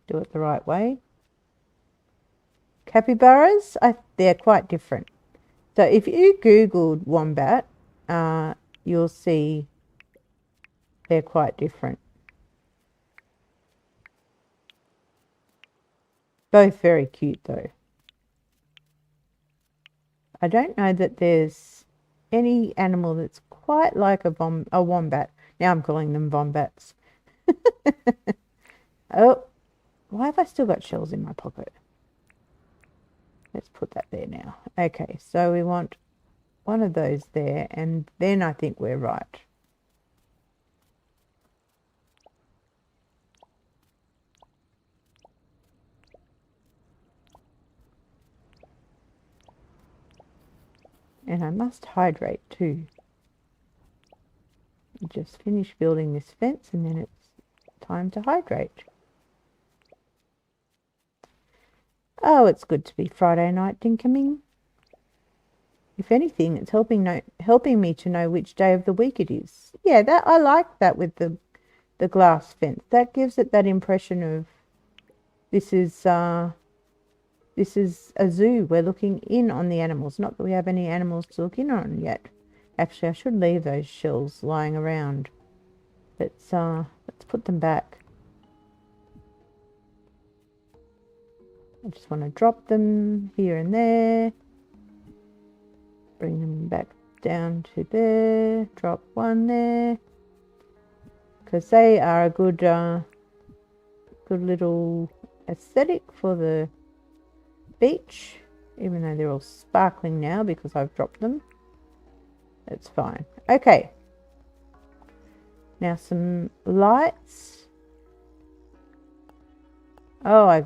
Do it the right way. Capybaras, they're quite different. So if you Googled wombat, you'll see they're quite different. Both very cute though. I don't know that there's any animal that's quite like a wombat. Now I'm calling them wombats. Oh, why have I still got shells in my pocket? Let's put that there now. Okay, so we want one of those there, and then I think we're right. And I must hydrate too. Just finish building this fence and then it's time to hydrate. Oh, it's good to be Friday night dinkuming. If anything, it's helping me to know which day of the week it is. Yeah, that I like that with the glass fence. That gives it that impression of this is a zoo. We're looking in on the animals. Not that we have any animals to look in on yet. Actually, I should leave those shells lying around. Let's put them back. I just want to drop them here and there. Bring them back down to there. Drop one there. Because they are a good little aesthetic for the beach. Even though they're all sparkling now because I've dropped them. That's fine. Okay. Now some lights. Oh, I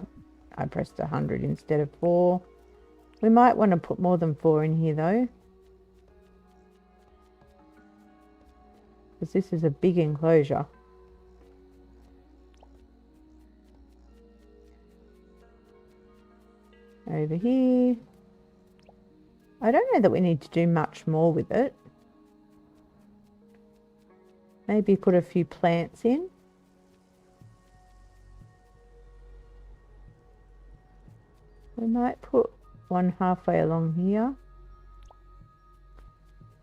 pressed 100 instead of 4. We might want to put more than 4 in here though, because this is a big enclosure. Over here. I don't know that we need to do much more with it. Maybe put a few plants in. We might put one halfway along here.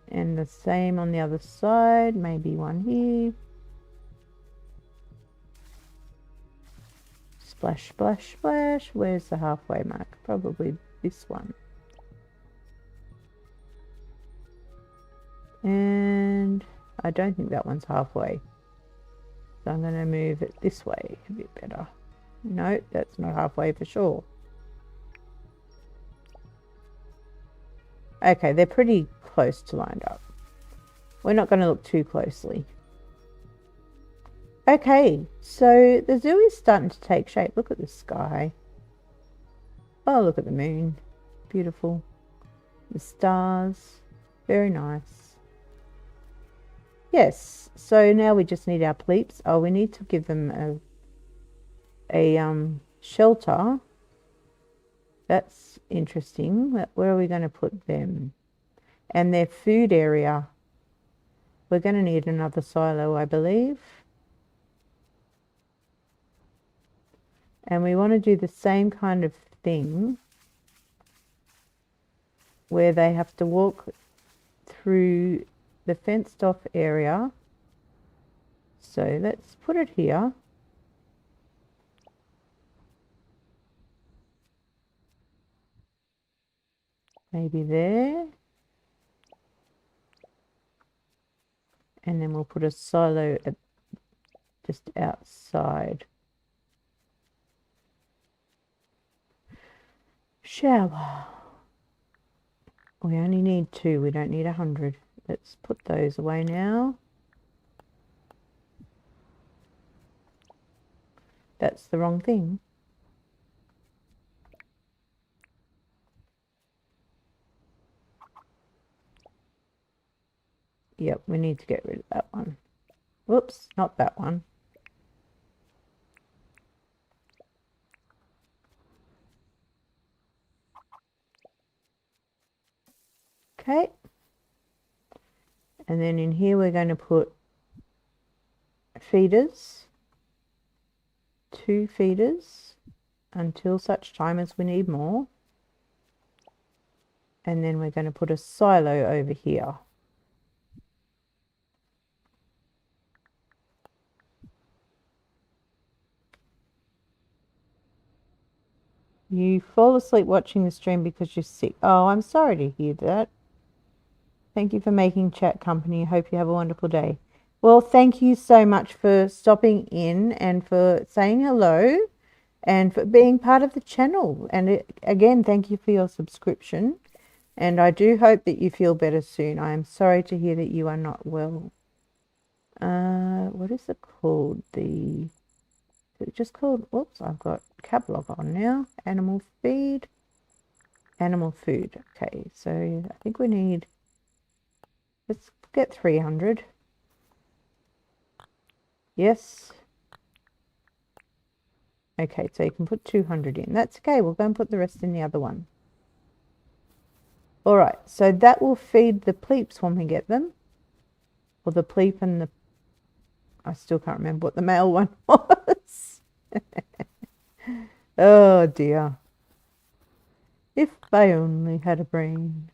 And the same on the other side. Maybe one here. Splash, splash, splash. Where's the halfway mark? Probably this one. And I don't think that one's halfway. So I'm going to move it this way a bit better. No, that's not halfway for sure. Okay, they're pretty close to lined up. We're not going to look too closely. Okay, so the zoo is starting to take shape. Look at the sky. Oh, look at the moon. Beautiful. The stars. Very nice. Yes, so now we just need our pleeps. Oh, we need to give them a shelter. That's interesting. Where are we going to put them? And their food area. We're going to need another silo, I believe. And we want to do the same kind of thing where they have to walk through the fenced off area. So let's put it here. Maybe there. And then we'll put a silo just outside. Shower. We only need 2. We don't need 100. Let's put those away now. That's the wrong thing. Yep, we need to get rid of that one. Whoops, not that one. Okay. And then in here we're going to put feeders. 2 feeders until such time as we need more. And then we're going to put a silo over here. You fall asleep watching the stream because you're sick. Oh, I'm sorry to hear that. Thank you for making chat company. I hope you have a wonderful day. Well, thank you so much for stopping in and for saying hello and for being part of the channel. And again, thank you for your subscription. And I do hope that you feel better soon. I am sorry to hear that you are not well. What is it called? Is it just called, whoops, I've got cap lock on now. Animal feed. Animal food. Okay, so I think we need, let's get 300. Yes. Okay, so you can put 200 in. That's okay. We'll go and put the rest in the other one. All right, so that will feed the pleeps when we get them. Or the pleep and the, I still can't remember what the male one was. Oh dear. If I only had a brain.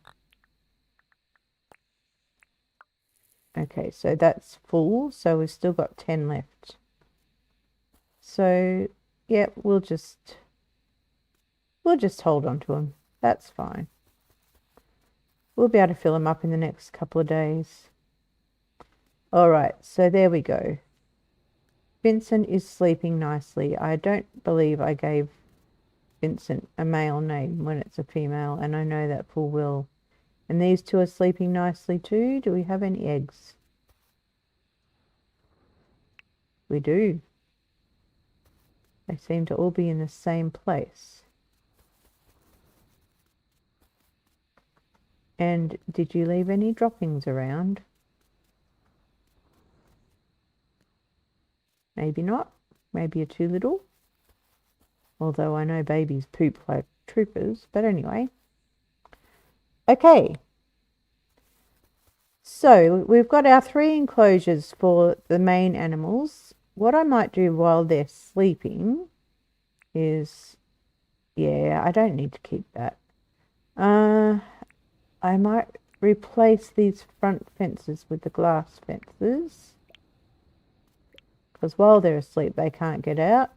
Okay, so that's full, so we've still got 10 left. So, yeah, we'll just hold on to them. That's fine. We'll be able to fill them up in the next couple of days. All right, so there we go. Vincent is sleeping nicely. I don't believe I gave Vincent a male name when it's a female, and I know that full well. And these 2 are sleeping nicely too. Do we have any eggs? We do. They seem to all be in the same place. And did you leave any droppings around? Maybe not. Maybe you're too little. Although I know babies poop like troopers. But anyway. Okay. So we've got our 3 enclosures for the main animals. What I might do while they're sleeping is, yeah, I don't need to keep that. I might replace these front fences with the glass fences, because while they're asleep they can't get out.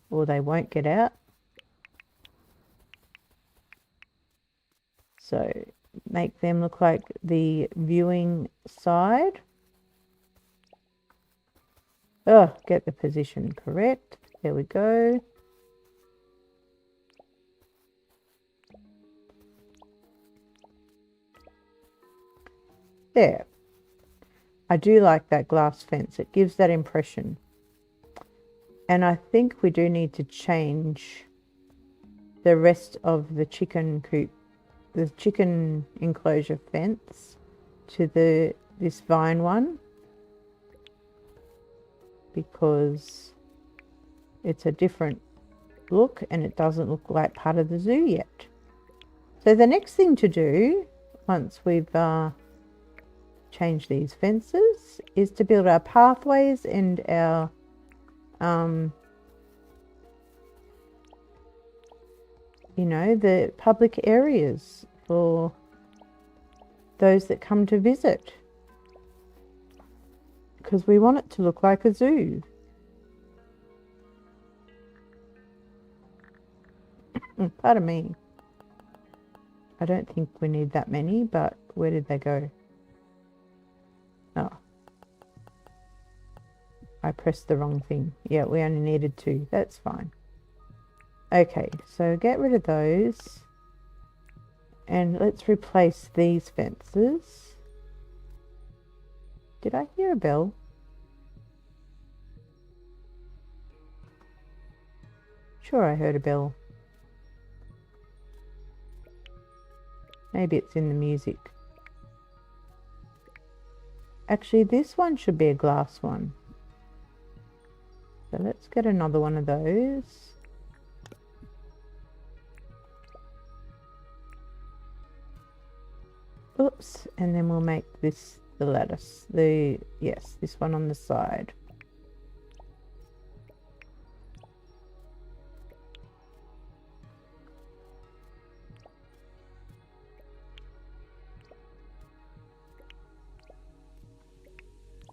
Or they won't get out. So make them look like the viewing side. Oh, get the position correct. There we go. There. I do like that glass fence. It gives that impression. And I think we do need to change the rest of the chicken coop, the chicken enclosure fence, to this vine one, because it's a different look and it doesn't look like part of the zoo yet. So the next thing to do, once we've changed these fences, is to build our pathways and our you know, the public areas for those that come to visit, because we want it to look like a zoo. Pardon me. I don't think we need that many, but where did they go? Oh, I pressed the wrong thing. Yeah, we only needed 2. That's fine. Okay, so get rid of those. And let's replace these fences. Did I hear a bell? Sure, I heard a bell. Maybe it's in the music. Actually, this one should be a glass one. So let's get another one of those. Oops, and then we'll make this the lattice. Yes, this one on the side.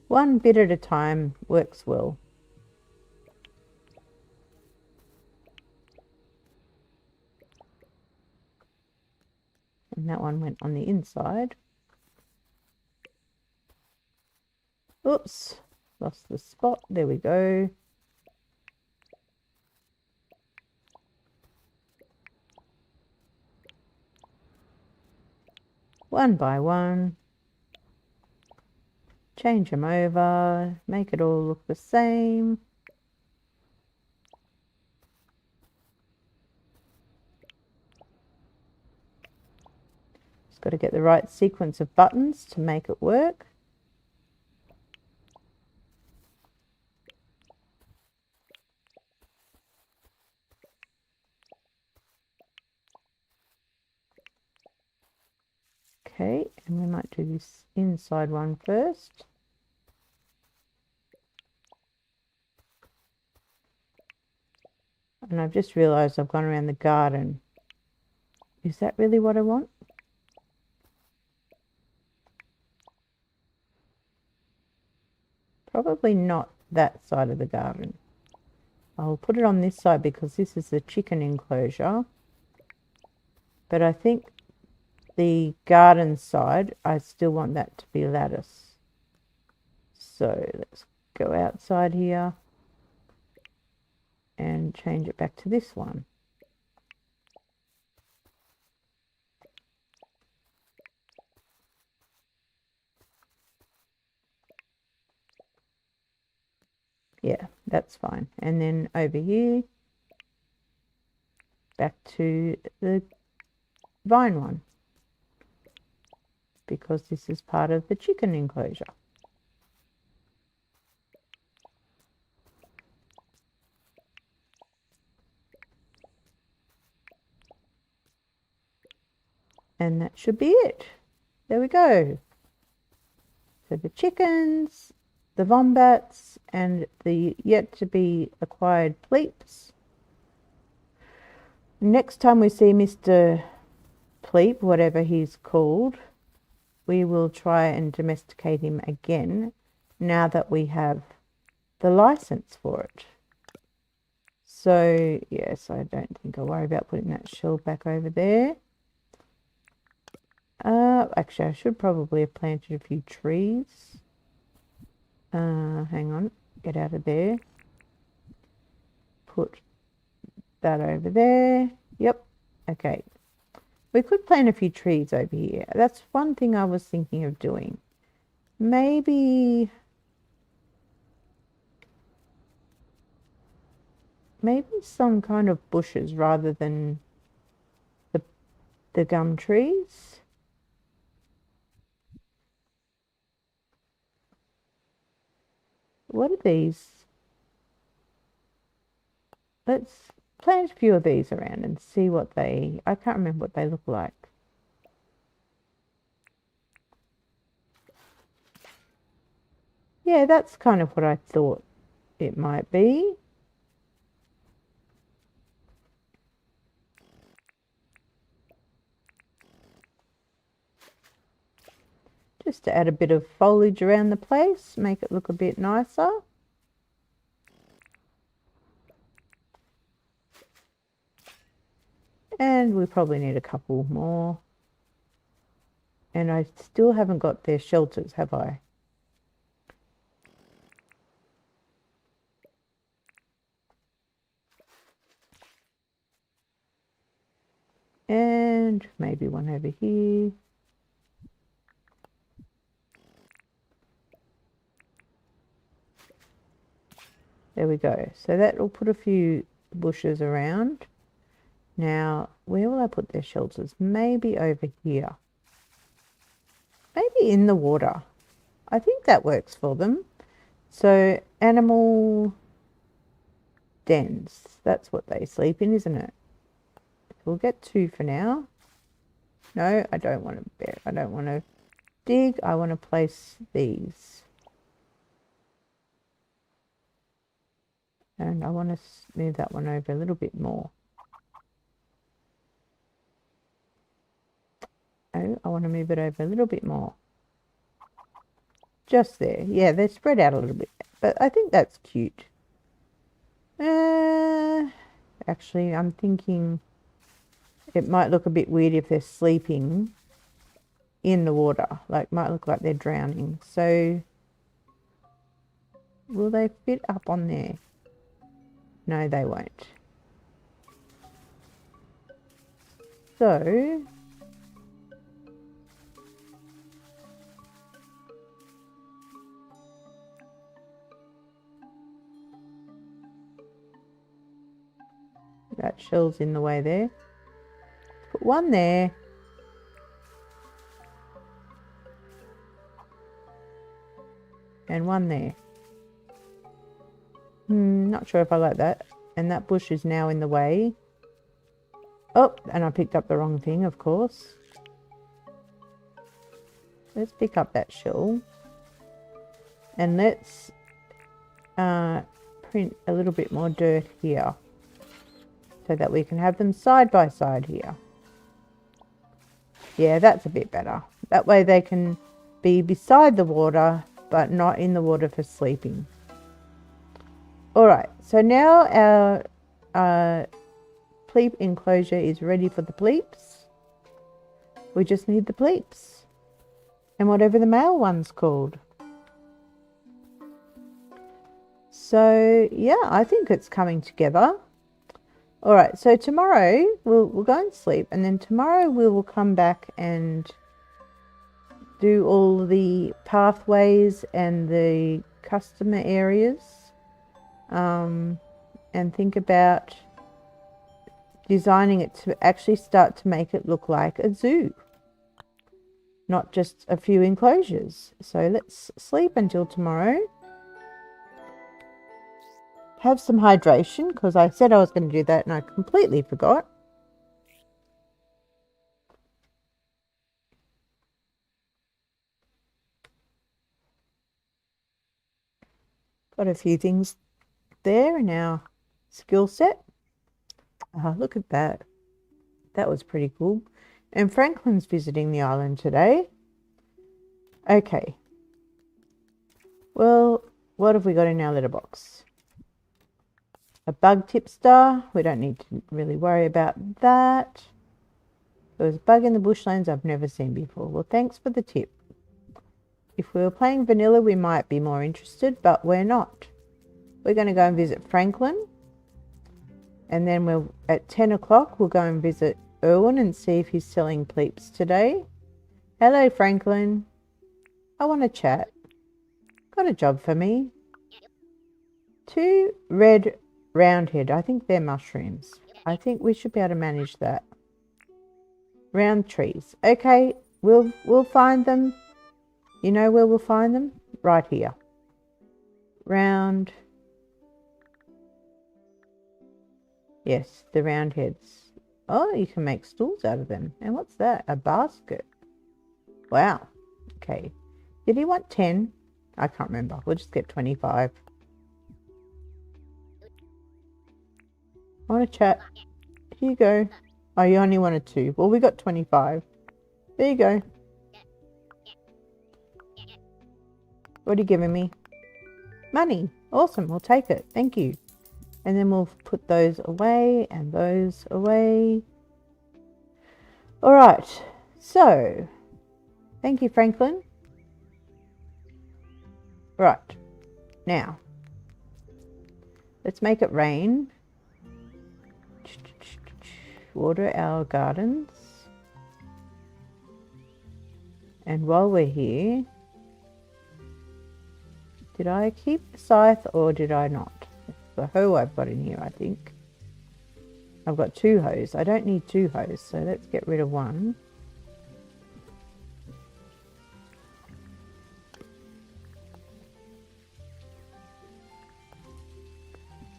One bit at a time works well. And that one went on the inside. Oops, lost the spot. There we go. One by one. Change them over. Make it all look the same. Just got to get the right sequence of buttons to make it work. Okay, and we might do this inside one first. And I've just realized I've gone around the garden. Is that really what I want? Probably not that side of the garden. I'll put it on this side because this is the chicken enclosure. But I think the garden side, I still want that to be lattice. So let's go outside here and change it back to this one. Yeah, that's fine. And then over here, back to the vine one, because this is part of the chicken enclosure. And that should be it. There we go. So the chickens, the wombats, and the yet to be acquired pleeps. Next time we see Mr. Pleep, whatever he's called, we will try and domesticate him again now that we have the license for it. So yes, I don't think I'll worry about putting that shell back over there. Actually, I should probably have planted a few trees. Hang on, get out of there. Put that over there. Yep, okay. We could plant a few trees over here. That's one thing I was thinking of doing. Maybe some kind of bushes rather than the gum trees. What are these? Let's plant a few of these around and see what I can't remember what they look like. Yeah, that's kind of what I thought it might be. Just to add a bit of foliage around the place, make it look a bit nicer. And we probably need a couple more. And I still haven't got their shelters, have I? And maybe one over here. There we go. So that will put a few bushes around. Now, where will I put their shelters? Maybe over here. Maybe in the water. I think that works for them. So, animal dens. That's what they sleep in, isn't it? We'll get 2 for now. No, I don't want to dig. I want to place these. And I want to move that one over a little bit more. Oh, I want to move it over a little bit more. Just there. Yeah, they're spread out a little bit. But I think that's cute. Actually, I'm thinking it might look a bit weird if they're sleeping in the water. Like, might look like they're drowning. So, will they fit up on there? No, they won't. So, that shell's in the way there. Put one there. And one there. Not sure if I like that. And that bush is now in the way. Oh, and I picked up the wrong thing, of course. Let's pick up that shell. And let's print a little bit more dirt here. So that we can have them side by side here. Yeah, that's a bit better. That way they can be beside the water, but not in the water for sleeping. Alright, so now our pleep enclosure is ready for the pleeps. We just need the pleeps. And whatever the male one's called. So, yeah, I think it's coming together. Alright, so tomorrow we'll go and sleep. And then tomorrow we will come back and do all the pathways and the customer areas. And think about designing it to actually start to make it look like a zoo, not just a few enclosures. So let's sleep until tomorrow. Have some hydration, because I said I was going to do that and I completely forgot. Got a few things there in our skill set. Look at that. That was pretty cool. And Franklin's visiting the island today. Okay. Well, what have we got in our letterbox? A bug tipster. We don't need to really worry about that. There was a bug in the bushlands I've never seen before. Well, thanks for the tip. If we were playing vanilla, we might be more interested, but we're not. We're going to go and visit Franklin. And then at 10 o'clock, we'll go and visit Irwin and see if he's selling pleeps today. Hello, Franklin. I want to chat. Got a job for me. 2 red roundhead. I think they're mushrooms. I think we should be able to manage that. Round trees. Okay, we'll find them. You know where we'll find them? Right here. Round. Yes, the roundheads. Oh, you can make stools out of them. And what's that? A basket. Wow. Okay. Did he want 10? I can't remember. We'll just get 25. I want to chat. Here you go. Oh, you only wanted 2. Well, we got 25. There you go. What are you giving me? Money. Awesome. We'll take it. Thank you. And then we'll put those away and those away. All right. So, thank you, Franklin. Right. Now, let's make it rain. Water our gardens. And while we're here, did I keep the scythe or did I not? It's the hoe I've got in here, I think. I've got 2 hoes. I don't need 2 hoes, so let's get rid of 1.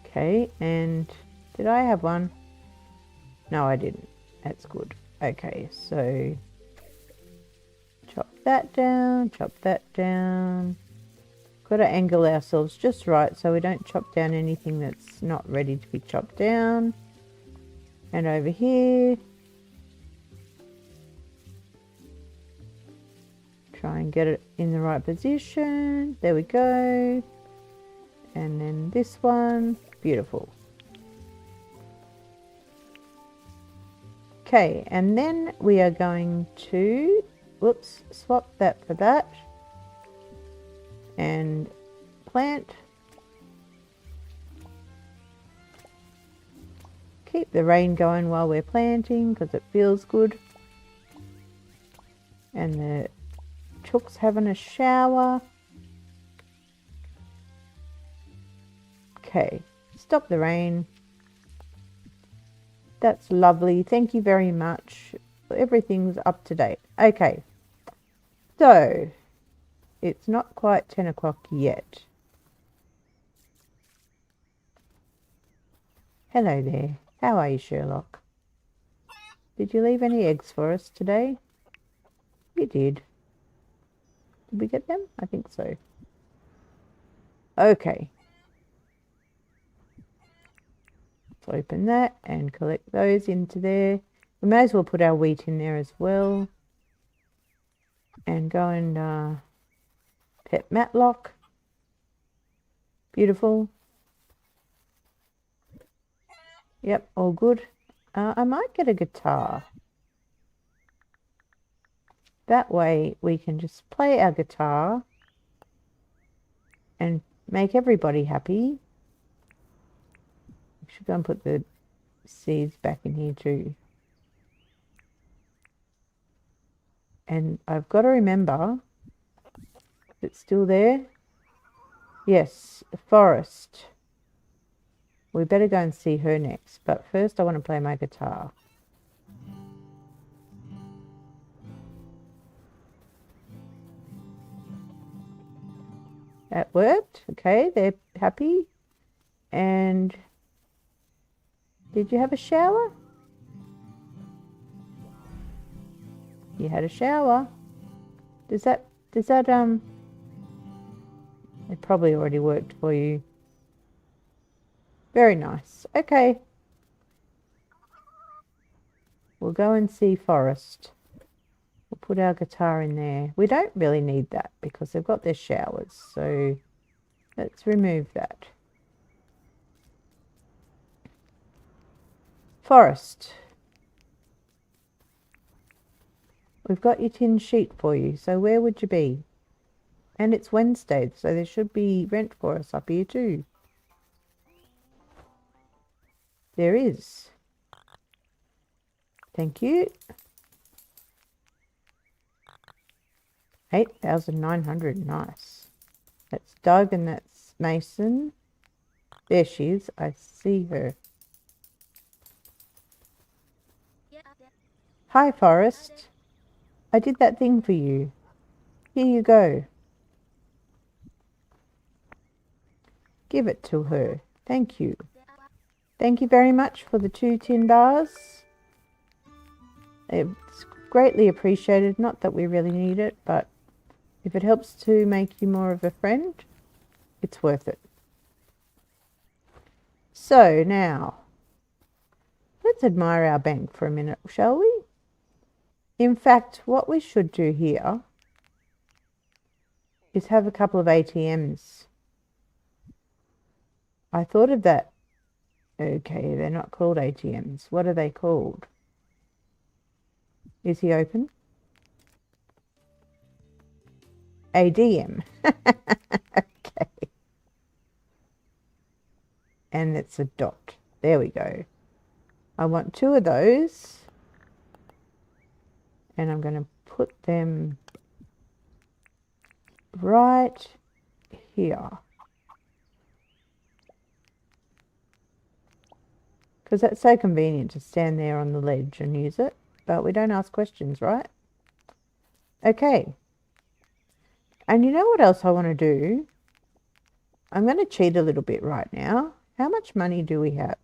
Okay, and did I have 1? No, I didn't. That's good. Okay, so chop that down, chop that down. Got to angle ourselves just right so we don't chop down anything that's not ready to be chopped down. And over here, try and get it in the right position. There we go. And then this one, beautiful. Okay, and then we are going to, whoops, swap that for that. And plant. Keep the rain going while we're planting because it feels good. And the chook's having a shower. Okay, stop the rain. That's lovely. Thank you very much. Everything's up to date. Okay, so it's not quite 10 o'clock yet. Hello there. How are you, Sherlock? Did you leave any eggs for us today? You did. Did we get them? I think so. Okay. Let's open that and collect those into there. We may as well put our wheat in there as well. And go and pet Matlock. Beautiful. Yep, all good. I might get a guitar. That way we can just play our guitar and make everybody happy. I should go and put the seeds back in here too. And I've got to remember, it's still there. Yes, Forest. We better go and see her next. But first I want to play my guitar. That worked. Okay, they're happy. And did you have a shower? You had a shower. Does that It probably already worked for you. Very nice. Okay. We'll go and see Forest. We'll put our guitar in there. We don't really need that because they've got their showers. So let's remove that. Forest. We've got your tin sheet for you. So where would you be? And it's Wednesday, so there should be rent for us up here too. There is. Thank you. 8,900. Nice. That's Doug and that's Mason. There she is. I see her. Hi, Forest. I did that thing for you. Here you go. Give it to her. Thank you. Thank you very much for the 2 tin bars. It's greatly appreciated. Not that we really need it, but if it helps to make you more of a friend, it's worth it. So now, let's admire our bank for a minute, shall we? In fact, what we should do here is have a couple of ATMs. I thought of that. Okay, they're not called ATMs. What are they called? Is he open? ADM. Okay. And it's a dot. There we go. I want 2 of those. And I'm going to put them right here. Because that's so convenient to stand there on the ledge and use it. But we don't ask questions, right? Okay. And you know what else I want to do? I'm going to cheat a little bit right now. How much money do we have?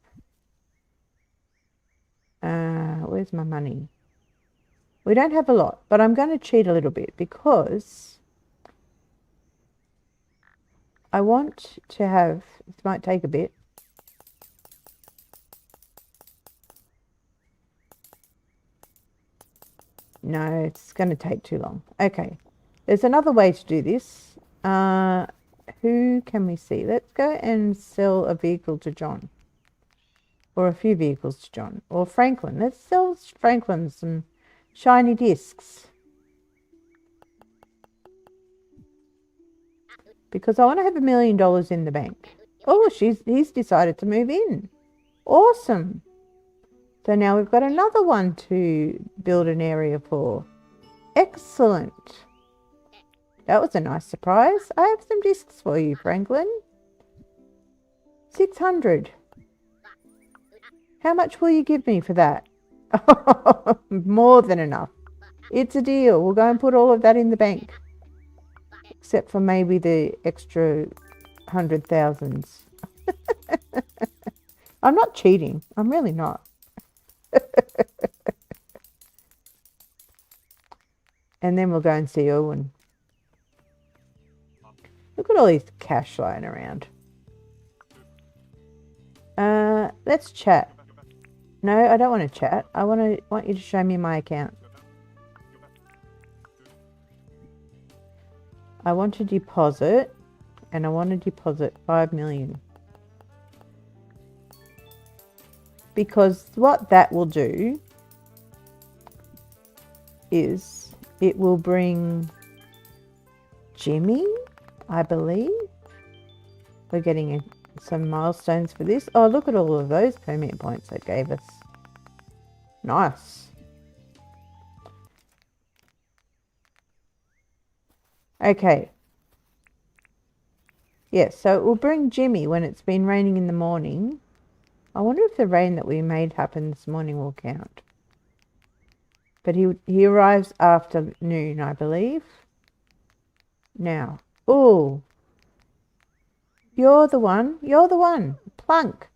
Where's my money? We don't have a lot, but I'm going to cheat a little bit because I want to have, it might take a bit. No, it's going to take too long. Okay, there's another way to do this. Who can we see? Let's go and sell a vehicle to John. Or a few vehicles to John. Or Franklin. Let's sell Franklin some shiny discs. Because I want to have $1 million in the bank. Oh, he's decided to move in. Awesome. So now we've got another one to build an area for. Excellent. That was a nice surprise. I have some discs for you, Franklin. 600. How much will you give me for that? More than enough. It's a deal. We'll go and put all of that in the bank. Except for maybe the extra 100,000s. I'm not cheating. I'm really not. And then we'll go and see Irwin. Look at all these cash lying around. Let's chat. No, I don't want to chat. I want you to show me my account. I want to deposit, and I want to deposit 5 million. Because what that will do is it will bring Jimmy, I believe. We're getting some milestones for this. Oh, look at all of those permit points it gave us. Nice. Okay. Yes, so it will bring Jimmy when it's been raining in the morning. I wonder if the rain that we made happen this morning will count. But he arrives after noon, I believe. Now. Oh. You're the one. You're the one. Plunk.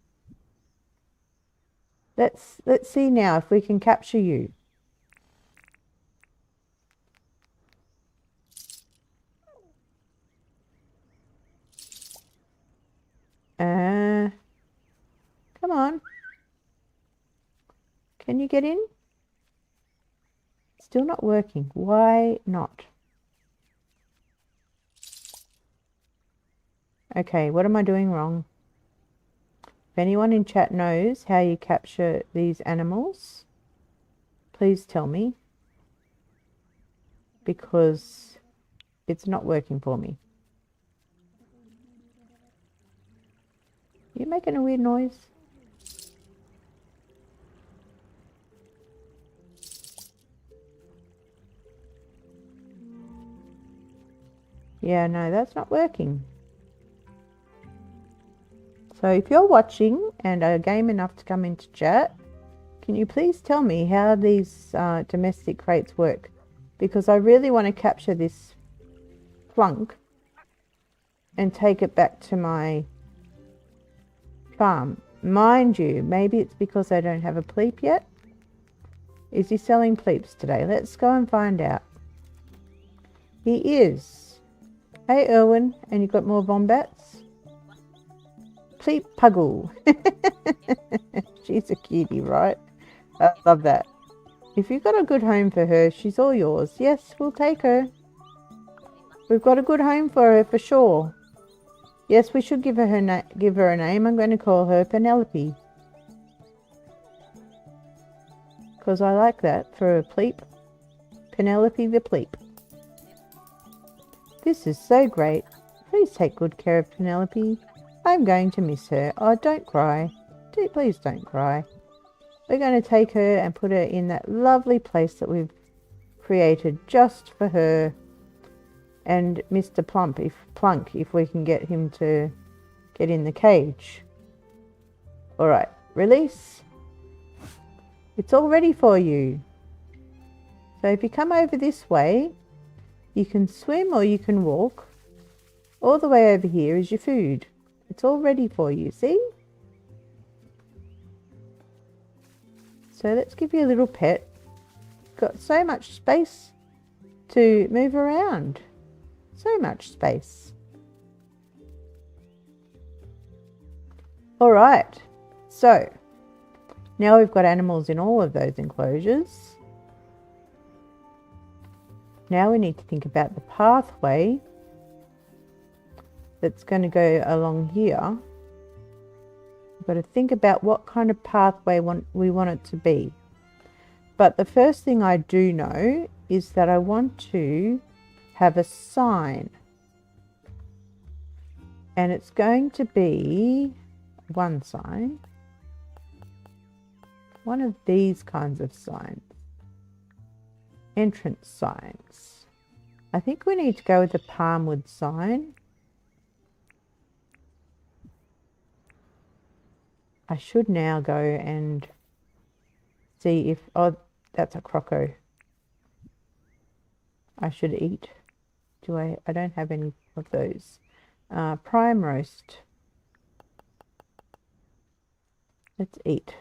Let's see now if we can capture you. Can you get in? Still not working. Why not? Okay, what am I doing wrong? If anyone in chat knows how you capture these animals, please tell me, because it's not working for me. You're making a weird noise. Yeah, no, that's not working. So if you're watching and are game enough to come into chat, can you please tell me how these domestic crates work? Because I really want to capture this plunk and take it back to my farm. Mind you, maybe it's because I don't have a pleep yet. Is he selling pleeps today? Let's go and find out. He is. Hey, Irwin, and you got more wombats? Pleep Puggle. She's a cutie, right? I love that. If you've got a good home for her, she's all yours. Yes, we'll take her. We've got a good home for her for sure. Yes, we should give her a name. I'm going to call her Penelope, because I like that for a pleep. Penelope the pleep. This is so great. Please take good care of Penelope. I'm going to miss her. Oh, don't cry. Please don't cry. We're going to take her and put her in that lovely place that we've created just for her and Mr. Plunk, if we can get him to get in the cage. All right, release. It's all ready for you. So if you come over this way, you can swim or you can walk. All the way over here is your food. It's all ready for you, see? So let's give you a little pet. Got so much space to move around. So much space. All right. So now we've got animals in all of those enclosures. Now we need to think about the pathway that's going to go along here. We've got to think about what kind of pathway we want it to be. But the first thing I do know is that I want to have a sign. And it's going to be one sign. One of these kinds of signs. Entrance signs. I think we need to go with the palmwood sign. I should now go and see if... Oh, that's a croco. I should eat. I don't have any of those. Prime roast. Let's eat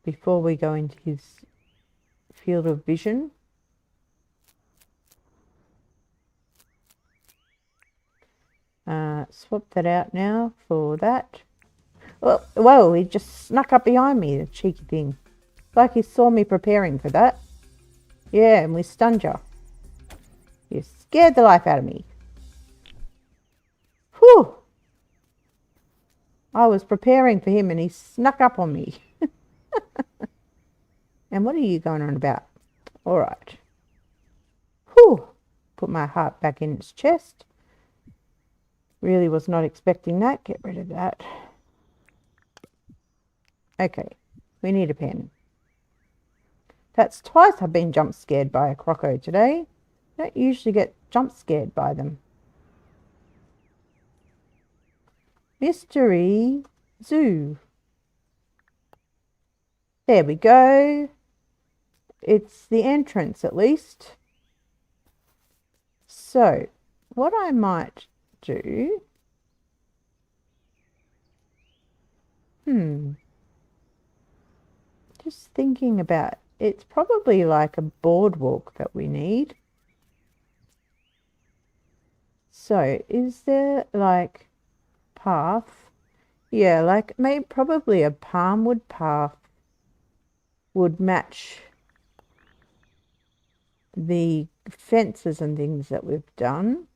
before we go into his field of vision. Swap that out now for that. Oh, whoa, he just snuck up behind me, the cheeky thing. Like he saw me preparing for that. Yeah, and we stunned you. You scared the life out of me. Whew! I was preparing for him and he snuck up on me. And what are you going on about? All right. Whew! Put my heart back in its chest. Really was not expecting that. Get rid of that. Okay, we need a pen. That's twice I've been jump scared by a croco today. I don't usually get jump scared by them. Mystery Zoo. There we go. It's the entrance at least. So, what I might do... Just thinking about... It's probably like a boardwalk that we need. So, is there like path? Yeah, like maybe probably a palmwood path would match the fences and things that we've done.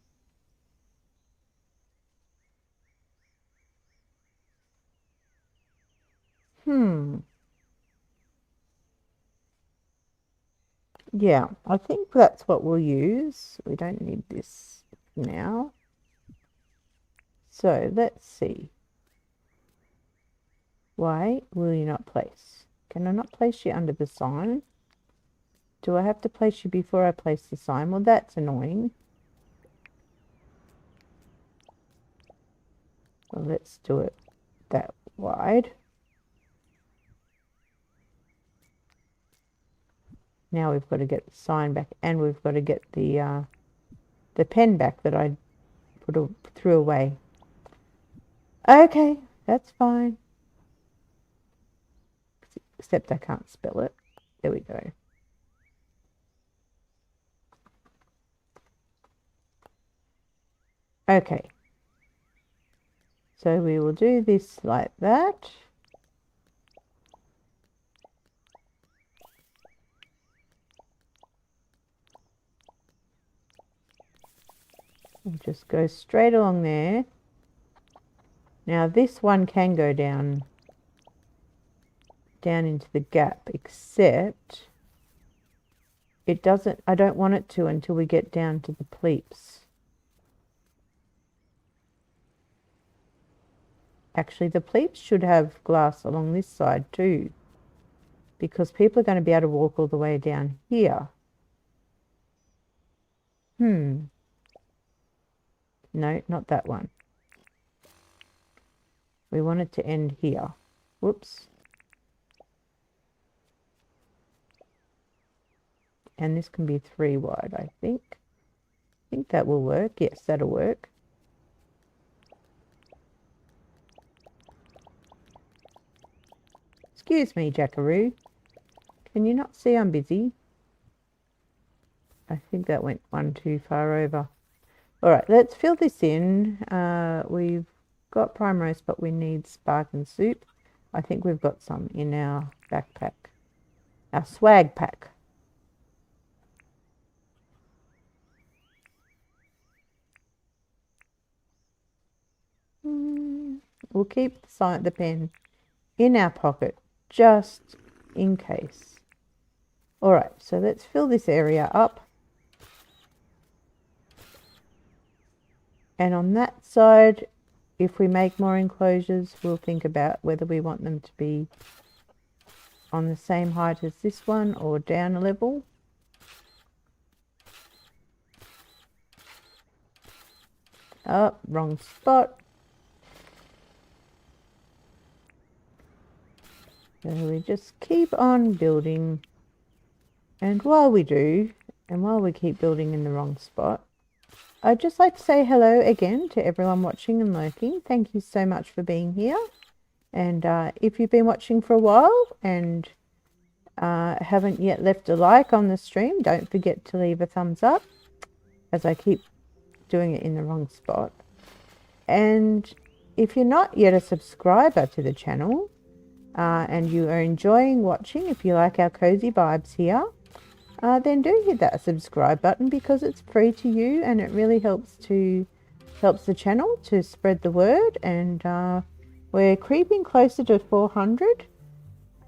Yeah, I think that's what we'll use. We don't need this now. So let's see. Why will you not place? Can I not place you under the sign? Do I have to place you before I place the sign? Well, that's annoying. Well, let's do it that wide. Now we've got to get the sign back, and we've got to get the pen back that I threw away. Okay, that's fine. Except I can't spell it. There we go. Okay. So we will do this like that. We'll just go straight along there. Now this one can go down into the gap, except it doesn't, I don't want it to until we get down to the pleats. Actually, the pleats should have glass along this side too, because people are going to be able to walk all the way down here. No, not that one. We want it to end here. Whoops. And this can be 3 wide, I think. I think that will work. Yes, that'll work. Excuse me, Jackaroo. Can you not see I'm busy? I think that went one too far over. All right, let's fill this in. We've got prime roast, but we need spark and soup. I think we've got some in our backpack, our swag pack. We'll keep the pen in our pocket just in case. All right, so let's fill this area up. And on that side, if we make more enclosures, we'll think about whether we want them to be on the same height as this one or down a level. Oh, wrong spot. So we just keep on building. And while we do, and while we keep building in the wrong spot, I'd just like to say hello again to everyone watching and lurking. Thank you so much for being here. And if you've been watching for a while and haven't yet left a like on the stream, don't forget to leave a thumbs up, as I keep doing it in the wrong spot. And if you're not yet a subscriber to the channel and you are enjoying watching, if you like our cozy vibes here, then do hit that subscribe button, because it's free to you and it really helps the channel to spread the word. And we're creeping closer to 400.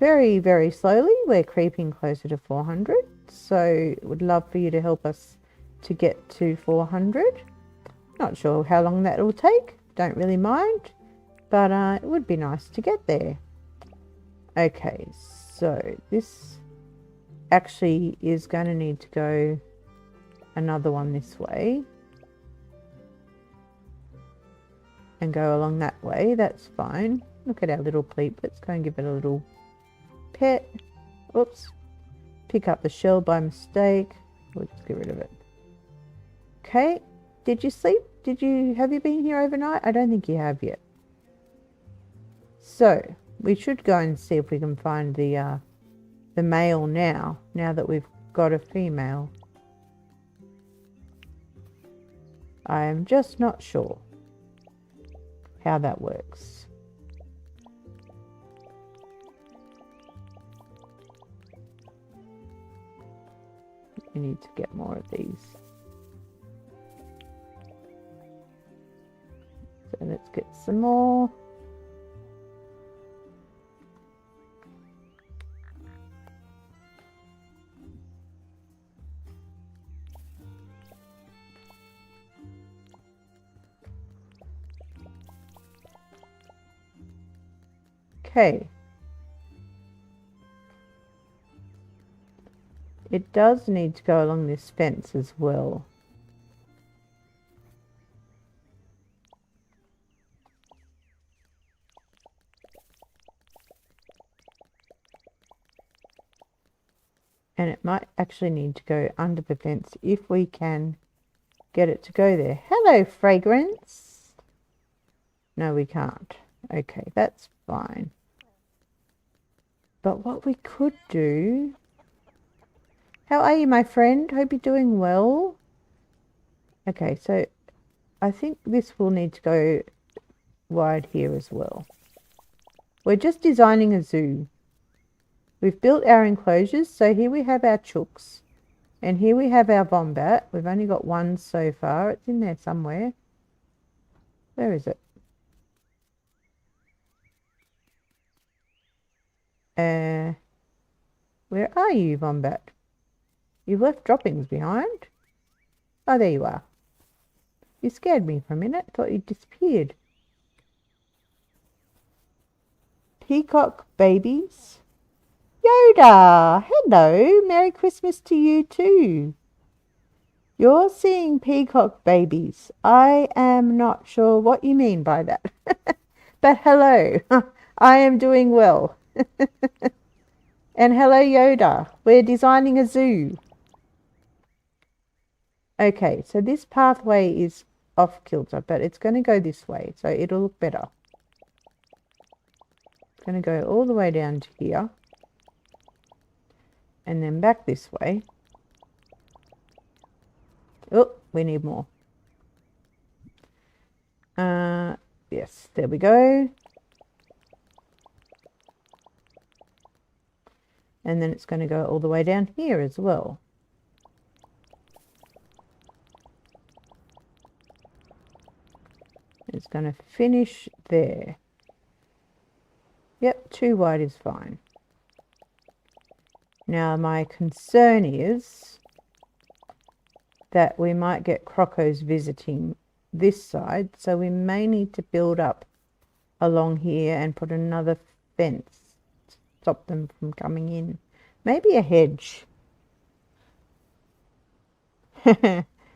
Very, very slowly we're creeping closer to 400. So would love for you to help us to get to 400. Not sure how long that will take. Don't really mind. But it would be nice to get there. Okay, so this actually is going to need to go another one this way and go along that way. That's fine. Look at our little pleat. Let's go and give it a little pet. Oops. Pick up the shell by mistake. We'll just get rid of it. Okay. Did you sleep? Have you been here overnight? I don't think you have yet. So we should go and see if we can find the male now that we've got a female. I am just not sure how that works. We need to get more of these. So let's get some more. Okay. It does need to go along this fence as well. And it might actually need to go under the fence if we can get it to go there. Hello, fragrance. No, we can't. Okay, that's fine. But what we could do... How are you, my friend? Hope you're doing well. Okay, so I think this will need to go wide here as well. We're just designing a zoo. We've built our enclosures. So here we have our chooks. And here we have our wombat. We've only got one so far. It's in there somewhere. Where is it? Where are you, wombat? You've left droppings behind. Oh, there you are. You scared me for a minute. Thought you disappeared. Peacock babies. Yoda! Hello! Merry Christmas to you too. You're seeing peacock babies. I am not sure what you mean by that. But hello. I am doing well. And hello, Yoda. We're designing a zoo. Okay, so this pathway is off kilter, but it's going to go this way, so it'll look better. It's going to go all the way down to here. And then back this way. Oh, we need more. Yes, there we go. And then it's going to go all the way down here as well. It's going to finish there. Yep, too wide is fine. Now my concern is that we might get crocos visiting this side, so we may need to build up along here and put another fence to stop them from coming in. Maybe a hedge.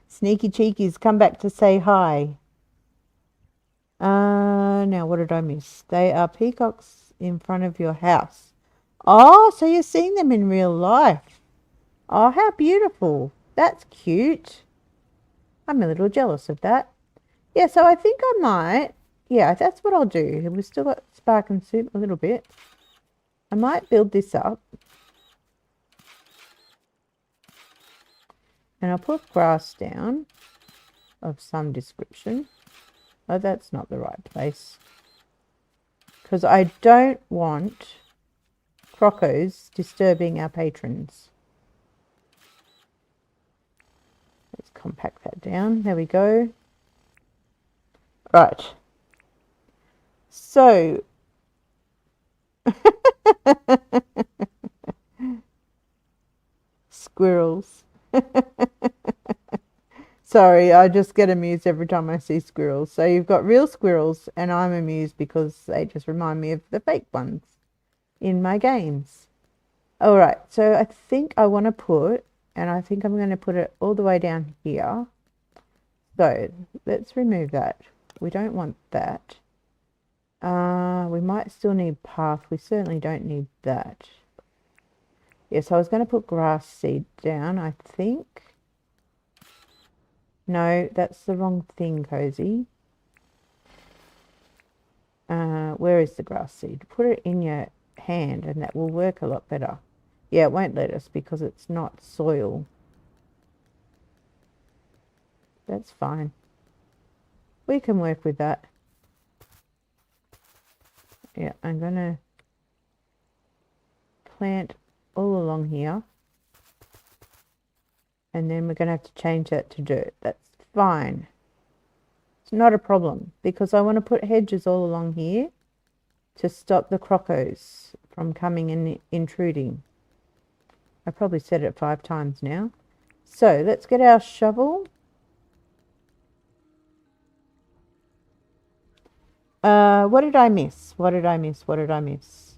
Sneaky cheekies, come back to say hi. Now what did I miss? They are peacocks in front of your house. Oh, so you're seeing them in real life. Oh, how beautiful. That's cute. I'm a little jealous of that. Yeah, so I think I might. Yeah, that's what I'll do. We've still got spark and soup a little bit. I might build this up. And I'll put grass down of some description. Oh, that's not the right place. Because I don't want crocos disturbing our patrons. Let's compact that down. There we go. Right. So, squirrels. Sorry, I just get amused every time I see squirrels. So you've got real squirrels, and I'm amused because they just remind me of the fake ones in my games. All right, so I think I want to put, and I think I'm going to put it all the way down here. So let's remove that. We don't want that. We might still need path. We certainly don't need that. Yes, I was going to put grass seed down, I think. No, that's the wrong thing, Cozy. Where is the grass seed? Put it in your hand and that will work a lot better. Yeah, it won't let us because it's not soil. That's fine. We can work with that. Yeah, I'm going to plant all along here. And then we're going to have to change that to dirt. That's fine. It's not a problem because I want to put hedges all along here to stop the crocos from coming and intruding. I probably said it 5 times now. So let's get our shovel. What did I miss? What did I miss? What did I miss?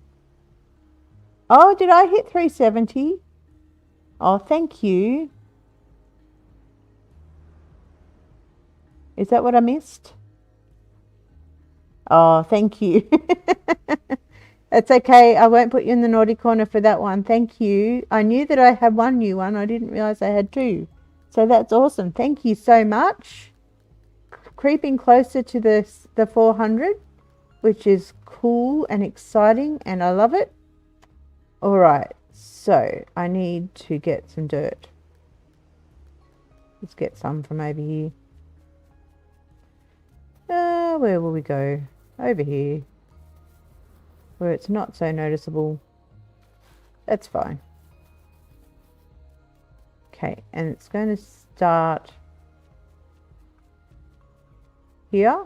Oh, did I hit 370? Oh, thank you. Is that what I missed? Oh, thank you. It's okay. I won't put you in the naughty corner for that one. Thank you. I knew that I had one new one. I didn't realize I had 2. So that's awesome. Thank you so much. Creeping closer to the 400, which is cool and exciting, and I love it. All right. So I need to get some dirt. Let's get some from over here. Where will we go? Over here. Where it's not so noticeable. That's fine. Okay, and it's going to start here.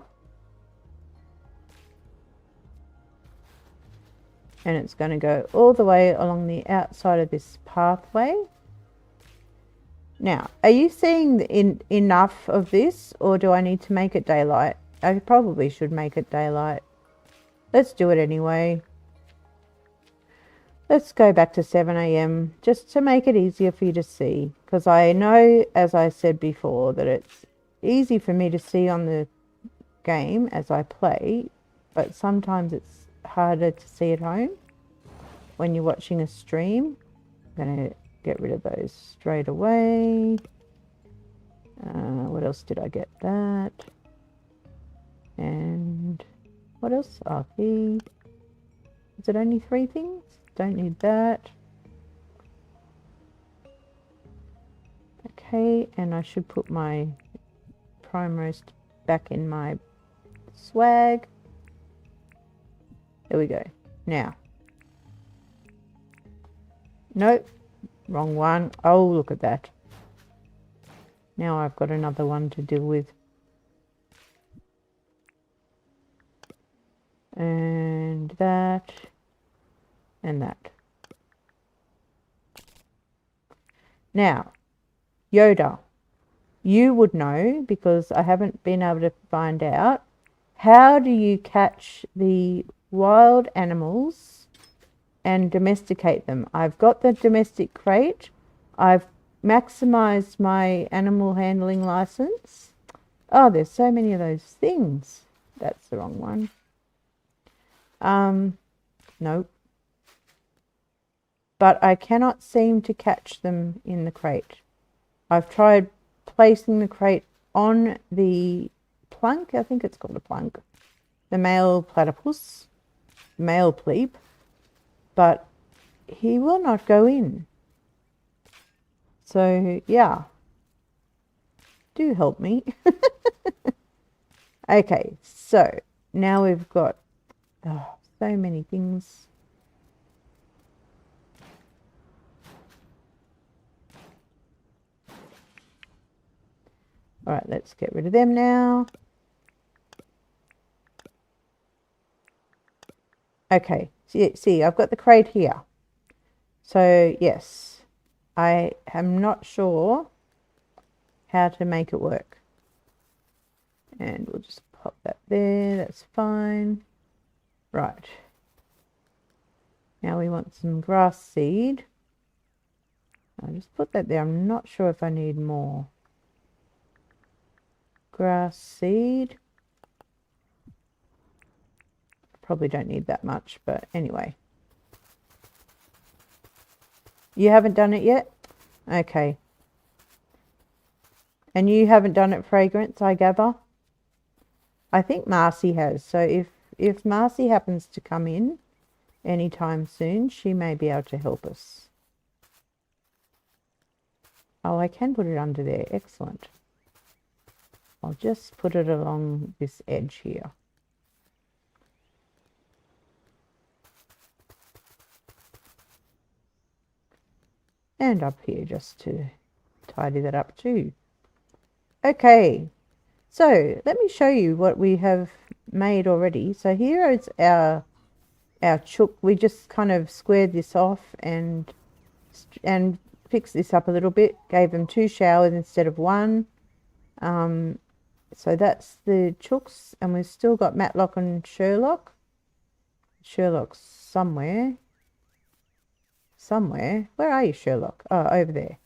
And it's going to go all the way along the outside of this pathway. Now, are you seeing enough of this, or do I need to make it daylight? I probably should make it daylight. Let's do it anyway. Let's go back to 7 AM just to make it easier for you to see. Because I know, as I said before, that it's easy for me to see on the game as I play, but sometimes it's harder to see at home when you're watching a stream. I'm going to get rid of those straight away. What else did I get? That. And what else? RP. Is it only 3 things? Don't need that. Okay, and I should put my prime roast back in my swag. There we go. Now. Nope. Wrong one. Oh, look at that. Now I've got another one to deal with. And that. And that. Now, Yoda, you would know, because I haven't been able to find out, how do you catch the wild animals and domesticate them? I've got the domestic crate. I've maximized my animal handling license. Oh, there's so many of those things. That's the wrong one. Nope. But I cannot seem to catch them in the crate. I've tried placing the crate on the plunk. I think it's called a plunk. The male platypus, male plebe, but he will not go in. So, yeah. Do help me. Okay, so now we've got so many things. All right, let's get rid of them now. Okay, see, I've got the crate here. So, yes, I am not sure how to make it work. And we'll just pop that there. That's fine. Right. Now we want some grass seed. I'll just put that there. I'm not sure if I need more. Grass seed. Probably don't need that much, but anyway. You haven't done it yet? Okay. And you haven't done it, Fragrance, I gather? I think Marcy has. So if Marcy happens to come in anytime soon, she may be able to help us. Oh, I can put it under there. Excellent. I'll just put it along this edge here. And up here just to tidy that up too. Okay, so let me show you what we have made already. So here is our chook. We just kind of squared this off and fixed this up a little bit. Gave them 2 showers instead of 1. So that's the chooks, and we've still got Matlock and Sherlock. Sherlock's somewhere. Where are you, Sherlock? Oh, over there.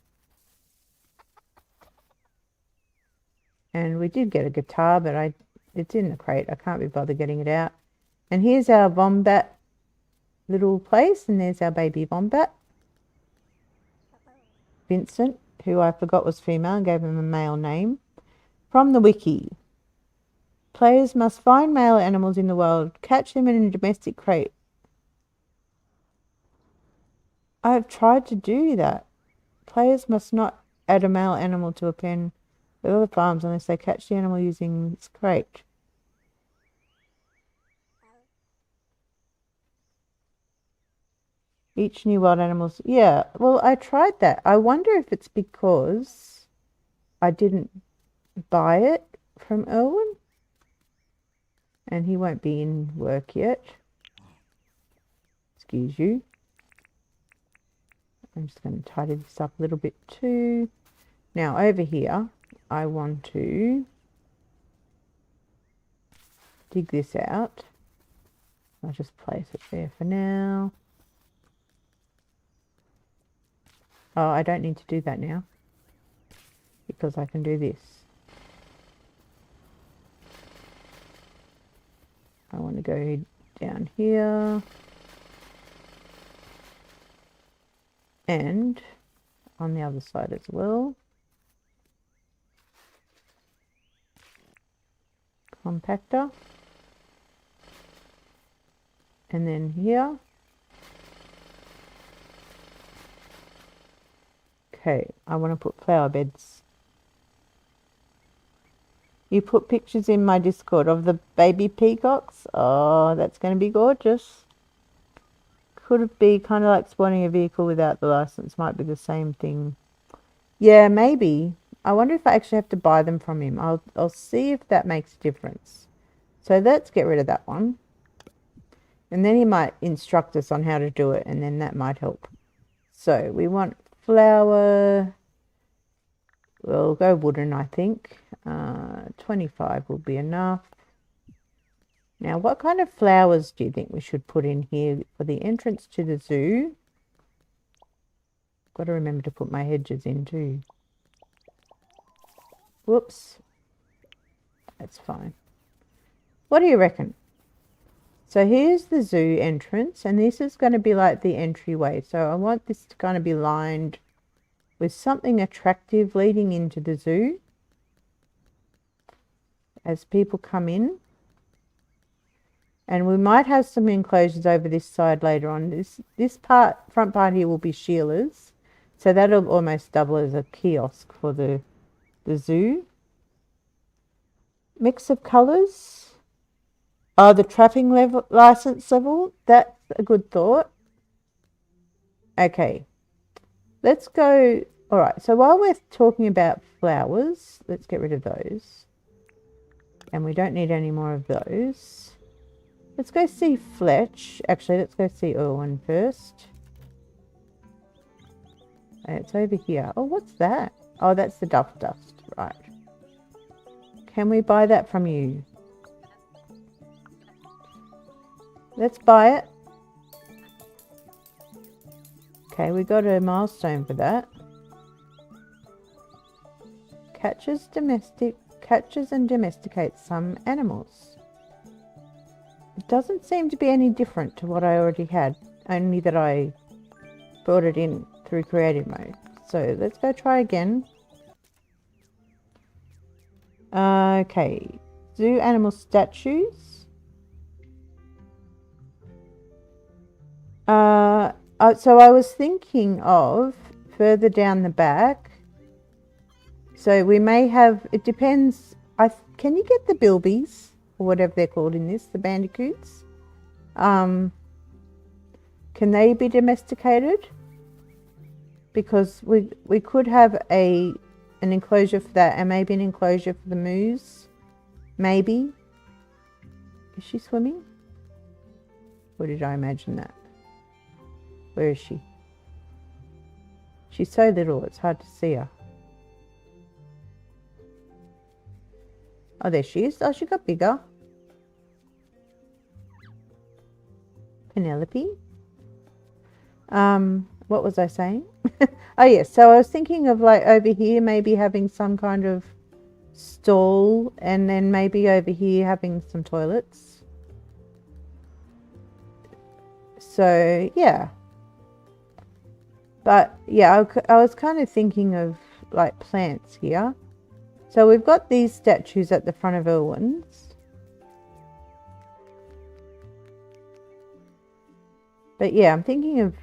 And we did get a guitar, but it's in the crate. I can't be bothered getting it out. And here's our Wombat little place, and there's our baby Wombat. Vincent, who I forgot was female and gave him a male name. From the wiki. Players must find male animals in the wild, catch them in a domestic crate. I have tried to do that. Players must not add a male animal to a pen with other farms unless they catch the animal using this crate. Each new wild animal's... Yeah, well, I tried that. I wonder if it's because I didn't buy it from Irwin. And he won't be in work yet. Excuse you. I'm just going to tidy this up a little bit too. Now over here, I want to dig this out. I'll just place it there for now. Oh, I don't need to do that now because I can do this. I want to go down here and on the other side as well. Compactor. And then here. Okay, I want to put flower beds. You put pictures in my Discord of the baby peacocks. Oh, that's going to be gorgeous. Could it be kind of like spawning a vehicle without the license? Might be the same thing. Yeah, maybe. I wonder if I actually have to buy them from him. I'll see if that makes a difference. So let's get rid of that one. And then he might instruct us on how to do it, and then that might help. So we want flower. We'll go wooden, I think. 25 will be enough. Now, what kind of flowers do you think we should put in here for the entrance to the zoo? Got to remember to put my hedges in too. Whoops. That's fine. What do you reckon? So here's the zoo entrance, and this is going to be like the entryway. So I want this to kind of be lined with something attractive leading into the zoo as people come in. And we might have some enclosures over this side later on. This front part here will be Sheila's. So that'll almost double as a kiosk for the zoo. Mix of colours. Oh, the trapping level, license level. That's a good thought. Okay. Let's go. All right. So while we're talking about flowers, let's get rid of those. And we don't need any more of those. Let's go see Fletch. Actually, let's go see Irwin first. It's over here. Oh, what's that? Oh, that's the duff dust. Right. Can we buy that from you? Let's buy it. Okay, we got a milestone for that. Catches and domesticates some animals. It doesn't seem to be any different to what I already had, only that I brought it in through creative mode. So let's go try again. Okay, zoo animal statues. So I was thinking of further down the back. So we may have, it depends. Can you get the bilbies or whatever they're called in this, the bandicoots? Can they be domesticated? because we could have an enclosure for that, and maybe an enclosure for the moose. Maybe. Is she swimming? Or did I imagine that? Where is she? She's so little, it's hard to see her. Oh, there she is. Oh, she got bigger. Penelope. What was I saying? Oh, yes. So I was thinking of like over here, maybe having some kind of stall, and then maybe over here having some toilets. So, yeah. But, yeah, I was kind of thinking of like plants here. So we've got these statues at the front of Irwin's. But, yeah, I'm thinking of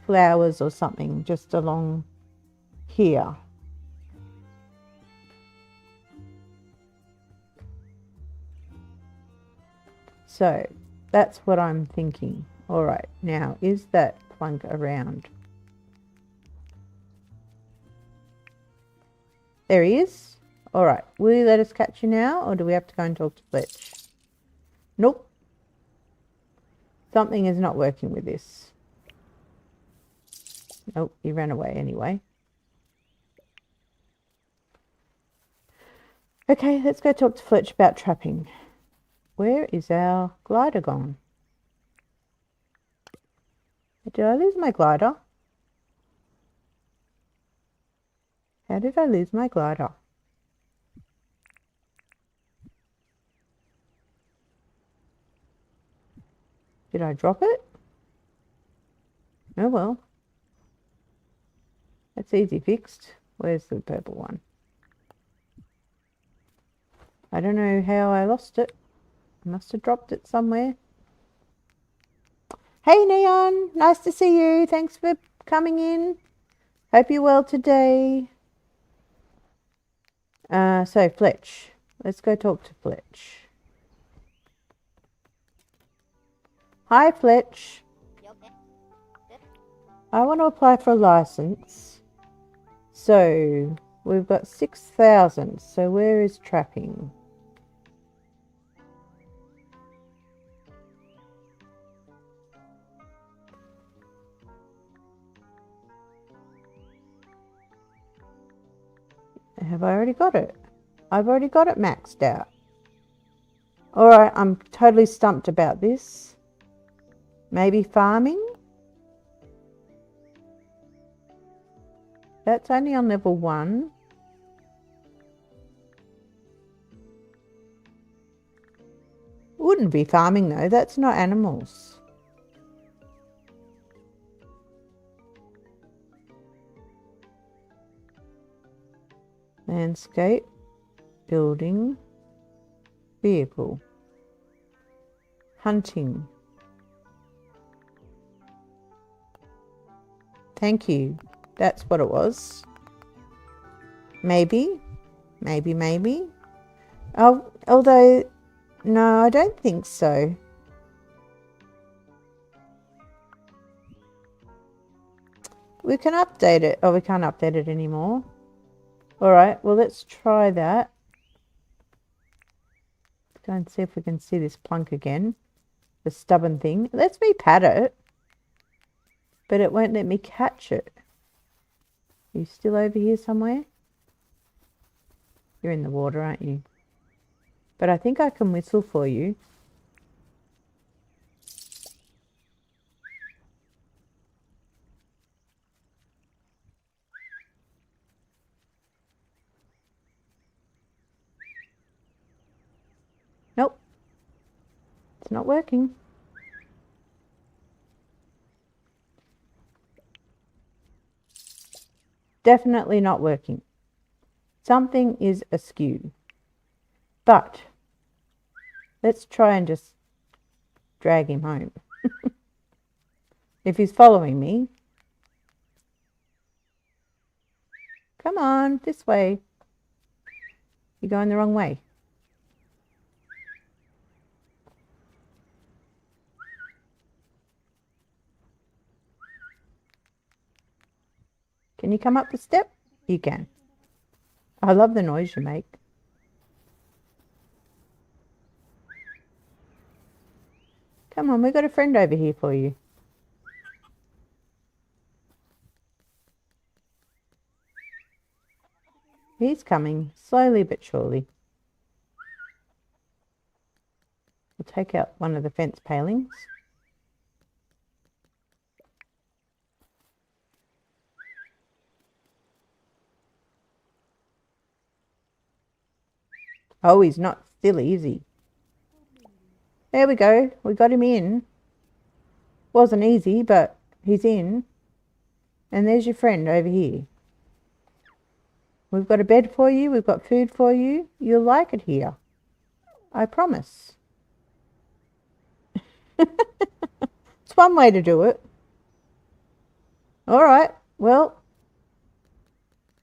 flowers or something just along here. So that's what I'm thinking. All right, now is that plunk around? There he is. All right, will you let us catch you now, or do we have to go and talk to Fletch? Nope. Something is not working with this. Nope, he ran away anyway. Okay, let's go talk to Fletch about trapping. Where is our glider gone? Did I lose my glider? How did I lose my glider? Did I drop it? Oh well. That's easy fixed. Where's the purple one? I don't know how I lost it. I must have dropped it somewhere. Hey Neon, nice to see you. Thanks for coming in. Hope you're well today. So Fletch. Let's go talk to Fletch. Hi Fletch. I want to apply for a license. So we've got 6,000. So where is trapping? Have I already got it? I've already got it maxed out. Alright, I'm totally stumped about this. Maybe farming? That's only on level 1. Wouldn't be farming though, that's not animals. Landscape, building, vehicle, hunting. Thank you. That's what it was. Maybe. Oh, although, no, I don't think so. We can update it. Oh, we can't update it anymore. All right, well, let's try that. Go and see if we can see this plunk again. The stubborn thing. It lets me pat it, but it won't let me catch it. Are you still over here somewhere? You're in the water, aren't you? But I think I can whistle for you. Nope. It's not working. Definitely not working. Something is askew. But let's try and just drag him home. If he's following me. Come on, this way. You're going the wrong way. Can you come up the step? You can. I love the noise you make. Come on, we've got a friend over here for you. He's coming, slowly but surely. We'll take out one of the fence palings. Oh, he's not silly, is he? There we go. We got him in. Wasn't easy, but he's in. And there's your friend over here. We've got a bed for you. We've got food for you. You'll like it here. I promise. It's one way to do it. All right. Well,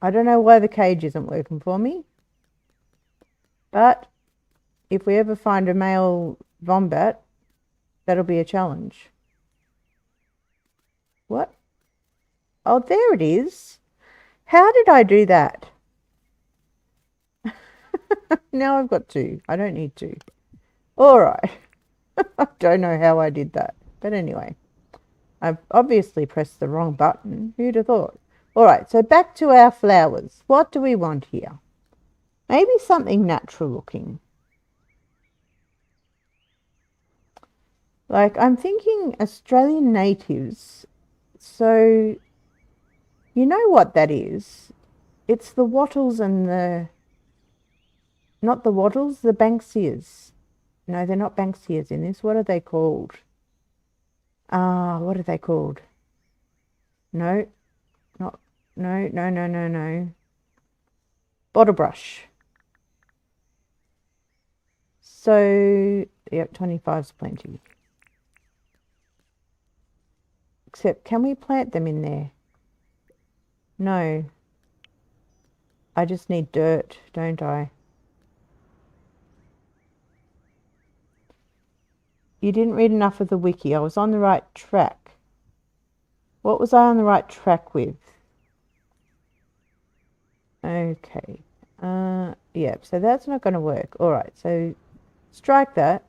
I don't know why the cage isn't working for me. But if we ever find a male wombat, that'll be a challenge. What? Oh, there it is. How did I do that? Now I've got two. I don't need two. All right. I don't know how I did that. But anyway, I've obviously pressed the wrong button. Who'd have thought? All right, so back to our flowers. What do we want here? Maybe something natural looking. Like, I'm thinking Australian natives. So, you know what that is? It's the wattles and the... Not the wattles, the Banksias. No, they're not Banksias in this. What are they called? What are they called? No. Not... No. Bottle brush. So, yep, 25's plenty. Except, can we plant them in there? No. I just need dirt, don't I? You didn't read enough of the wiki. I was on the right track. What was I on the right track with? Okay. Yep, so that's not going to work. All right, so strike that.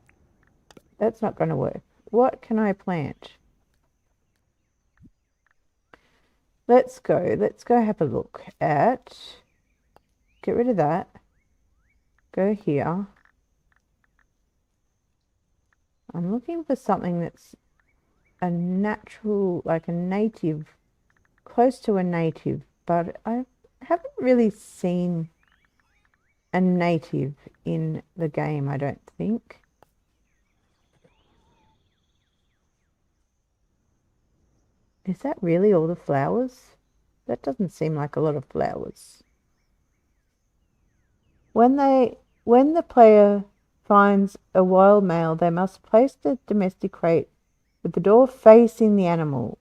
That's not going to work. What can I plant? Let's go have a look at... Get rid of that. Go here. I'm looking for something that's a natural, like a native, close to a native, but I haven't really seen a native in the game, I don't think. Is that really all the flowers? That doesn't seem like a lot of flowers. When the player finds a wild male, they must place the domestic crate with the door facing the animal.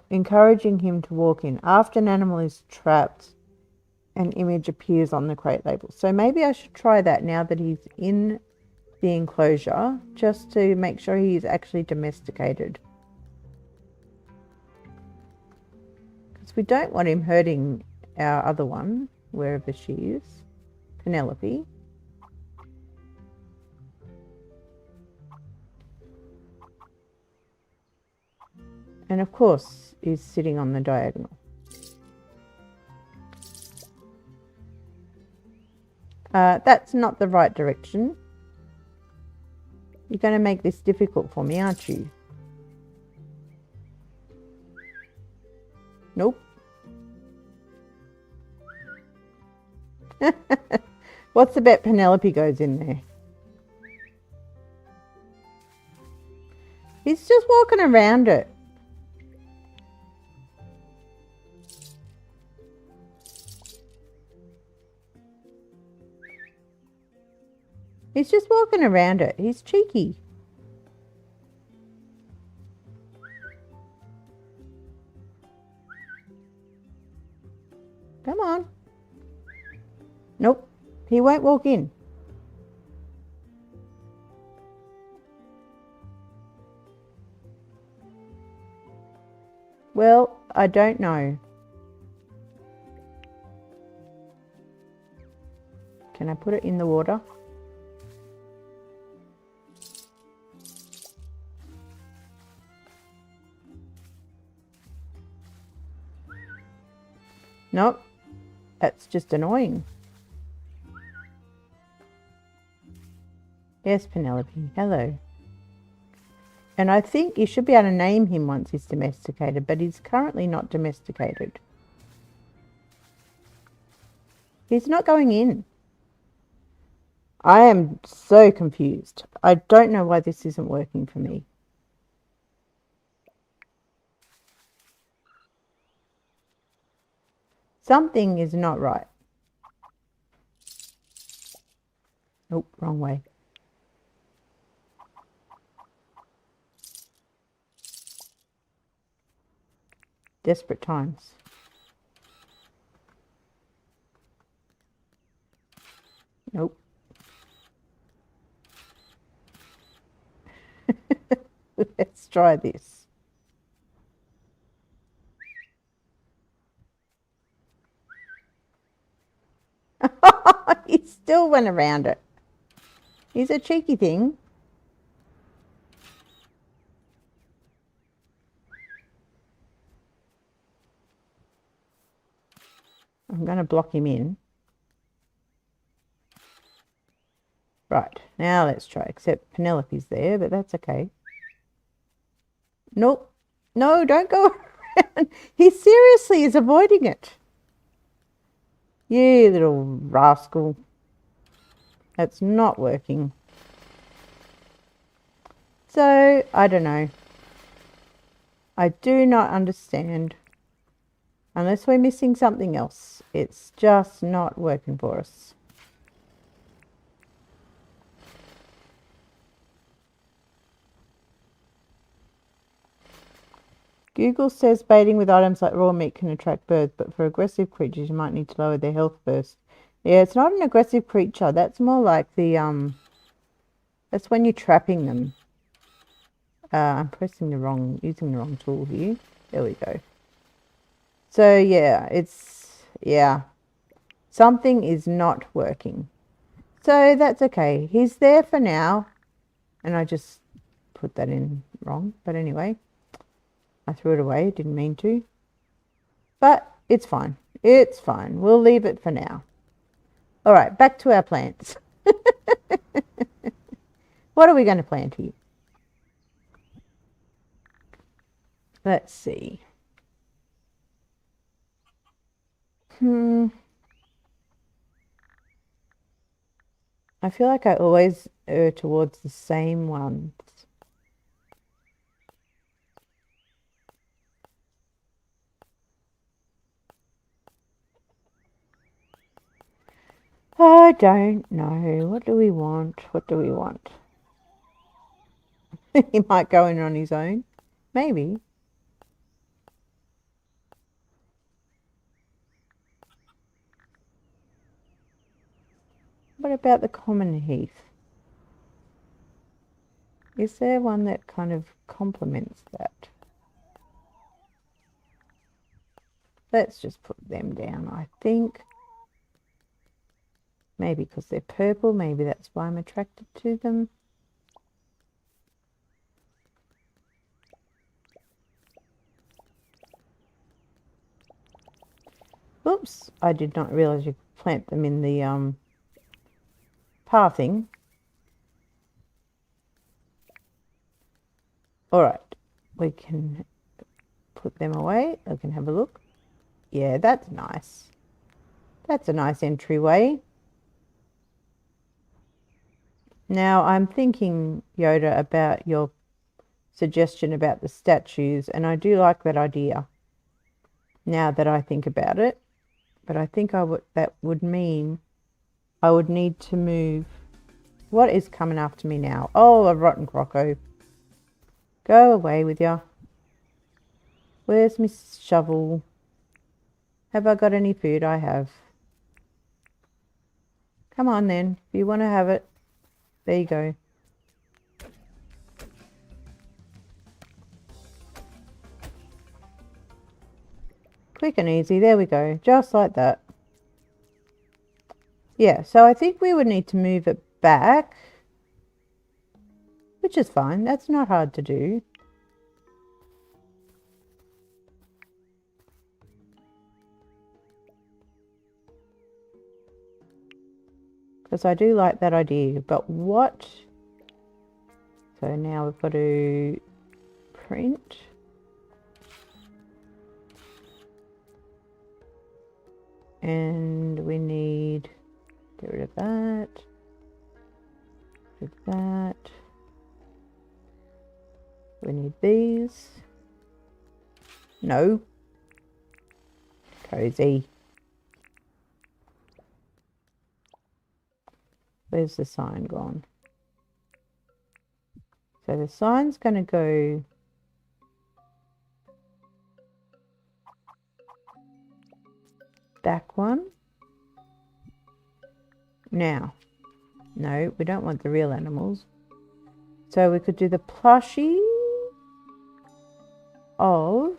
Encouraging him to walk in. After an animal is trapped, an image appears on the crate label. So maybe I should try that now that he's in the enclosure, just to make sure he's actually domesticated. Because we don't want him hurting our other one, wherever she is, Penelope. And of course, he's sitting on the diagonal. That's not the right direction. You're going to make this difficult for me, aren't you? Nope. What's the bet Penelope goes in there? He's just walking around it. He's just walking around it. He's cheeky. Come on. Nope. He won't walk in. Well, I don't know. Can I put it in the water? Nope. That's just annoying. Yes, Penelope. Hello. And I think you should be able to name him once he's domesticated, but he's currently not domesticated. He's not going in. I am so confused. I don't know why this isn't working for me. Something is not right. Oh, wrong way. Desperate times. Nope. Let's try this. He still went around it. He's a cheeky thing. I'm going to block him in. Right, now let's try. Except Penelope's there, but that's okay. Nope. No, don't go around. He seriously is avoiding it. You little rascal. That's not working. So, I don't know. I do not understand. Unless we're missing something else. It's just not working for us. Google says baiting with items like raw meat can attract birds, but for aggressive creatures you might need to lower their health first. Yeah, it's not an aggressive creature. That's more like the, that's when you're trapping them. I'm using the wrong tool here. There we go. So yeah, yeah. Something is not working. So that's okay. He's there for now. And I just put that in wrong. But anyway, I threw it away. Didn't mean to. But it's fine. It's fine. We'll leave it for now. All right, back to our plants. What are we going to plant here? Let's see. I feel like I always err towards the same ones. I don't know. What do we want? What do we want? He might go in on his own. Maybe. What about the common heath? Is there one that kind of complements that? Let's just put them down, I think. Maybe because they're purple. Maybe that's why I'm attracted to them. Oops, I did not realize you could plant them in the pathing. All right, we can put them away. I can have a look. Yeah, that's nice. That's a nice entryway. Now, I'm thinking, Yoda, about your suggestion about the statues, and I do like that idea now that I think about it. But I think that would mean I would need to move. What is coming after me now? Oh, a rotten croco. Go away with ya. Where's my shovel? Have I got any food? I have. Come on then. If you want to have it. There you go. quick and easy. There we go. Just like that. Yeah, so I think we would need to move it back, which is fine. That's not hard to do. Because I do like that idea. But what? So now we've got to print. And we need, get rid of that. Get rid of that. We need these. No. Cozy. Where's the sign gone? So the sign's going to go back one. Now, no, we don't want the real animals. So we could do the plushie of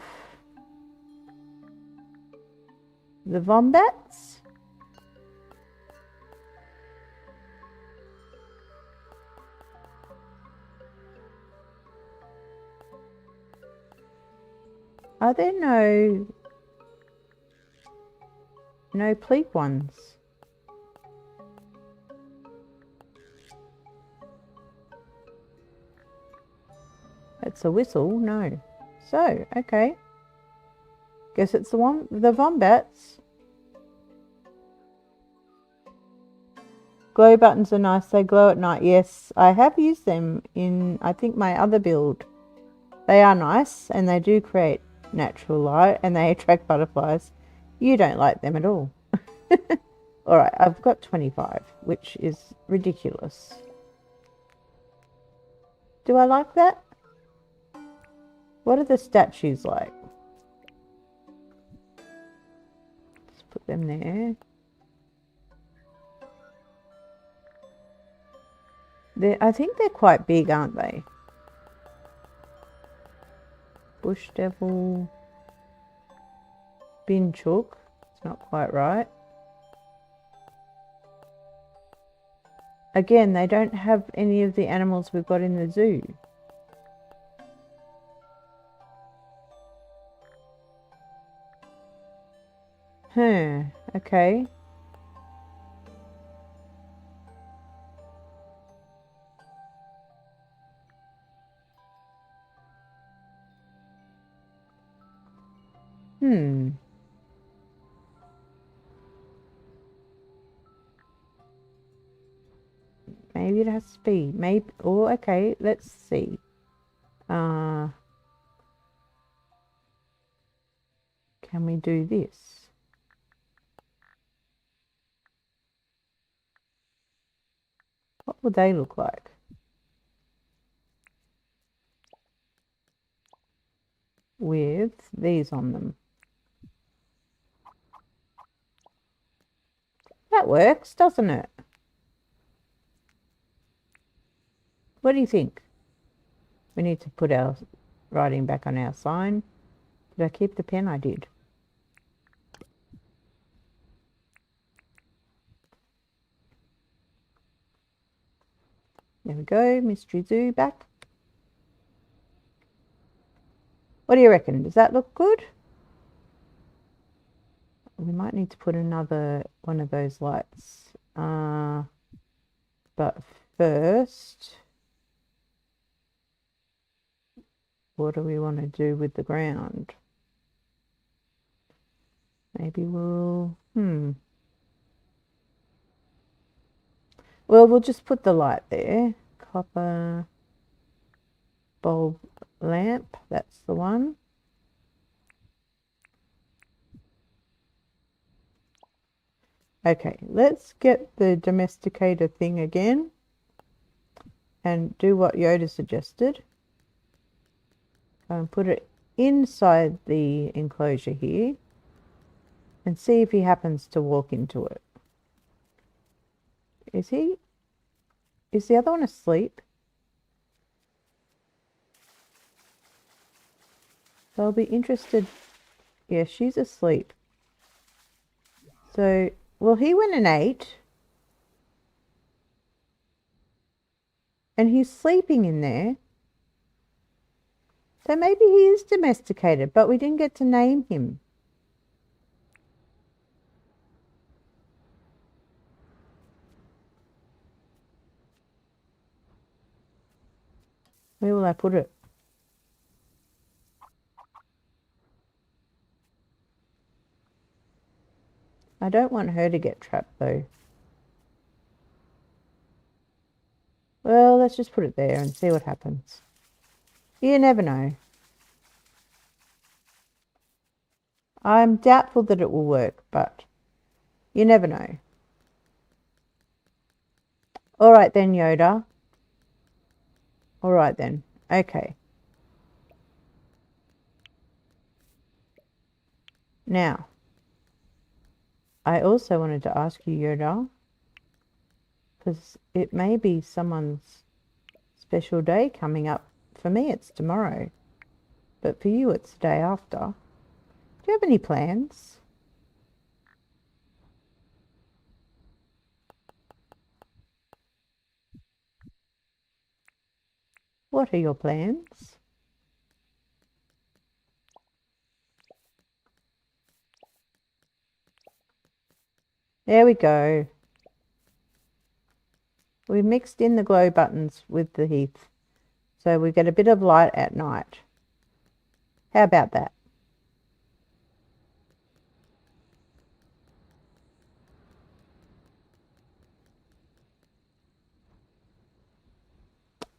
the wombats. Are there no pleat ones? It's a whistle, no. So, okay. Guess it's the wombats. Glow buttons are nice, they glow at night. Yes, I have used them in, I think, my other build. They are nice and they do create natural light and they attract butterflies. You don't like them at all. Alright, I've got 25, which is ridiculous. Do I like that? What are the statues like? Let's put them there. I think they're quite big, aren't they? Bush devil. Bin chook. It's not quite right. Again, they don't have any of the animals we've got in the zoo. Okay. Maybe it has to be. Maybe. Oh, okay. Let's see. Can we do this? What would they look like? With these on them. That works, doesn't it? What do you think? We need to put our writing back on our sign. Did I keep the pen? I did. There we go, Mystery Zoo back. What do you reckon? Does that look good? We might need to put another one of those lights. But first, what do we want to do with the ground? Maybe we'll, well, we'll just put the light there. Copper bulb lamp, that's the one. Okay, let's get the domesticator thing again and do what Yoda suggested. And put it inside the enclosure here and see if he happens to walk into it. Is he? Is the other one asleep? So I'll be interested Yeah, she's asleep. So, well, he went and ate. And he's sleeping in there. So maybe he is domesticated, but we didn't get to name him. Where will I put it? I don't want her to get trapped though. Well, let's just put it there and see what happens. You never know. I'm doubtful that it will work, but you never know. All right then, Yoda. All right then. Okay. Now, I also wanted to ask you, Yoda, because it may be someone's special day coming up. For me, it's tomorrow, but for you, it's the day after. Do you have any plans? What are your plans? There we go. We mixed in the glow buttons with the heath, so we get a bit of light at night. How about that?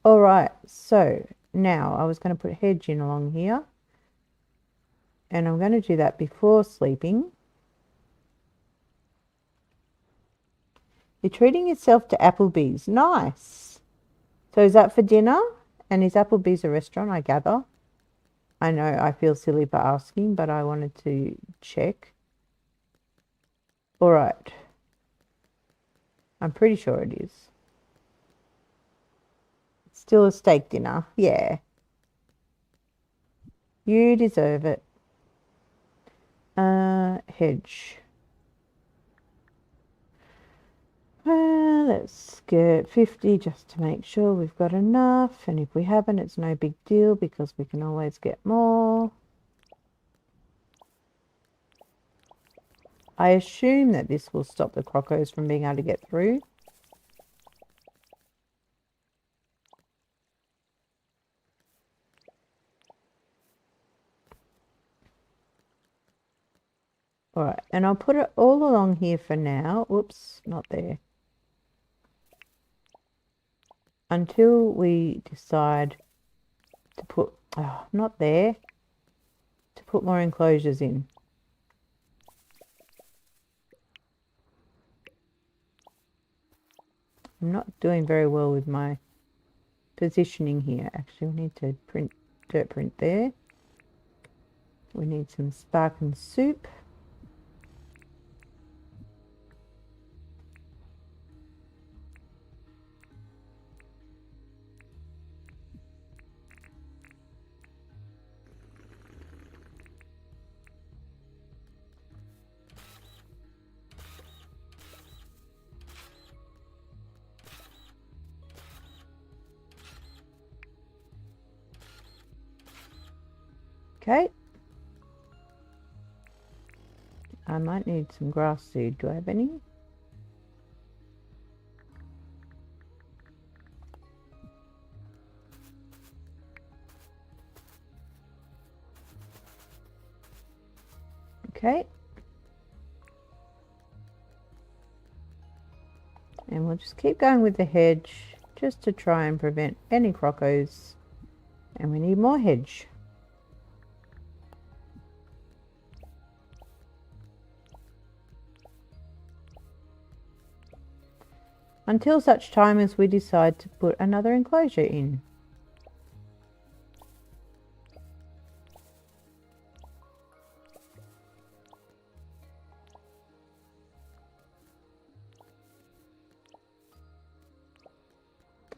All right, so now I was going to put hedge in along here, and I'm going to do that before sleeping. You're treating yourself to Applebee's. Nice. So is that for dinner? And is Applebee's a restaurant, I gather? I know I feel silly for asking, but I wanted to check. All right. I'm pretty sure it is. It's still a steak dinner. Yeah. You deserve it. Hedge. Let's get 50 just to make sure we've got enough. And if we haven't, it's no big deal because we can always get more. I assume that this will stop the crocos from being able to get through. All right, and I'll put it all along here for now. Whoops, not there. Until we decide to put, not there, to put more enclosures in. I'm not doing very well with my positioning here. Actually, we need to print dirt print there. We need some spark and soup. Okay. I might need some grass seed. Do I have any? Okay. And we'll just keep going with the hedge just to try and prevent any crocos. And we need more hedge. Until such time as we decide to put another enclosure in.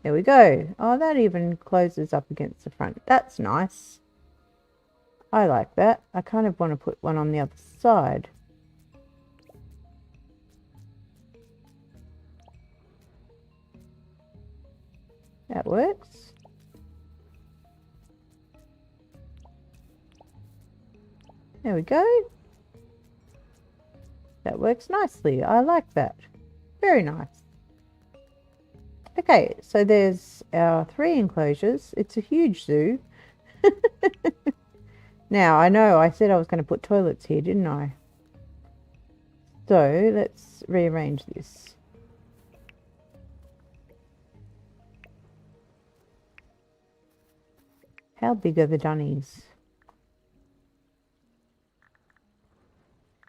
There we go. Oh, that even closes up against the front. That's nice. I like that. I kind of want to put one on the other side. That works. There we go. That works nicely. I like that. Very nice. Okay, so there's our 3 enclosures. It's a huge zoo. Now, I know I said I was going to put toilets here, didn't I? So, let's rearrange this. How big are the dunnies?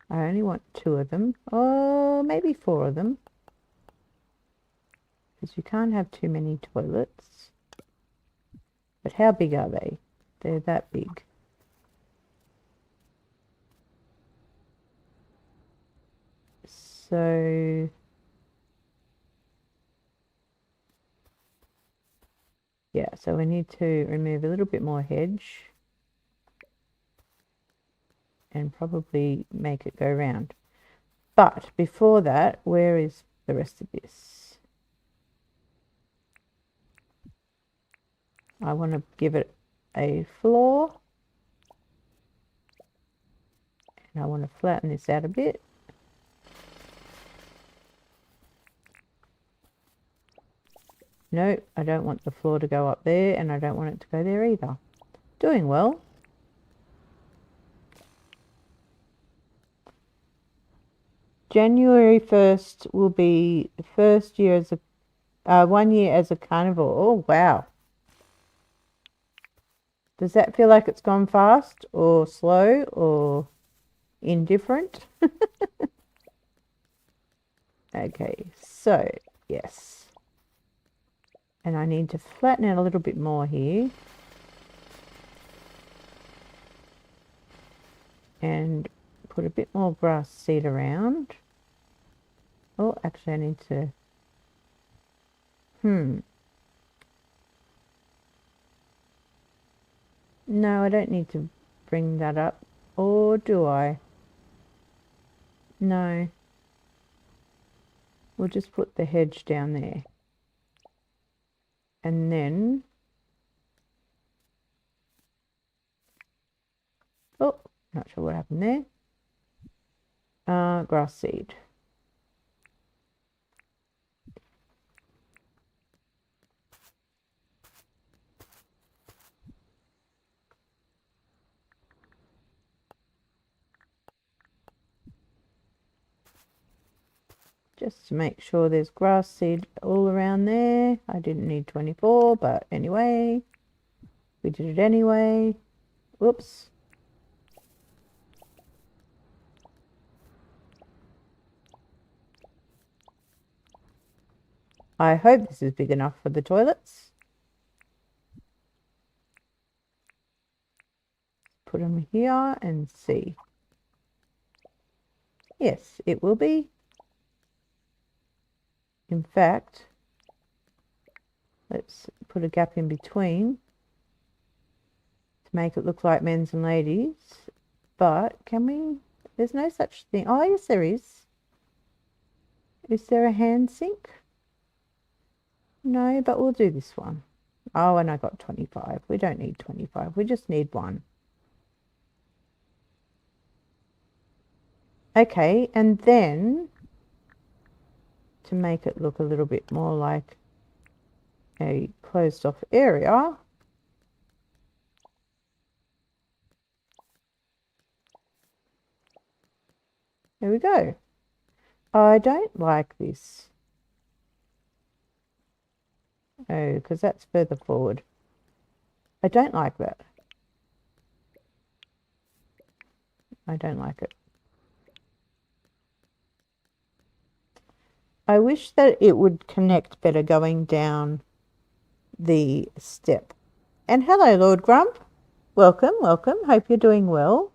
I only want 2 of them. Or maybe 4 of them. Because you can't have too many toilets. But how big are they? They're that big. So yeah, so we need to remove a little bit more hedge and probably make it go round. But before that, where is the rest of this? I want to give it a floor. And I want to flatten this out a bit. No, I don't want the floor to go up there, and I don't want it to go there either. Doing well. January 1st will be the first year as a 1 year as a carnivore. Oh, wow. Does that feel like it's gone fast or slow or indifferent? Okay, so yes. And I need to flatten it a little bit more here. And put a bit more grass seed around. Oh, actually I need to... No, I don't need to bring that up. Or do I? No. We'll just put the hedge down there. And then... Oh, not sure what happened there. Grass seed. Just to make sure there's grass seed all around there. I didn't need 24, but anyway, we did it anyway. Whoops. I hope this is big enough for the toilets. Put them here and see. Yes, it will be. In fact, let's put a gap in between to make it look like men's and ladies. But can we? There's no such thing. Oh, yes, there is. Is there a hand sink? No, but we'll do this one. Oh, and I got 25. We don't need 25. We just need 1. Okay, and then to make it look a little bit more like a closed off area, there we go. I don't like this. Oh, because that's further forward. I don't like that. I don't like it. I wish that it would connect better going down the step. And hello, Lord Grump. Welcome, welcome. Hope you're doing well.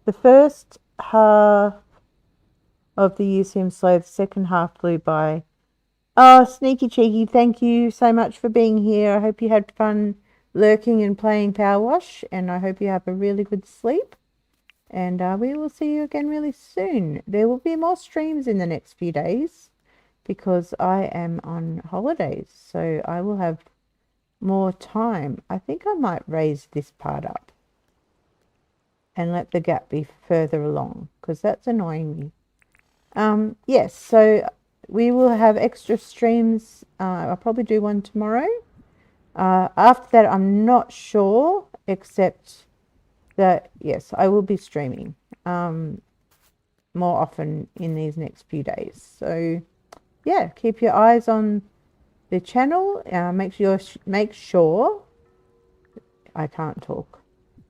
The first half of the year seems slow. The second half flew by. Oh, sneaky cheeky, thank you so much for being here. I hope you had fun lurking and playing Power Wash, and I hope you have a really good sleep. And we will see you again really soon. There will be more streams in the next few days because I am on holidays, so I will have more time. I think I might raise this part up and let the gap be further along because that's annoying me. Yes, so we will have extra streams. I'll probably do one tomorrow. After that, I'm not sure, except that, yes, I will be streaming more often in these next few days. So, yeah, keep your eyes on the channel. Make sure, I can't talk.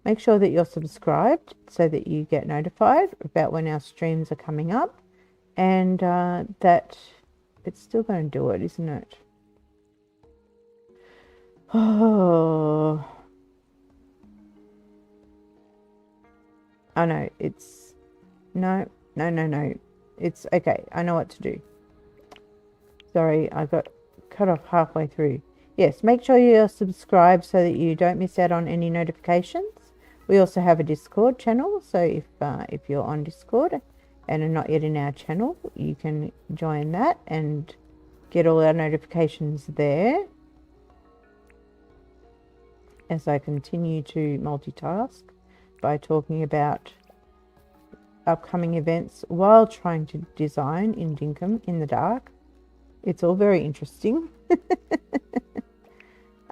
Make sure that you're subscribed so that you get notified about when our streams are coming up, and that it's still going to do it, isn't it? Oh, I know it's no. It's okay. I know what to do. Sorry, I got cut off halfway through. Yes, make sure you're subscribed so that you don't miss out on any notifications. We also have a Discord channel, so if you're on Discord and are not yet in our channel, you can join that and get all our notifications there. As I continue to multitask by talking about upcoming events while trying to design in Dinkum in the dark. It's all very interesting.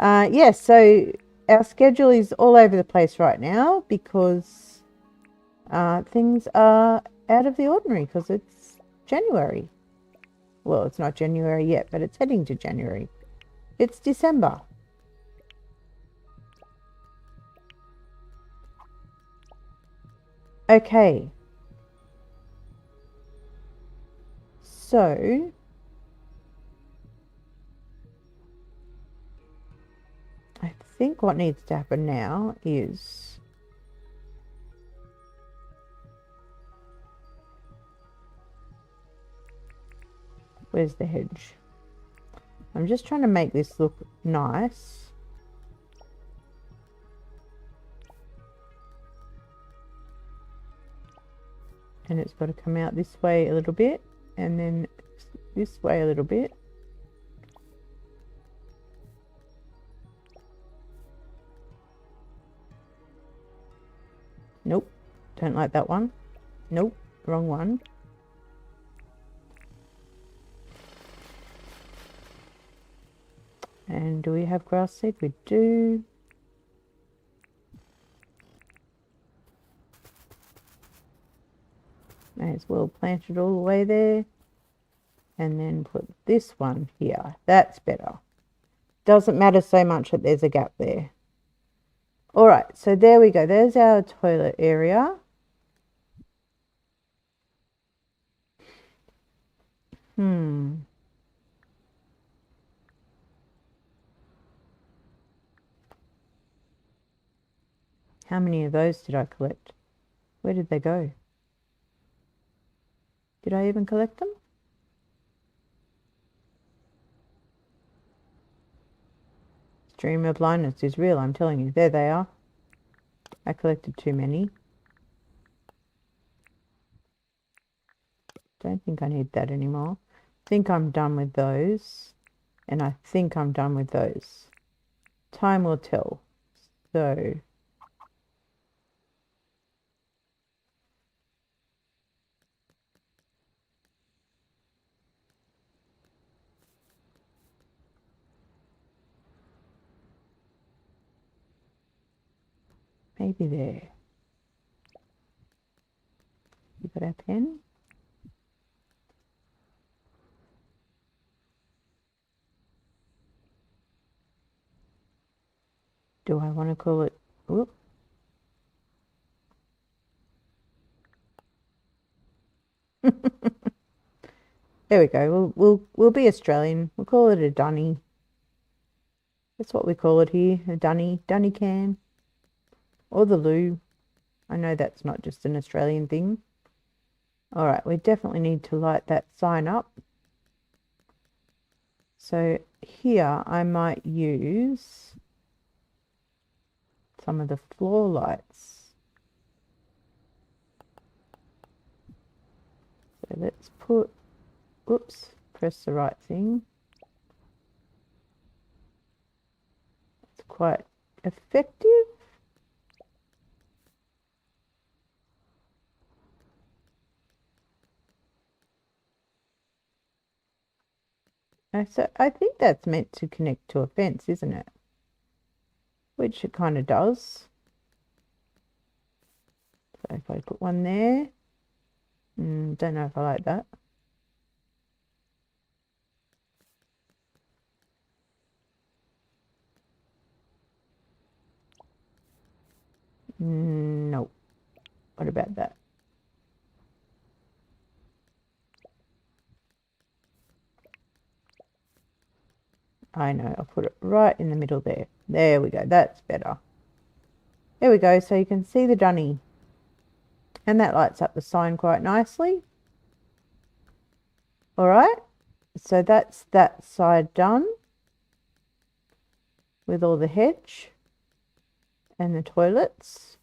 Yes, so our schedule is all over the place right now because things are out of the ordinary because it's January. Well, it's not January yet, but it's heading to January. It's December. Okay. So I think what needs to happen now is where's the hedge? I'm just trying to make this look nice. And it's got to come out this way a little bit and then this way a little bit. Nope, don't like that one. Nope, wrong one. And do we have grass seed? We do. May as well plant it all the way there. And then put this one here. That's better. Doesn't matter so much that there's a gap there. All right, so there we go. There's our toilet area. How many of those did I collect? Where did they go? Did I even collect them? Stream of blindness is real, I'm telling you. There they are. I collected too many. Don't think I need that anymore. I think I'm done with those. And I think I'm done with those. Time will tell. So maybe there. You got our pen? Do I want to call it? Whoop. There we go. We'll be Australian. We'll call it a dunny. That's what we call it here. A dunny can, or the loo. I know that's not just an Australian thing. All right, we definitely need to light that sign up. So here I might use some of the floor lights. So let's put, oops, press the right thing. It's quite effective. So I think that's meant to connect to a fence, isn't it? Which it kind of does. So if I put one there, don't know if I like that. No. What about that? I know, I'll put it right in the middle there. There we go, that's better. There we go, so you can see the dunny. And that lights up the sign quite nicely. All right, so that's that side done with all the hedge and the toilets.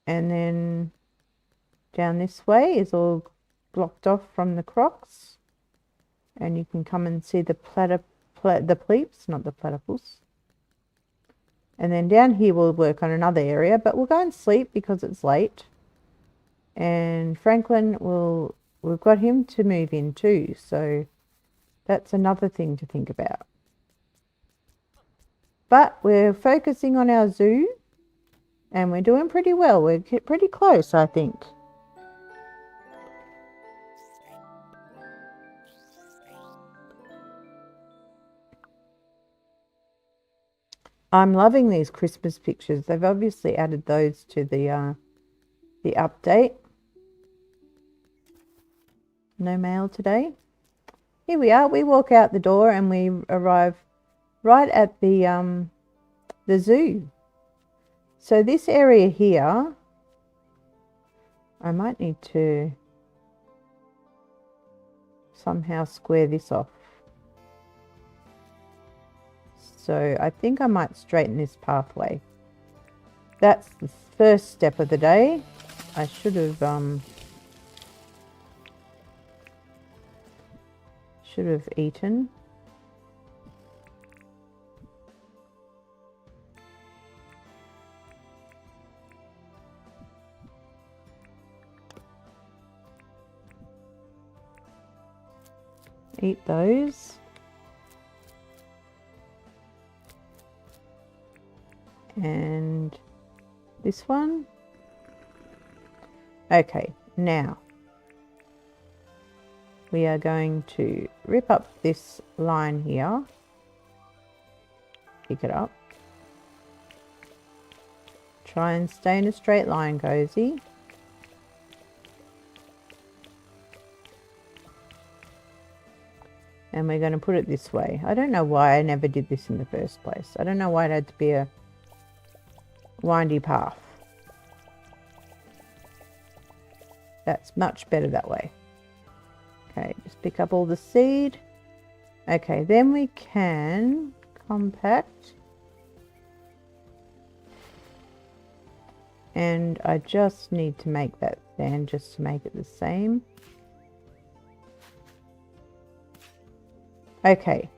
And then down this way is all blocked off from the crocs. And you can come and see the pleeps, not the platypus. And then down here we'll work on another area, but we'll go and sleep because it's late. And Franklin we've got him to move in too, so that's another thing to think about. But we're focusing on our zoo, and we're doing pretty well. We're pretty close, I think. I'm loving these Christmas pictures. They've obviously added those to the update. No mail today. Here we are. We walk out the door and we arrive right at the zoo. So this area here, I might need to somehow square this off. So I think I might straighten this pathway. That's the first step of the day. I should have eaten. Eat those. And this one. Okay, now we are going to rip up this line here, pick it up, try and stay in a straight line, Cozy. And we're going to put it this way. I don't know why I never did this in the first place. I don't know why it had to be a windy path. That's much better that way. Okay, just pick up all the seed. Okay, then we can compact. And I just need to make that stand just to make it the same. Okay.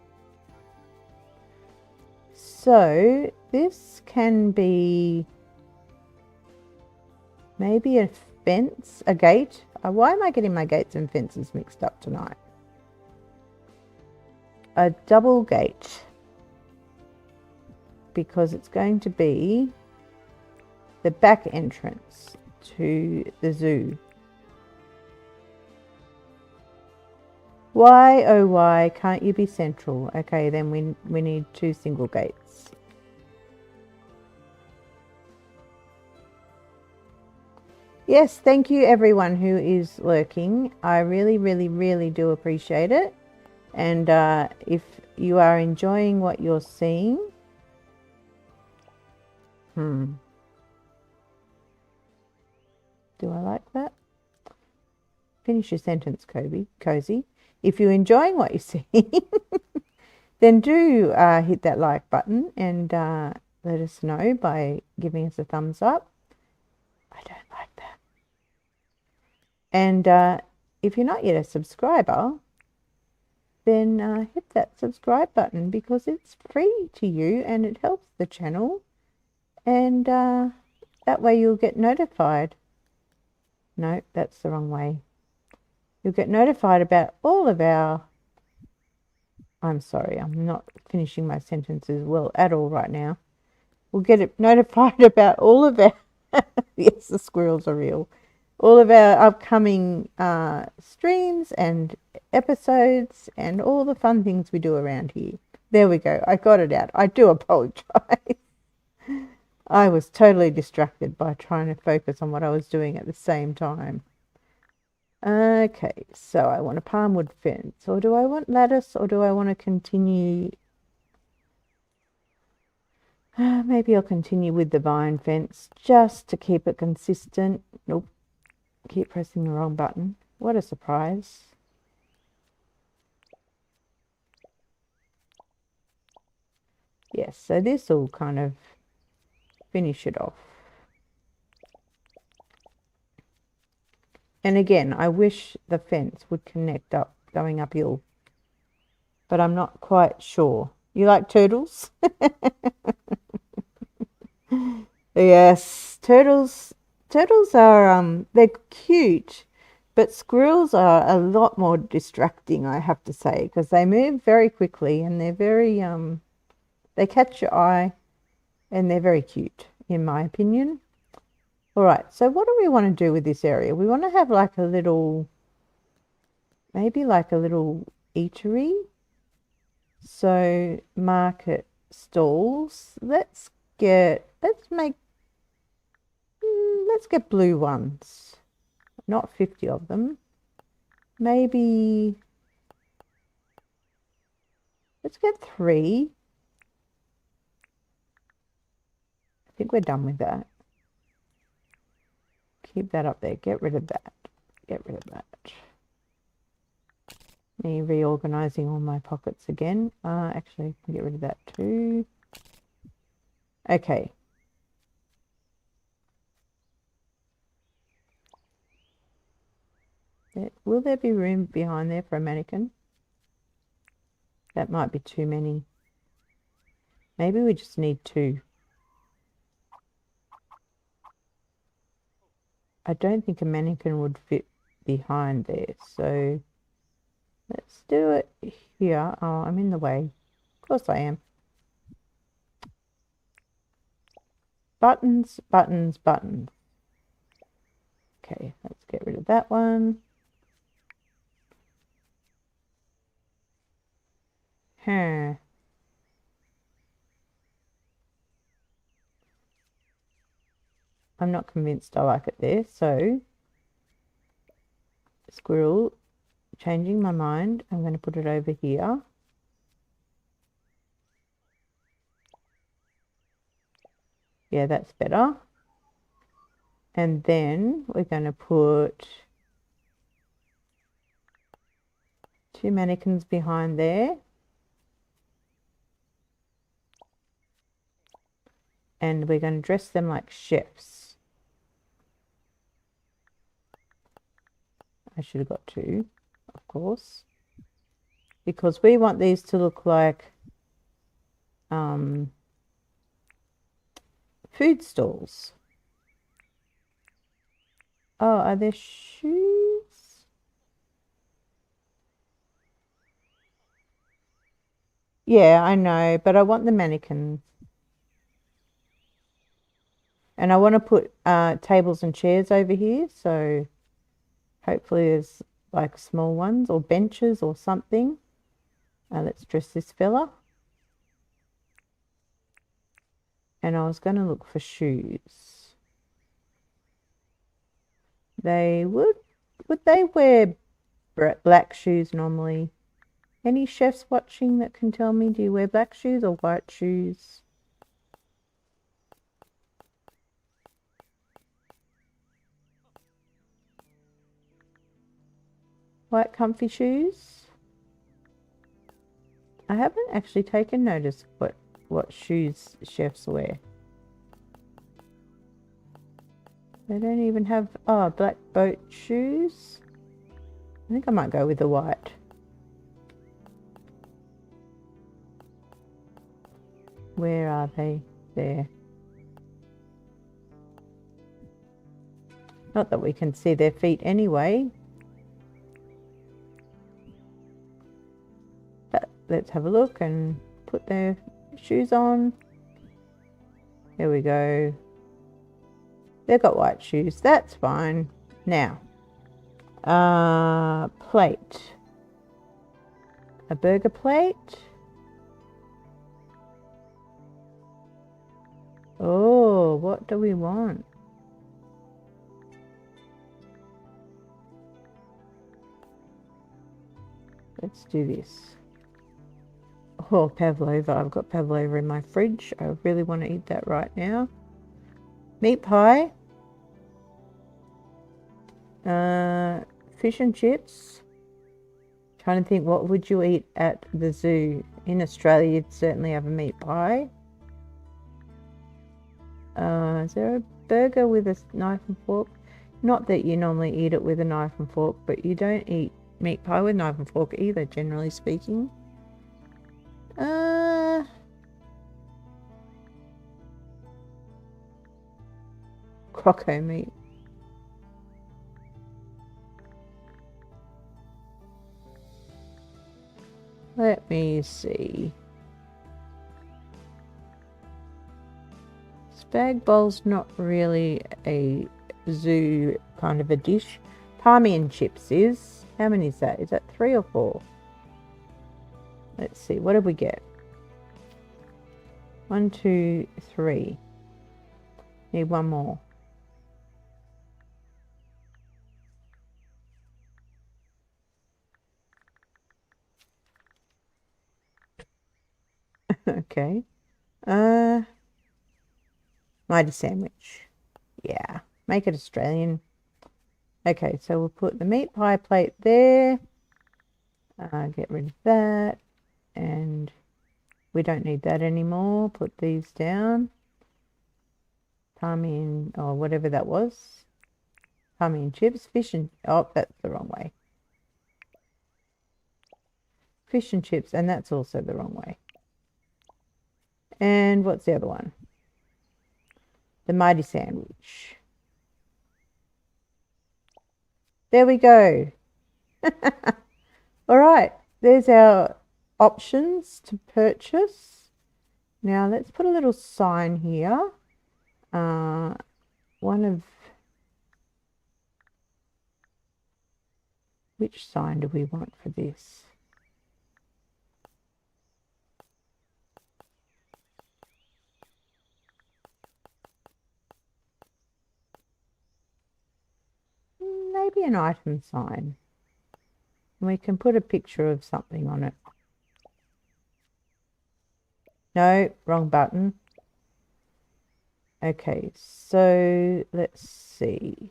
So this can be maybe a fence, a gate. Why am I getting my gates and fences mixed up tonight? A double gate, because it's going to be the back entrance to the zoo. Why, oh why, can't you be central? Okay, then we need 2 single gates. Yes, thank you everyone who is lurking. I really, really, really do appreciate it. And if you are enjoying what you're seeing, do I like that? Finish your sentence, Cozy. If you're enjoying what you're seeing, then do hit that like button and let us know by giving us a thumbs up. I don't like that. And if you're not yet a subscriber, then hit that subscribe button because it's free to you and it helps the channel. And that way you'll get notified. No, that's the wrong way. You'll get notified about all of our... I'm sorry, I'm not finishing my sentences well at all right now. We'll get notified about all of our... Yes, the squirrels are real. All of our upcoming streams and episodes and all the fun things we do around here. There we go. I got it out. I do apologize. I was totally distracted by trying to focus on what I was doing at the same time. Okay, so I want a palmwood fence, or do I want lattice, or do I want to continue? Maybe I'll continue with the vine fence just to keep it consistent. Nope, keep pressing the wrong button. What a surprise. Yes, so this will kind of finish it off. And again, I wish the fence would connect up going uphill, but I'm not quite sure. You like turtles? Yes, turtles are they're cute, but squirrels are a lot more distracting, I have to say, because they move very quickly and they're very they catch your eye and they're very cute in my opinion. All right, so what do we want to do with this area? We want to have like a little, maybe like a little eatery. So market stalls. Let's get blue ones. Not 50 of them. Maybe let's get 3. I think we're done with that. Keep that up there. Get rid of that. Get rid of that. Me reorganizing all my pockets again. Actually, I can get rid of that too. Okay. Will there be room behind there for a mannequin? That might be too many. Maybe we just need 2. I don't think a mannequin would fit behind there, so let's do it here. Oh, I'm in the way. Of course I am. Buttons, buttons, buttons. Okay, let's get rid of that one. Huh. I'm not convinced I like it there, so squirrel, changing my mind. I'm going to put it over here. Yeah, that's better. And then we're going to put 2 mannequins behind there. And we're going to dress them like chefs. I should have got 2, of course, because we want these to look like food stalls. Oh, are there shoes? Yeah, I know, but I want the mannequins. And I want to put tables and chairs over here, so hopefully there's like small ones or benches or something. Let's dress this fella. And I was going to look for shoes. They would they wear black shoes normally? Any chefs watching that can tell me, do you wear black shoes or white shoes? White comfy shoes? I haven't actually taken notice of what what shoes chefs wear. They don't even have, oh, black boat shoes. I think I might go with the white. Where are they? There. Not that we can see their feet anyway. But let's have a look and put their shoes on. There we go. They've got white shoes. That's fine. Now, plate. A burger plate. Oh, what do we want? Let's do this. Oh, pavlova. I've got pavlova in my fridge. I really want to eat that right now. Meat pie. Fish and chips. Trying to think, what would you eat at the zoo? In Australia, you'd certainly have a meat pie. Is there a burger with a knife and fork? Not that you normally eat it with a knife and fork, but you don't eat meat pie with knife and fork either, generally speaking. Croco meat. Let me see. Spag bowl's not really a zoo kind of a dish. Palmy and chips is. How many is that? Is that 3 or 4? Let's see. What did we get? 1, 2, 3. Need one more. Okay. Mighty sandwich. Yeah. Make it Australian. Okay, so we'll put the meat pie plate there. Get rid of that. And we don't need that anymore. Put these down. Palmy and, or whatever that was. Palmy and chips. Fish and, oh, that's the wrong way. Fish and chips, and that's also the wrong way. And what's the other one? The mighty sandwich. There we go. All right, there's our options to purchase. Now let's put a little sign here. Which sign do we want for this? Maybe an item sign. And we can put a picture of something on it. No, wrong button. Okay, so let's see.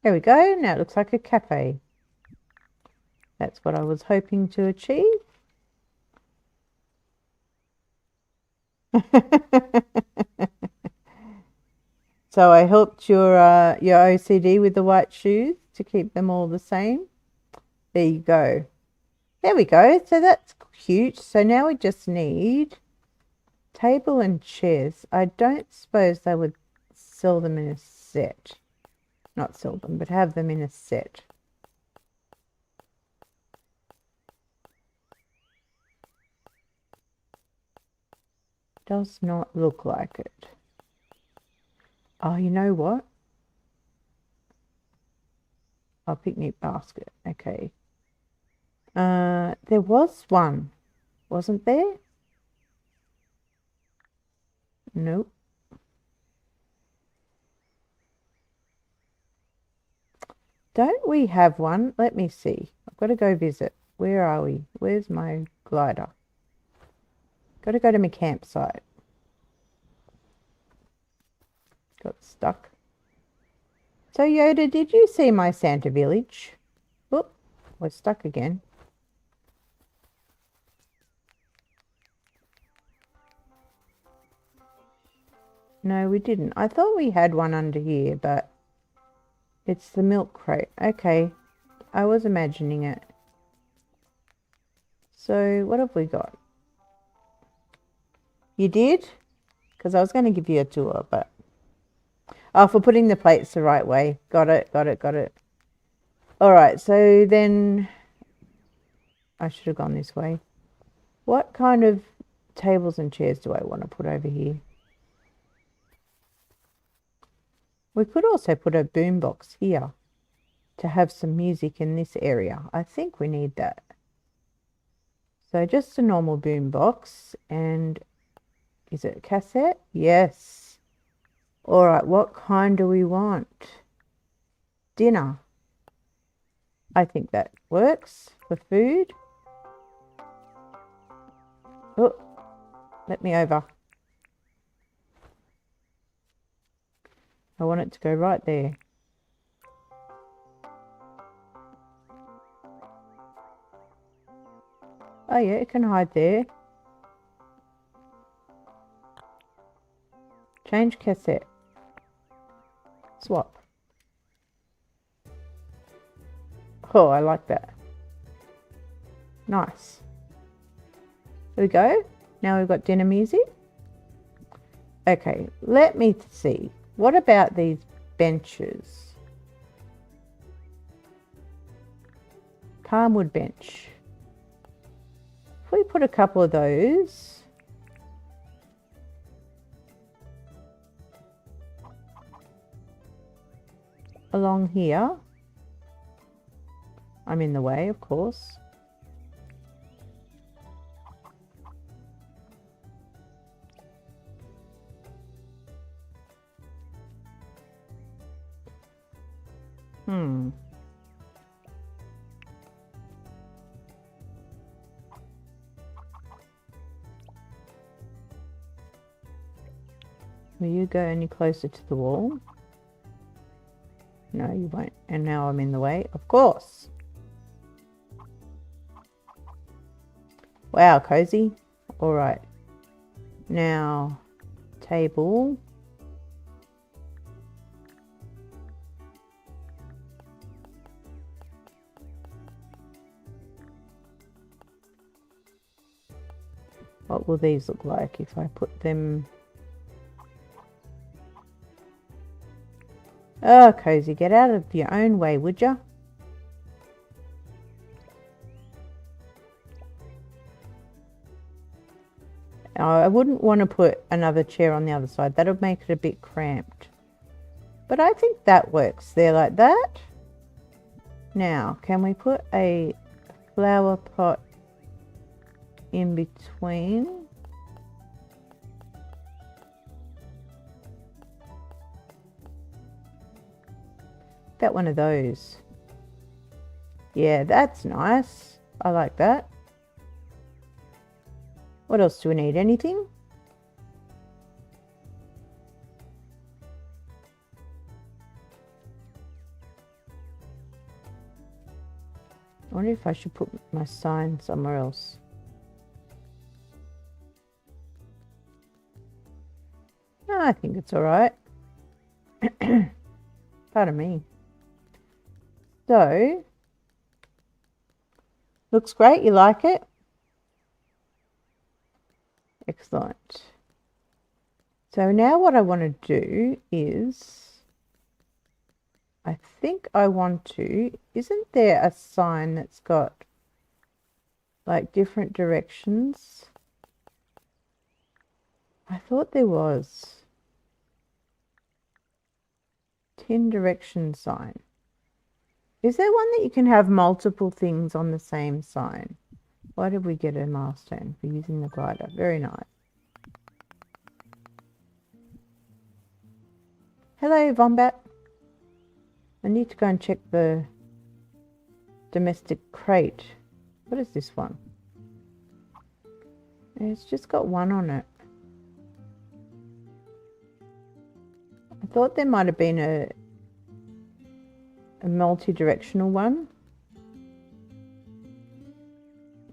There we go. Now it looks like a cafe. That's what I was hoping to achieve. So I helped your OCD with the white shoes to keep them all the same. There you go. There we go. So that's cute. So now we just need table and chairs. I don't suppose they would sell them in a set. Not sell them, but have them in a set. Does not look like it. Oh, you know what? Oh, picnic basket. Okay. There was one, wasn't there? Nope. Don't we have one? Let me see. I've got to go visit. Where are we? Where's my glider. Gotta go to my campsite. Got stuck. So Yoda, did you see my Santa village? Oop, we're stuck again. No, we didn't. I thought we had one under here, but it's the milk crate. Okay, I was imagining it. So what have we got? You did? Because I was going to give you a tour, but... Oh, for putting the plates the right way. Got it, got it, got it. Alright, so then... I should have gone this way. What kind of tables and chairs do I want to put over here? We could also put a boombox here to have some music in this area. I think we need that. So just a normal boombox, and is it a cassette? Yes. All right, what kind do we want? Dinner. I think that works for food. Oh, let me over. I want it to go right there. Oh yeah, it can hide there. Change cassette. Swap. Oh, I like that. Nice. There we go. Now we've got dinner music. Okay, let me see. What about these benches? Palmwood bench. If we put a couple of those. Along here. I'm in the way, of course. Will you go any closer to the wall? No, you won't. And now I'm in the way, of course. Wow, cozy. All right. Now, table. What will these look like if I put them... Oh, cozy, get out of your own way, would ya? I wouldn't want to put another chair on the other side. That would make it a bit cramped. But I think that works there like that. Now, can we put a flower pot in between? Got one of those. Yeah, that's nice. I like that. What else do we need? Anything? I wonder if I should put my sign somewhere else. No, I think it's all right. Pardon me. So, looks great. You like it? Excellent. So now what I want to do is, I think I want to, isn't there a sign that's got like different directions? I thought there was. Tin direction sign. Is there one that you can have multiple things on the same sign? Why did we get a milestone for using the glider? Very nice. Hello, Vombat. I need to go and check the domestic crate. What is this one? It's just got one on it. I thought there might have been a multi-directional one.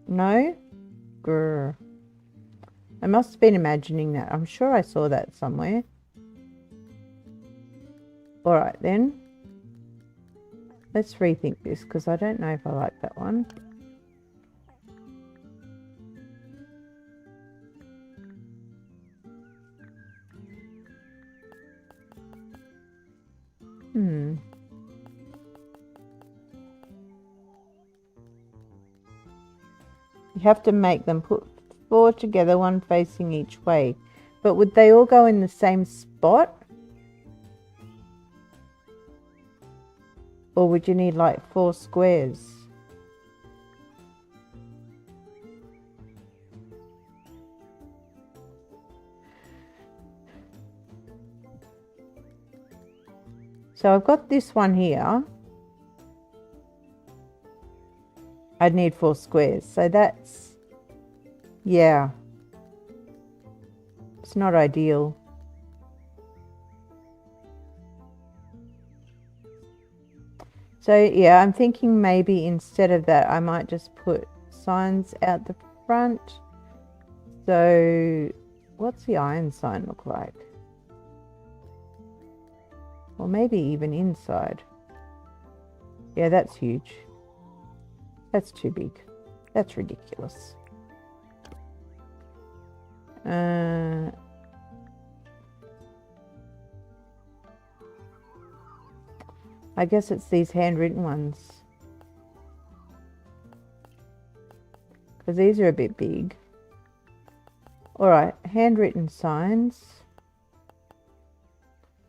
No? Grr. I must have been imagining that. I'm sure I saw that somewhere. Alright then. Let's rethink this because I don't know if I like that one. You have to make them put 4 together, one facing each way. But would they all go in the same spot? Or would you need like 4 squares? So I've got this one here. I'd need 4 squares. So that's, yeah. It's not ideal. So yeah, I'm thinking maybe instead of that, I might just put signs out the front. So what's the iron sign look like? Or maybe even inside. Yeah, that's huge. That's too big. That's ridiculous. I guess it's these handwritten ones. Because these are a bit big. Alright, handwritten signs.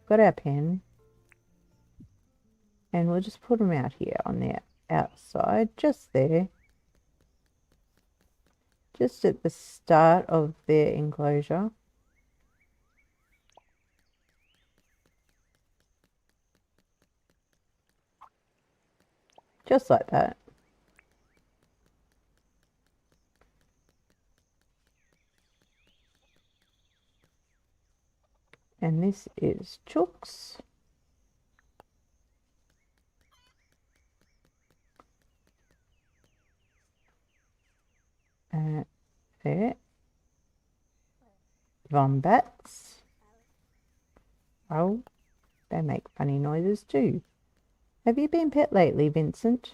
Got our pen. And we'll just put them out here on the outside, just there. Just at the start of their enclosure. Just like that. And this is Chooks. There. Wombats. Oh, they make funny noises too. Have you been pet lately, Vincent?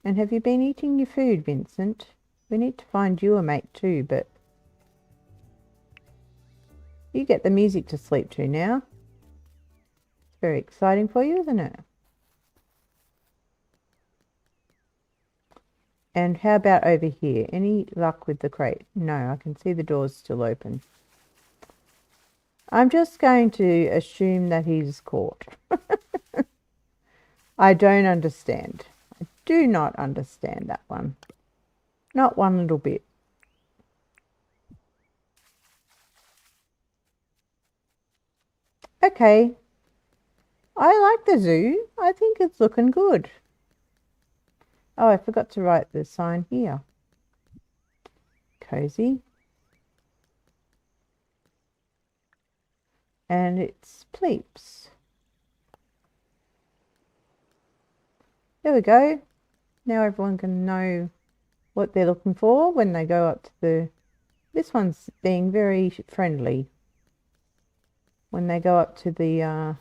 And have you been eating your food, Vincent? We need to find you a mate too, but you get the music to sleep to now. It's very exciting for you, isn't it? And how about over here? Any luck with the crate? No, I can see the door's still open. I'm just going to assume that he's caught. I don't understand. I do not understand that one. Not one little bit. Okay. I like the zoo. I think it's looking good. Oh, I forgot to write the sign here. Cozy. And it's Pleeps. There we go. Now everyone can know what they're looking for when they go up to the... This one's being very friendly. When they go up to the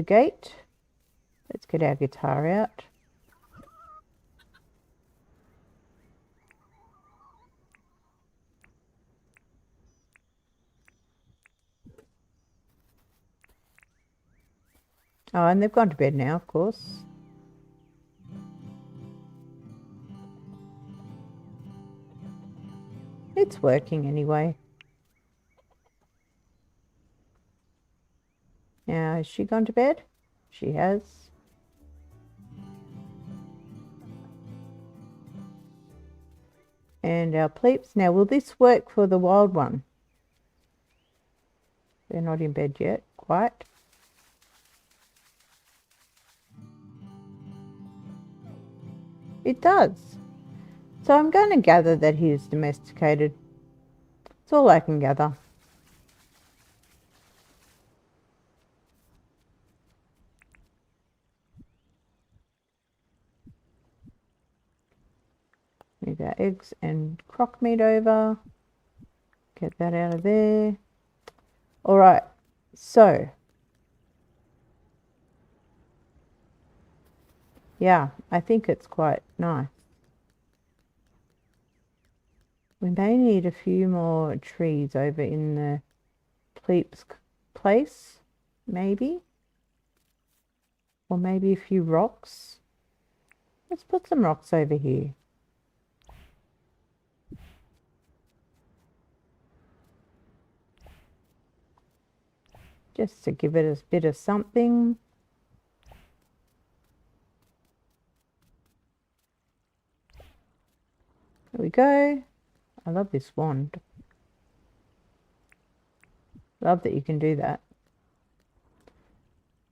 gate. Let's get our guitar out. Oh, and they've gone to bed now, of course. It's working anyway. Now, has she gone to bed? She has. And our Pleeps. Now, will this work for the wild one? They're not in bed yet, quite. It does. So I'm going to gather that he is domesticated. That's all I can gather. Move our eggs and crock meat over. Get that out of there. All right, so yeah, I think it's quite nice. We may need a few more trees over in the Pleep's place, maybe. Or maybe a few rocks. Let's put some rocks over here. Just to give it a bit of something. There we go. I love this wand. Love that you can do that.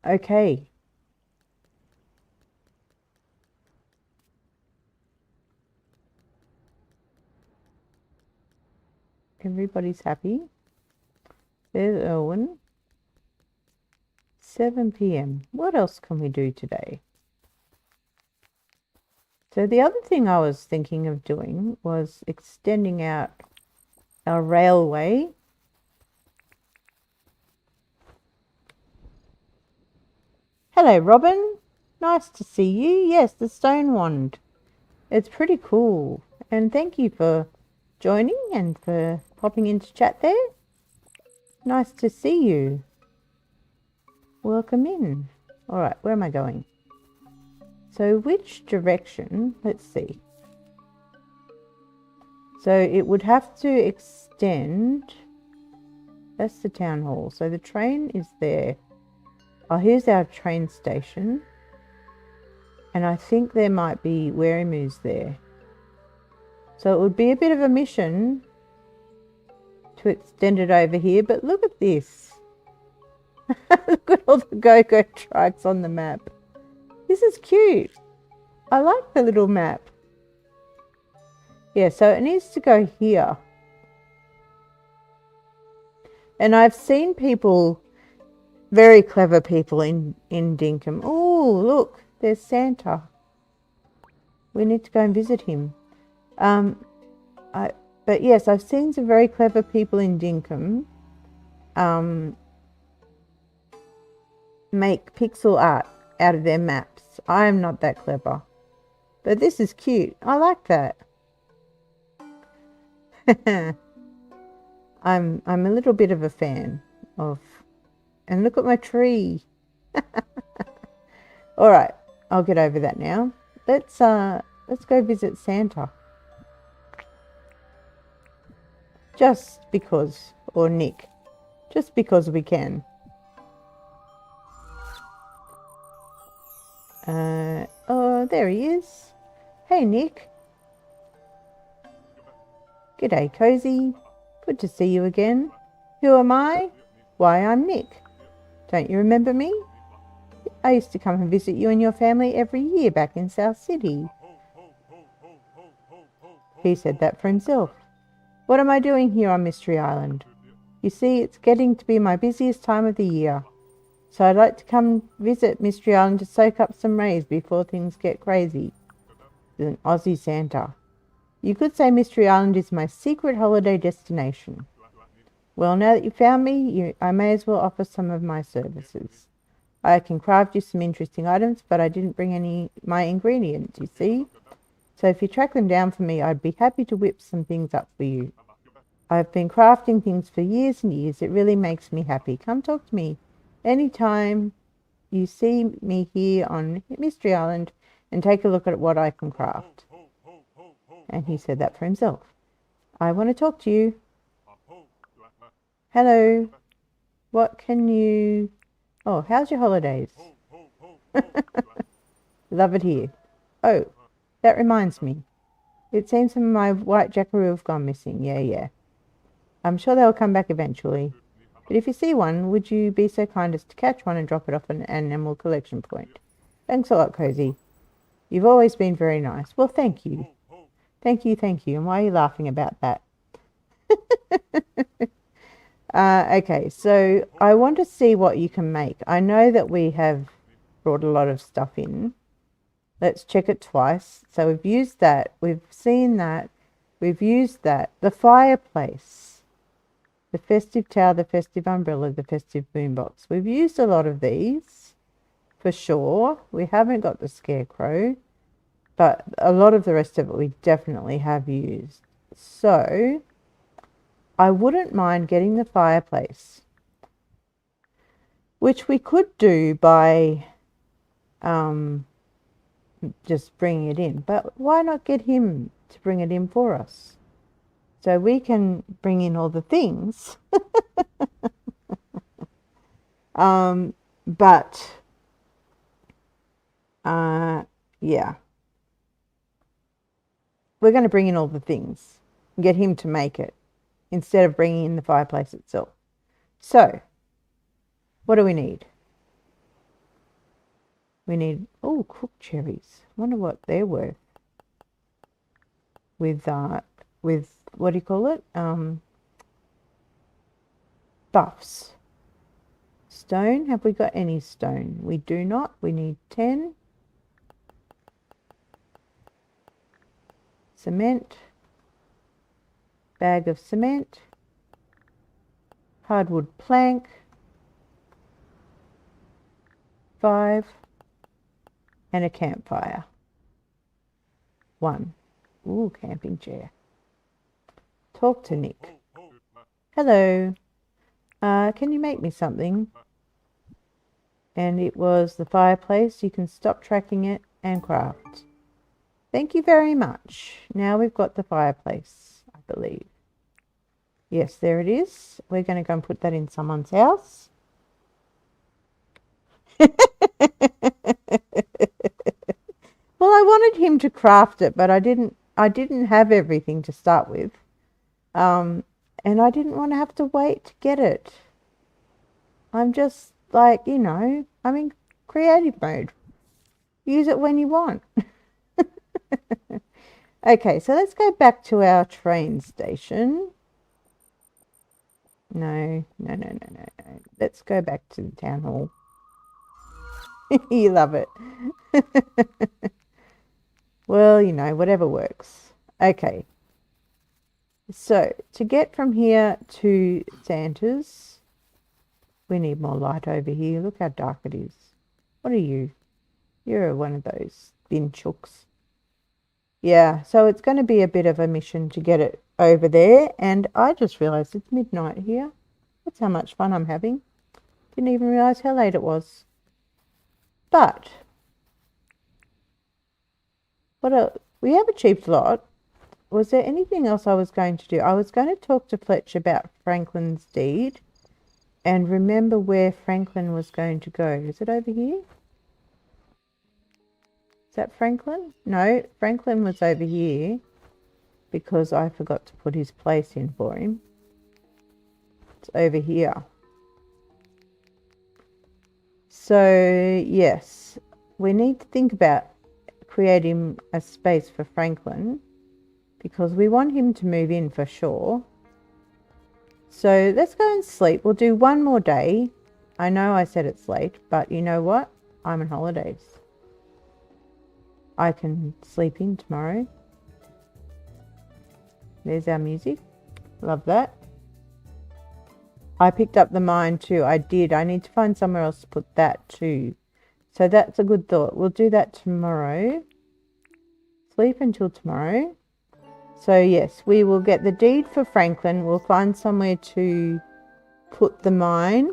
Okay. Everybody's happy. There's Irwin. 7 p.m. What else can we do today? So the other thing I was thinking of doing was extending out our railway. Hello, Robin. Nice to see you. Yes, the stone wand. It's pretty cool. And thank you for joining and for popping into chat there. Nice to see you. Welcome in. All right, where am I going? So which direction? Let's see. So it would have to extend. That's the town hall. So the train is there. Oh, here's our train station. And I think there might be Wherrymoos there. So it would be a bit of a mission to extend it over here. But look at this. Look at all the go-go trikes on the map. This is cute. I like the little map. Yeah, so it needs to go here. And I've seen people, very clever people in Dinkum. Oh, look, there's Santa. We need to go and visit him. But yes, I've seen some very clever people in Dinkum make pixel art out of their maps. I am not that clever. But this is cute. I like that. I'm a little bit of a fan of, and look at my tree. All right, I'll get over that now. Let's go visit Santa. Just because, or Nick, just because we can. Oh, there he is. Hey, Nick. G'day, Cozy. Good to see you again. Who am I? Why, I'm Nick. Don't you remember me? I used to come and visit you and your family every year back in South City. He said that for himself. What am I doing here on Mystery Island? You see, it's getting to be my busiest time of the year. So I'd like to come visit Mystery Island to soak up some rays before things get crazy. There's an Aussie Santa. You could say Mystery Island is my secret holiday destination. Well, now that you found me, I may as well offer some of my services. I can craft you some interesting items, but I didn't bring any my ingredients, you see. So if you track them down for me, I'd be happy to whip some things up for you. I've been crafting things for years and years. It really makes me happy. Come talk to me anytime you see me here on Mystery Island and take a look at what I can craft. And he said that for himself. I want to talk to you. Hello. What can you... Oh, how's your holidays? Love it here. Oh, that reminds me. It seems some of my white jackaroo have gone missing. Yeah. I'm sure they'll come back eventually. But if you see one, would you be so kind as to catch one and drop it off an animal collection point? Thanks a lot, Cozy. You've always been very nice. Well, thank you. Thank you, thank you. And why are you laughing about that? Okay, so I want to see what you can make. I know that we have brought a lot of stuff in. Let's check it twice. So we've used that. We've seen that. We've used that. The fireplace. The festive tower, the festive umbrella, the festive boombox. We've used a lot of these, for sure. We haven't got the scarecrow, but a lot of the rest of it we definitely have used. So I wouldn't mind getting the fireplace, which we could do by just bringing it in. But why not get him to bring it in for us? So we can bring in all the things. But yeah. We're going to bring in all the things and get him to make it instead of bringing in the fireplace itself. So, what do we need? We need, oh, cooked cherries. I wonder what they're worth. With what do you call it? Buffs. Stone. Have we got any stone? We do not. We need 10. Cement. Bag of cement. Hardwood plank. 5. And a campfire. 1. Ooh, camping chair. Talk to Nick. Hello. Can you make me something? And it was the fireplace. You can stop tracking it and craft. Thank you very much. Now we've got the fireplace, I believe. Yes, there it is. We're going to go and put that in someone's house. Well, I wanted him to craft it, but I didn't have everything to start with. And I didn't want to have to wait to get it. I'm just like, I'm in creative mode. Use it when you want. Okay, so let's go back to our train station. No. Let's go back to the town hall. You love it. Well, whatever works. Okay. So, to get from here to Santa's, we need more light over here. Look how dark it is. What are you? You're one of those thin chooks. Yeah, so it's going to be a bit of a mission to get it over there. And I just realised it's midnight here. That's how much fun I'm having. Didn't even realise how late it was. But what else? We have achieved a lot. Was there anything else I was going to do? I was going to talk to Fletch about Franklin's deed and remember where Franklin was going to go. Is it over here? Is that Franklin? No, Franklin was over here because I forgot to put his place in for him. It's over here. So, yes, we need to think about creating a space for Franklin because we want him to move in for sure. So let's go and sleep. We'll do one more day. I know I said it's late, but you know what? I'm on holidays. I can sleep in tomorrow. There's our music. Love that. I picked up the mine too. I did. I need to find somewhere else to put that too. So that's a good thought. We'll do that tomorrow. Sleep until tomorrow. So yes, we will get the deed for Franklin. We'll find somewhere to put the mine.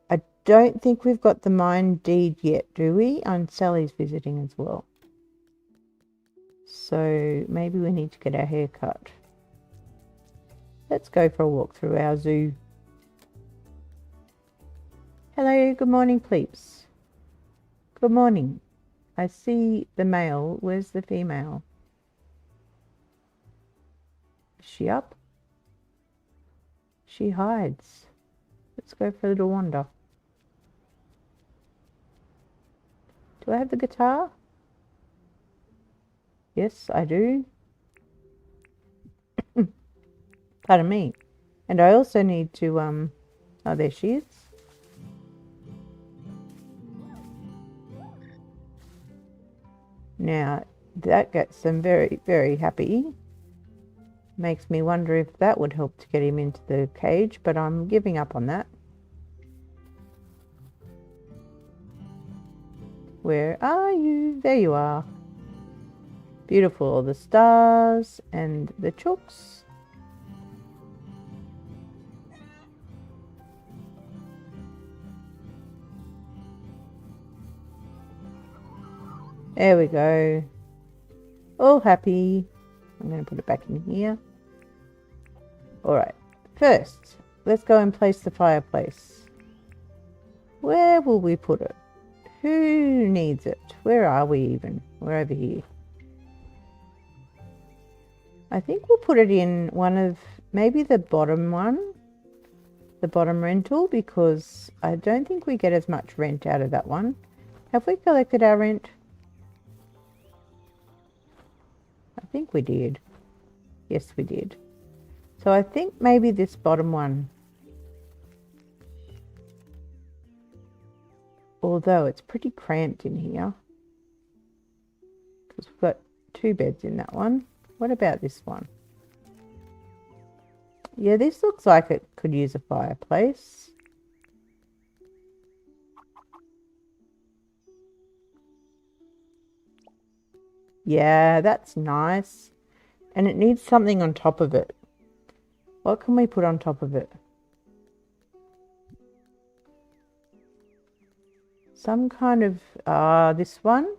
I don't think we've got the mine deed yet, do we? And Sally's visiting as well. So maybe we need to get our hair cut. Let's go for a walk through our zoo. Hello, good morning, peeps. Good morning. I see the male. Where's the female? Is she up? She hides. Let's go for a little wander. Do I have the guitar? Yes, I do. Pardon me. And I also need to, oh, there she is. Now, that gets them very, very happy. Makes me wonder if that would help to get him into the cage, but I'm giving up on that. Where are you? There you are. Beautiful. The stars and the chooks. There we go. All happy. I'm going to put it back in here. Alright. First, let's go and place the fireplace. Where will we put it? Who needs it? Where are we even? We're over here. I think we'll put it in one of, maybe the bottom one. The bottom rental, because I don't think we get as much rent out of that one. Have we collected our rent? I think we did. Yes, we did. So I think maybe this bottom one. Although it's pretty cramped in here. Because we've got 2 beds in that one. What about this one? Yeah, this looks like it could use a fireplace. Yeah, that's nice. And it needs something on top of it. What can we put on top of it? Some kind of, this one.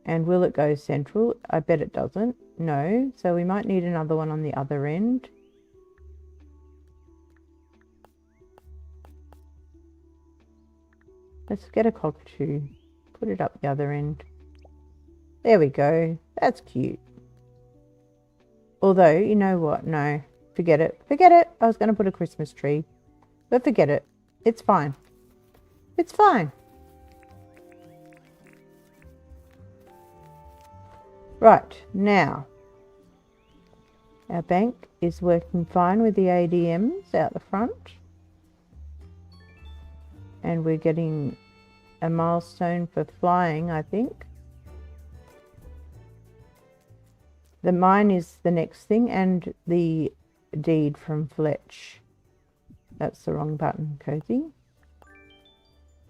And will it go central? I bet it doesn't. No. So we might need another one on the other end. Let's get a cockatoo. Put it up the other end. There we go. That's cute. Although, you know what? No. Forget it. Forget it. I was going to put a Christmas tree. But forget it. It's fine. It's fine. Right. Now, our bank is working fine with the ADMs out the front. And we're getting a milestone for flying, I think. The mine is the next thing, and the deed from Fletch. That's the wrong button, Cozy.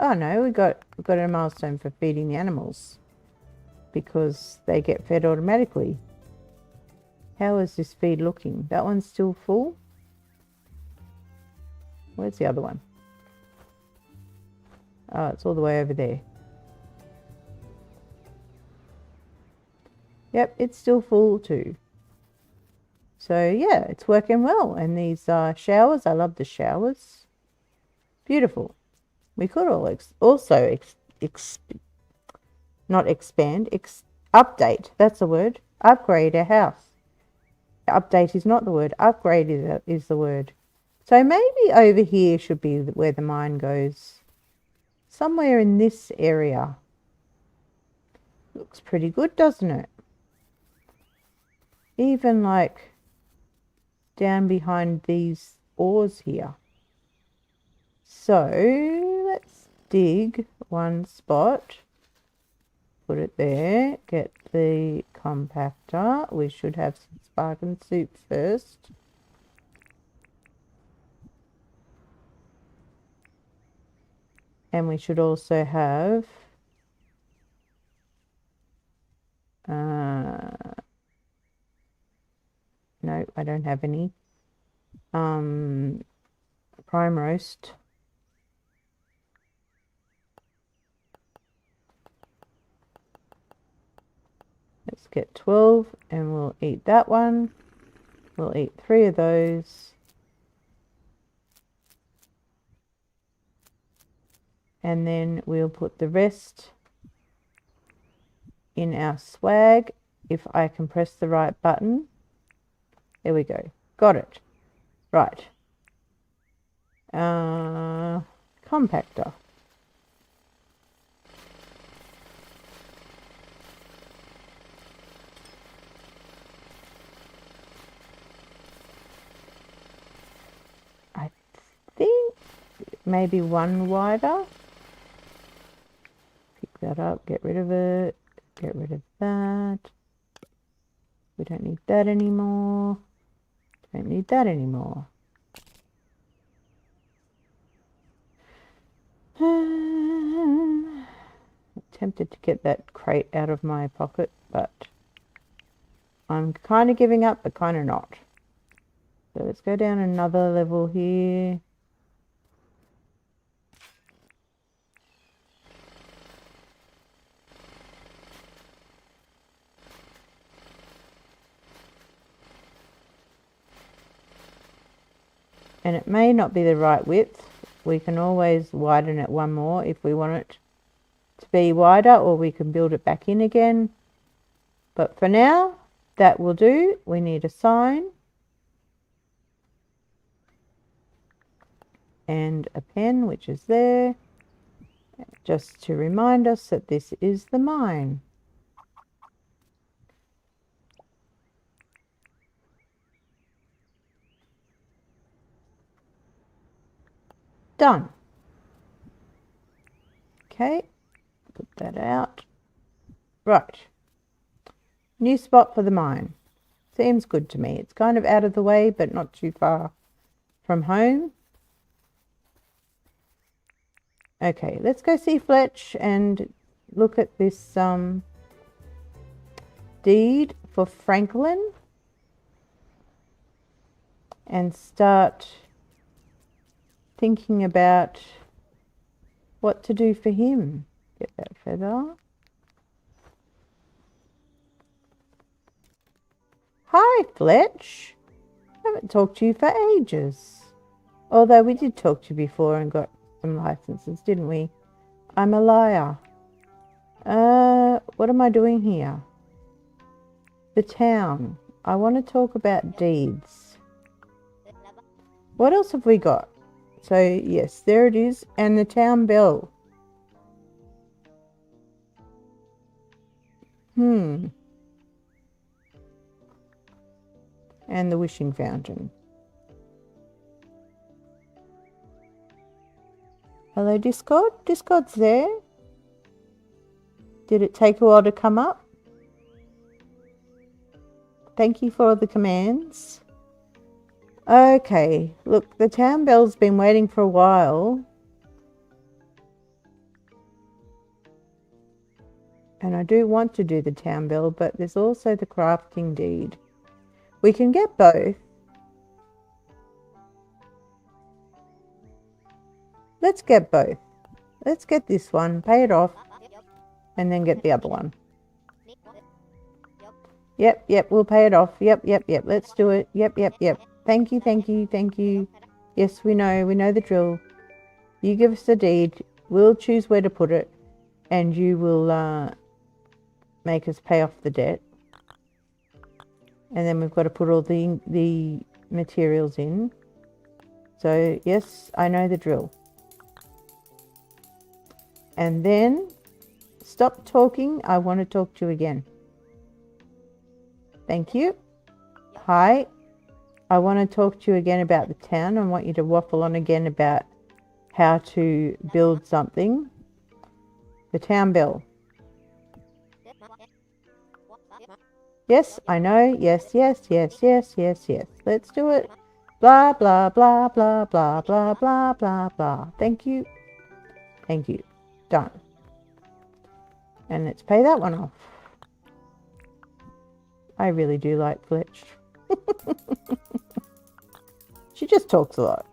Oh no, we've got a milestone for feeding the animals. Because they get fed automatically. How is this feed looking? That one's still full? Where's the other one? Oh, it's all the way over there. Yep, it's still full too. So yeah, it's working well. And these showers, I love the showers. Beautiful. We could also not expand, update. That's the word. Upgrade our house. Update is not the word. Upgrade is the word. So maybe over here should be where the mine goes. Somewhere in this area. Looks pretty good, doesn't it? Even like down behind these ores here. So let's dig one spot. Put it there. Get the compactor. We should have some sparkling soup first. And we should also have no, I don't have any. Prime roast. Let's get 12 and we'll eat that one. We'll eat 3 of those. And then we'll put the rest in our swag. If I can press the right button. There we go. Got it. Right. Compactor. maybe one wider. Pick that up, get rid of it, get rid of that. We don't need that anymore. Don't need that anymore. Tempted to get that crate out of my pocket, but I'm kind of giving up, but kind of not. So let's go down another level here. And it may not be the right width. We can always widen it one more if we want it to be wider, or we can build it back in again. But for now, that will do. We need a sign and a pen, which is there, just to remind us that this is the mine. Done. Okay, put that out. Right. New spot for the mine. Seems good to me. It's kind of out of the way, but not too far from home. Okay, let's go see Fletch and look at this deed for Franklin and start thinking about what to do for him. Get that feather. Hi, Fletch. I haven't talked to you for ages. Although we did talk to you before and got some licenses, didn't we? I'm a liar. What am I doing here? The town. I want to talk about deeds. What else have we got? So, yes, there it is. And the town bell. And the wishing fountain. Hello, Discord? Discord's there. Did it take a while to come up? Thank you for all the commands. Okay, look, the town bell's been waiting for a while. And I do want to do the town bell, but there's also the crafting deed. We can get both. Let's get both. Let's get this one, pay it off, and then get the other one. Yep, we'll pay it off. Yep, let's do it. Yep. Thank you. Yes, we know the drill. You give us the deed, we'll choose where to put it, and you will make us pay off the debt. And then we've got to put all the materials in. So, yes, I know the drill. And then, stop talking. I want to talk to you again. Thank you. Hi. I want to talk to you again about the town. I want you to waffle on again about how to build something. The town bell. Yes, I know. Yes. Let's do it. Blah, blah, blah, blah, blah, blah, blah, blah, blah. Thank you. Done. And let's pay that one off. I really do like Fletch. She just talks a lot.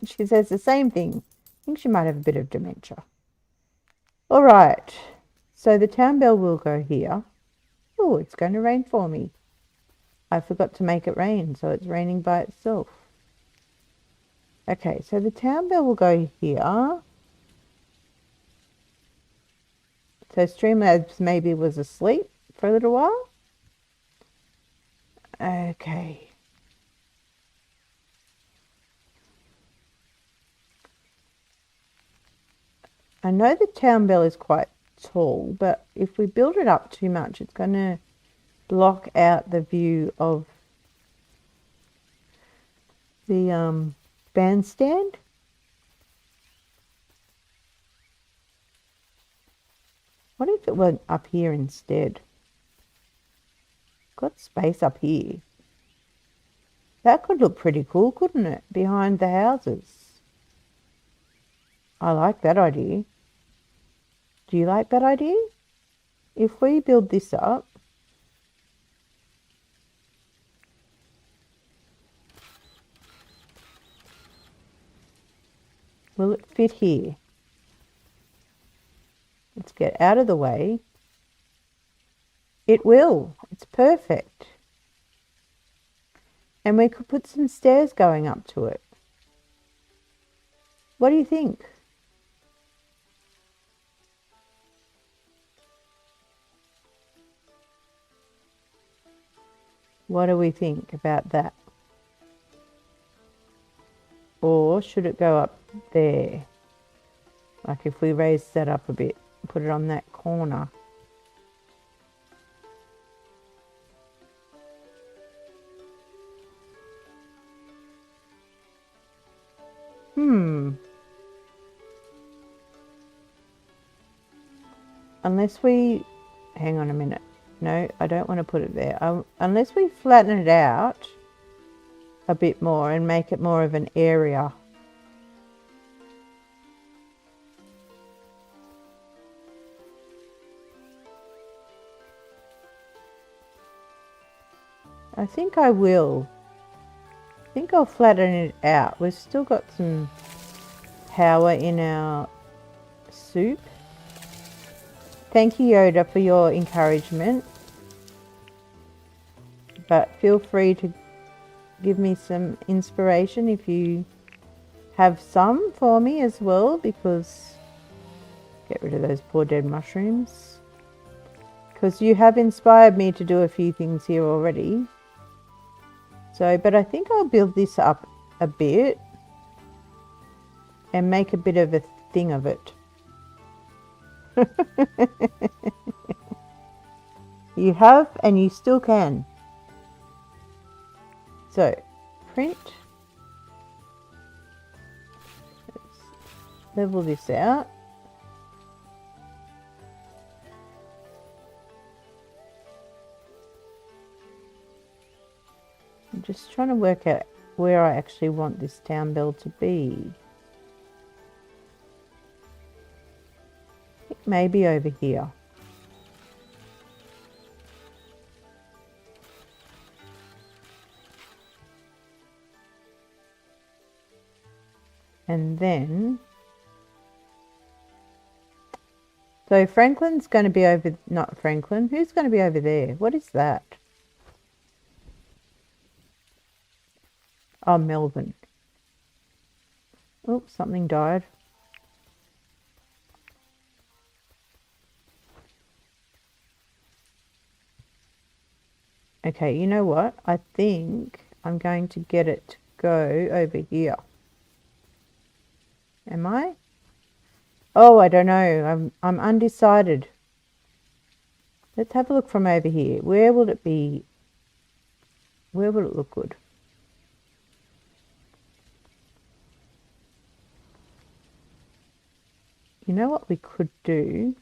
She says the same thing. I think she might have a bit of dementia. All right. So the town bell will go here. Oh, it's going to rain for me. I forgot to make it rain, so it's raining by itself. Okay, so the town bell will go here. So Streamlabs maybe was asleep for a little while. Okay. I know the town bell is quite tall, but if we build it up too much, it's going to block out the view of the bandstand. What if it went up here instead? Got space up here. That could look pretty cool, couldn't it? Behind the houses. I like that idea. Do you like that idea? If we build this up, will it fit here? Let's get out of the way. It will. It's perfect. And we could put some stairs going up to it. What do you think? What do we think about that? Or should it go up there? Like if we raise that up a bit, put it on that corner. Unless we, hang on a minute. No, I don't want to put it there. Unless we flatten it out a bit more and make it more of an area. I think I will. I think I'll flatten it out. We've still got some power in our soup. Thank you, Yoda, for your encouragement. But feel free to give me some inspiration if you have some for me as well, because get rid of those poor dead mushrooms. Because you have inspired me to do a few things here already. So, but I think I'll build this up a bit and make a bit of a thing of it. You have and you still can. So, print. Let's level this out. I'm just trying to work out where I actually want this down bell to be. I think maybe over here. And then, so Franklin's going to be over, not Franklin, who's going to be over there? What is that? Oh, Melvin. Oh, something died. Okay, you know what? I think I'm going to get it to go over here. Am I? Oh, I don't know. I'm undecided. Let's have a look from over here. Where will it be? Where will it look good? You know what we could do?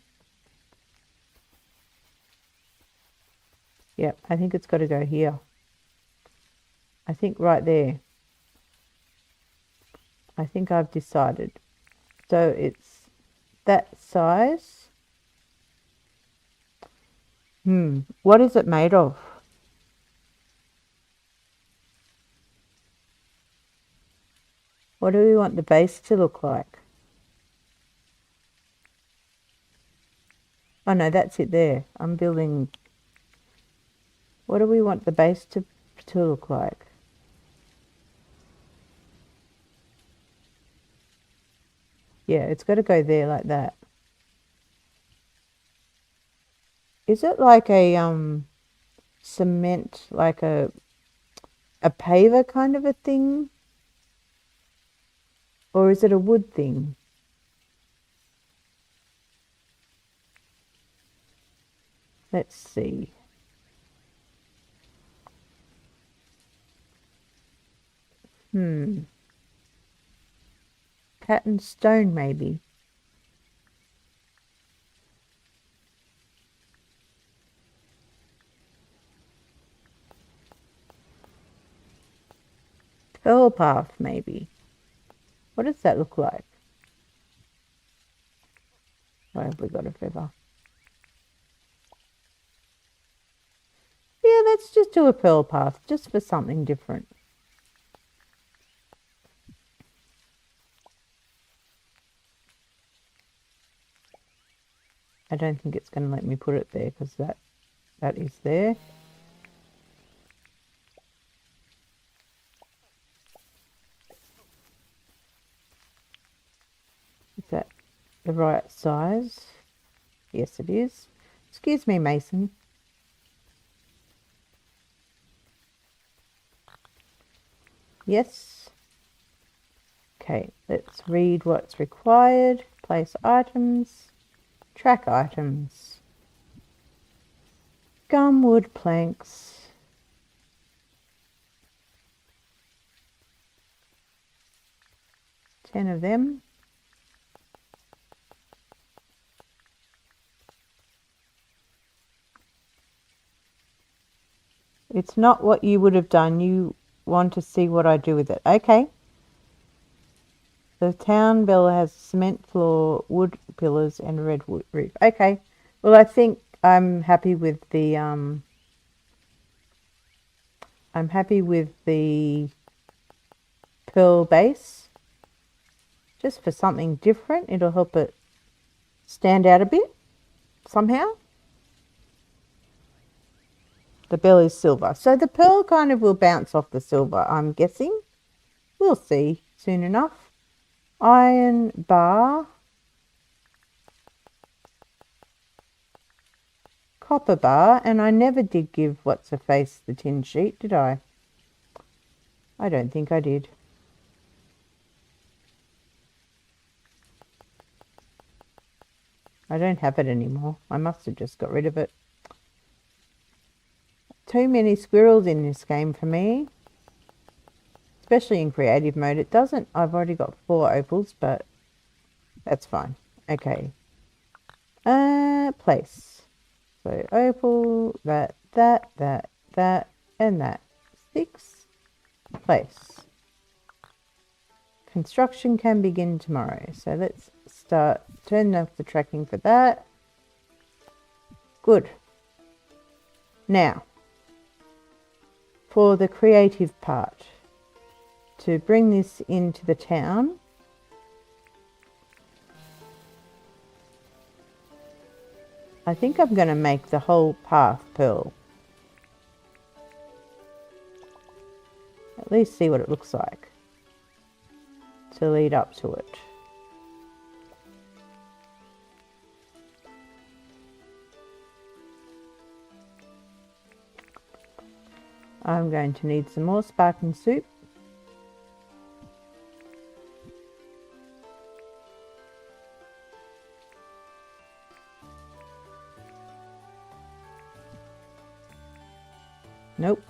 Yep, I think it's got to go here. I think right there. I think I've decided. So it's that size. What is it made of? What do we want the base to look like? Oh no, that's it there. I'm building. What do we want the base to look like? Yeah, it's got to go there like that. Is it like a cement, like a paver kind of a thing? Or is it a wood thing? Let's see. Patterned stone maybe. Pearl path, maybe. What does that look like? Why have we got a feather? Yeah, let's just do a pearl path, just for something different. I don't think it's going to let me put it there because that is there. Is that the right size? Yes, it is. Excuse me, Mason. Yes. Okay, let's read what's required. Place items. Track items. Gum, wood, planks. 10 of them. It's not what you would have done. You want to see what I do with it. Okay. The town bell has cement floor, wood pillars, and a red wood roof. Okay. Well, I think I'm happy with the pearl base. Just for something different. It'll help it stand out a bit somehow. The bell is silver. So the pearl kind of will bounce off the silver, I'm guessing. We'll see soon enough. Iron bar. Copper bar. And I never did give what's-her-face the tin sheet, did I? I don't think I did. I don't have it anymore. I must have just got rid of it. Too many squirrels in this game for me. Especially in creative mode. It doesn't... I've already got 4 opals, but that's fine. Okay. Place. So opal, that, and that. 6. Place. Construction can begin tomorrow. So let's start. Turn off the tracking for that. Good. Now, for the creative part, to bring this into the town, I think I'm going to make the whole path pearl. At least see what it looks like to lead up to it. I'm going to need some more sparkling soup. Nope.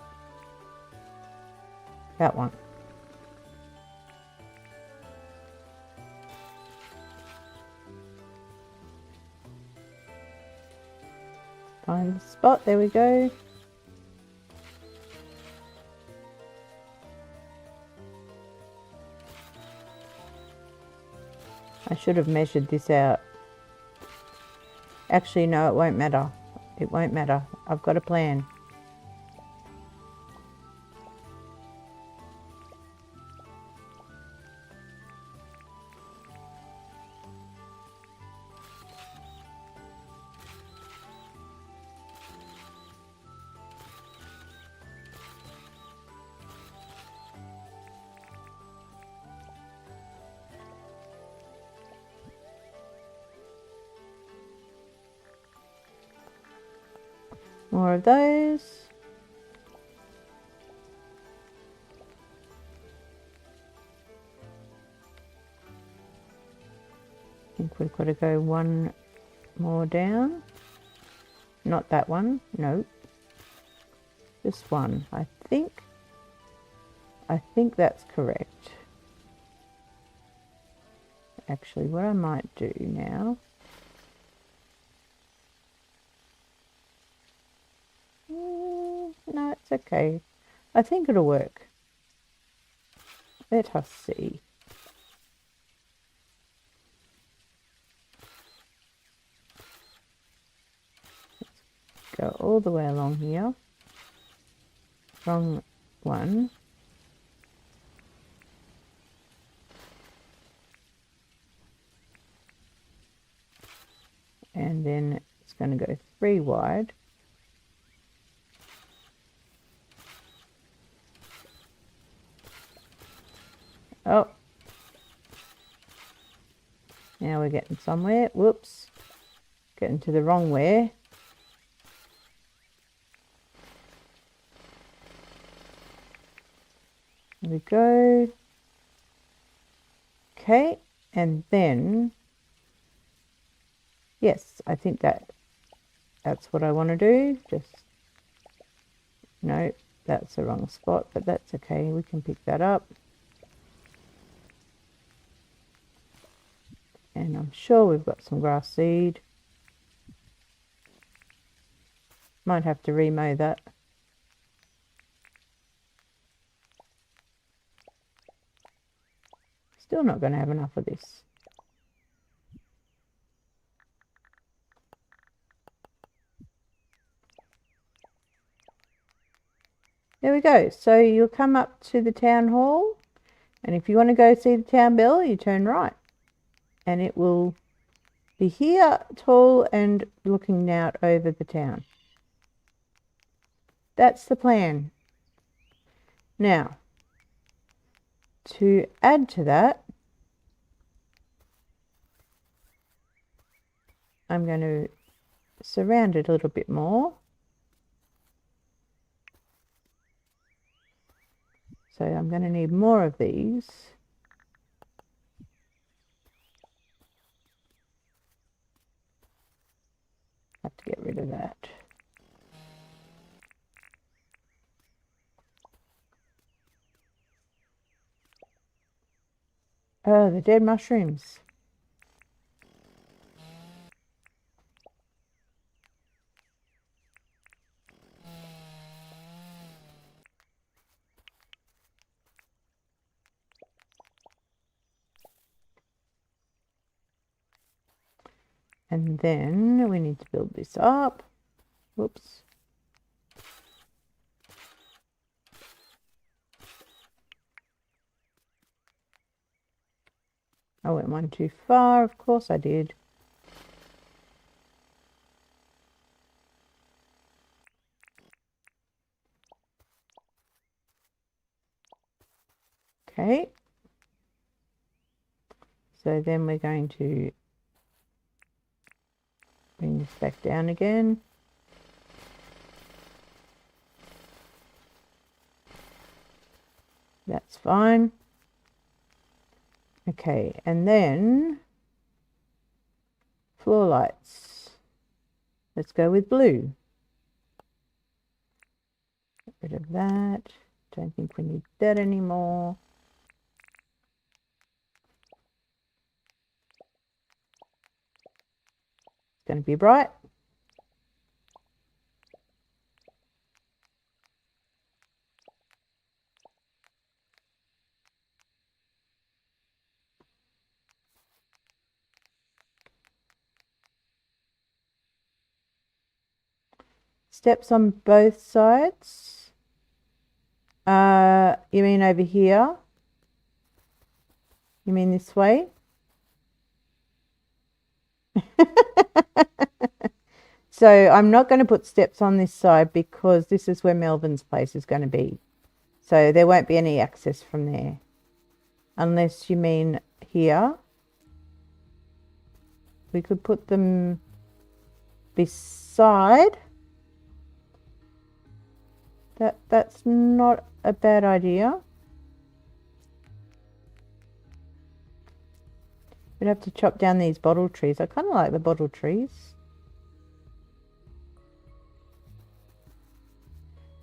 That one. Find the spot. There we go. I should have measured this out. Actually, no, it won't matter. It won't matter. I've got a plan. More of those. I think we've got to go one more down. Not that one, no. This one, I think that's correct. Actually, what I might do now, no, it's okay. I think it'll work. Let us see. Let's go all the way along here. Wrong one. And then it's going to go 3 wide. Oh, now we're getting somewhere. Whoops, getting to the wrong way. There we go. Okay, and then yes, I think that's what I want to do. Just no, that's the wrong spot, but that's okay, we can pick that up. And I'm sure we've got some grass seed. Might have to remow that. Still not going to have enough of this. There we go. So you'll come up to the town hall, and if you want to go see the town bell, you turn right. And it will be here, tall and looking out over the town. That's the plan. Now, to add to that, I'm going to surround it a little bit more. So I'm going to need more of these. Have to get rid of that. Oh, the dead mushrooms. And then we need to build this up. Whoops. I went one too far, of course I did. Okay. So then we're going to bring this back down again. That's fine. Okay, and then floor lights. Let's go with blue. Get rid of that. Don't think we need that anymore. It's going to be bright. Steps on both sides. You mean over here? You mean this way? So I'm not going to put steps on this side because this is where Melvin's place is going to be. So there won't be any access from there. Unless you mean here. We could put them beside. That's not a bad idea. We'd have to chop down these bottle trees. I kind of like the bottle trees.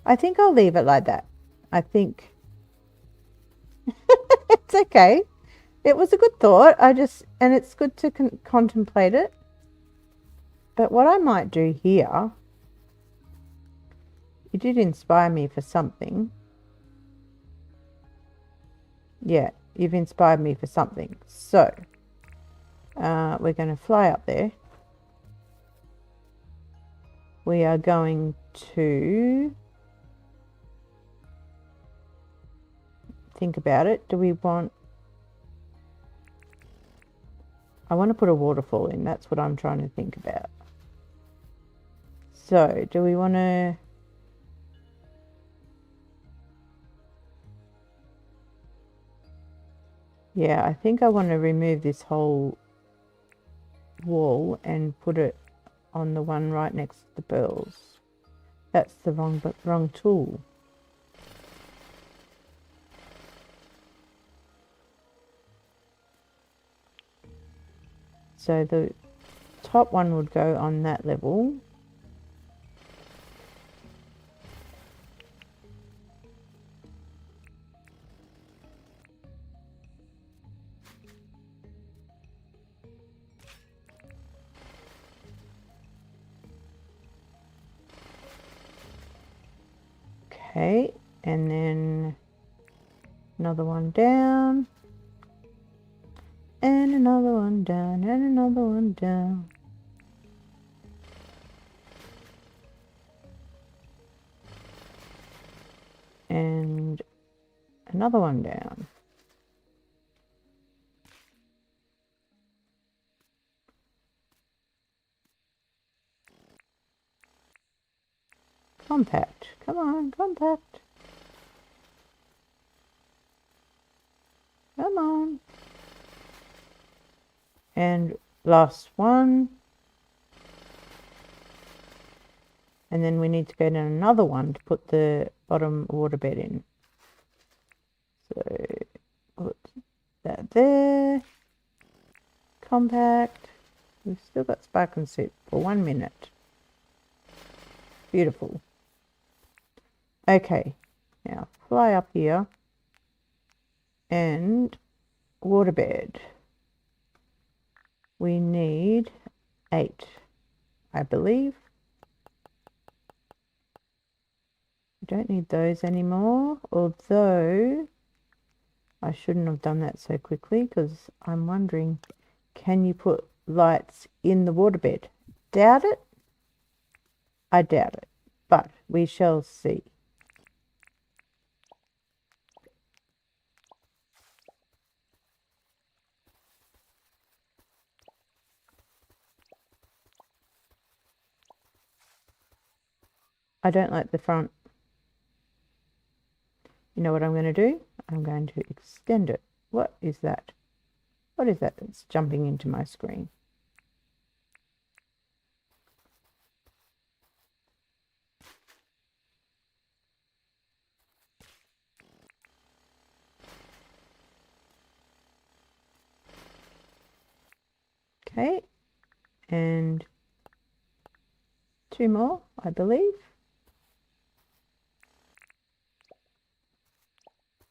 I think I'll leave it like that. I think it's okay. It was a good thought. And it's good to contemplate it. But what I might do here, it did inspire me for something. Yeah, you've inspired me for something. So, we're going to fly up there. We are going to think about it. Do we want... I want to put a waterfall in. That's what I'm trying to think about. So, do we want to... Yeah, I think I want to remove this whole wall and put it on the one right next to the pearls. That's the wrong tool. So the top one would go on that level. Okay, and then another one down, and another one down, and another one down. And another one down. Compact. Come on, compact. Come on. And last one. And then we need to go down another one to put the bottom waterbed in. So put that there. Compact. We've still got sparkling soup for 1 minute. Beautiful. Okay, now fly up here and waterbed. We need 8, I believe. We don't need those anymore, although I shouldn't have done that so quickly because I'm wondering, can you put lights in the waterbed? Doubt it. I doubt it, but we shall see. I don't like the front. You know what I'm going to do? I'm going to extend it. What is that? What is that that's jumping into my screen? Okay, and 2 more, I believe.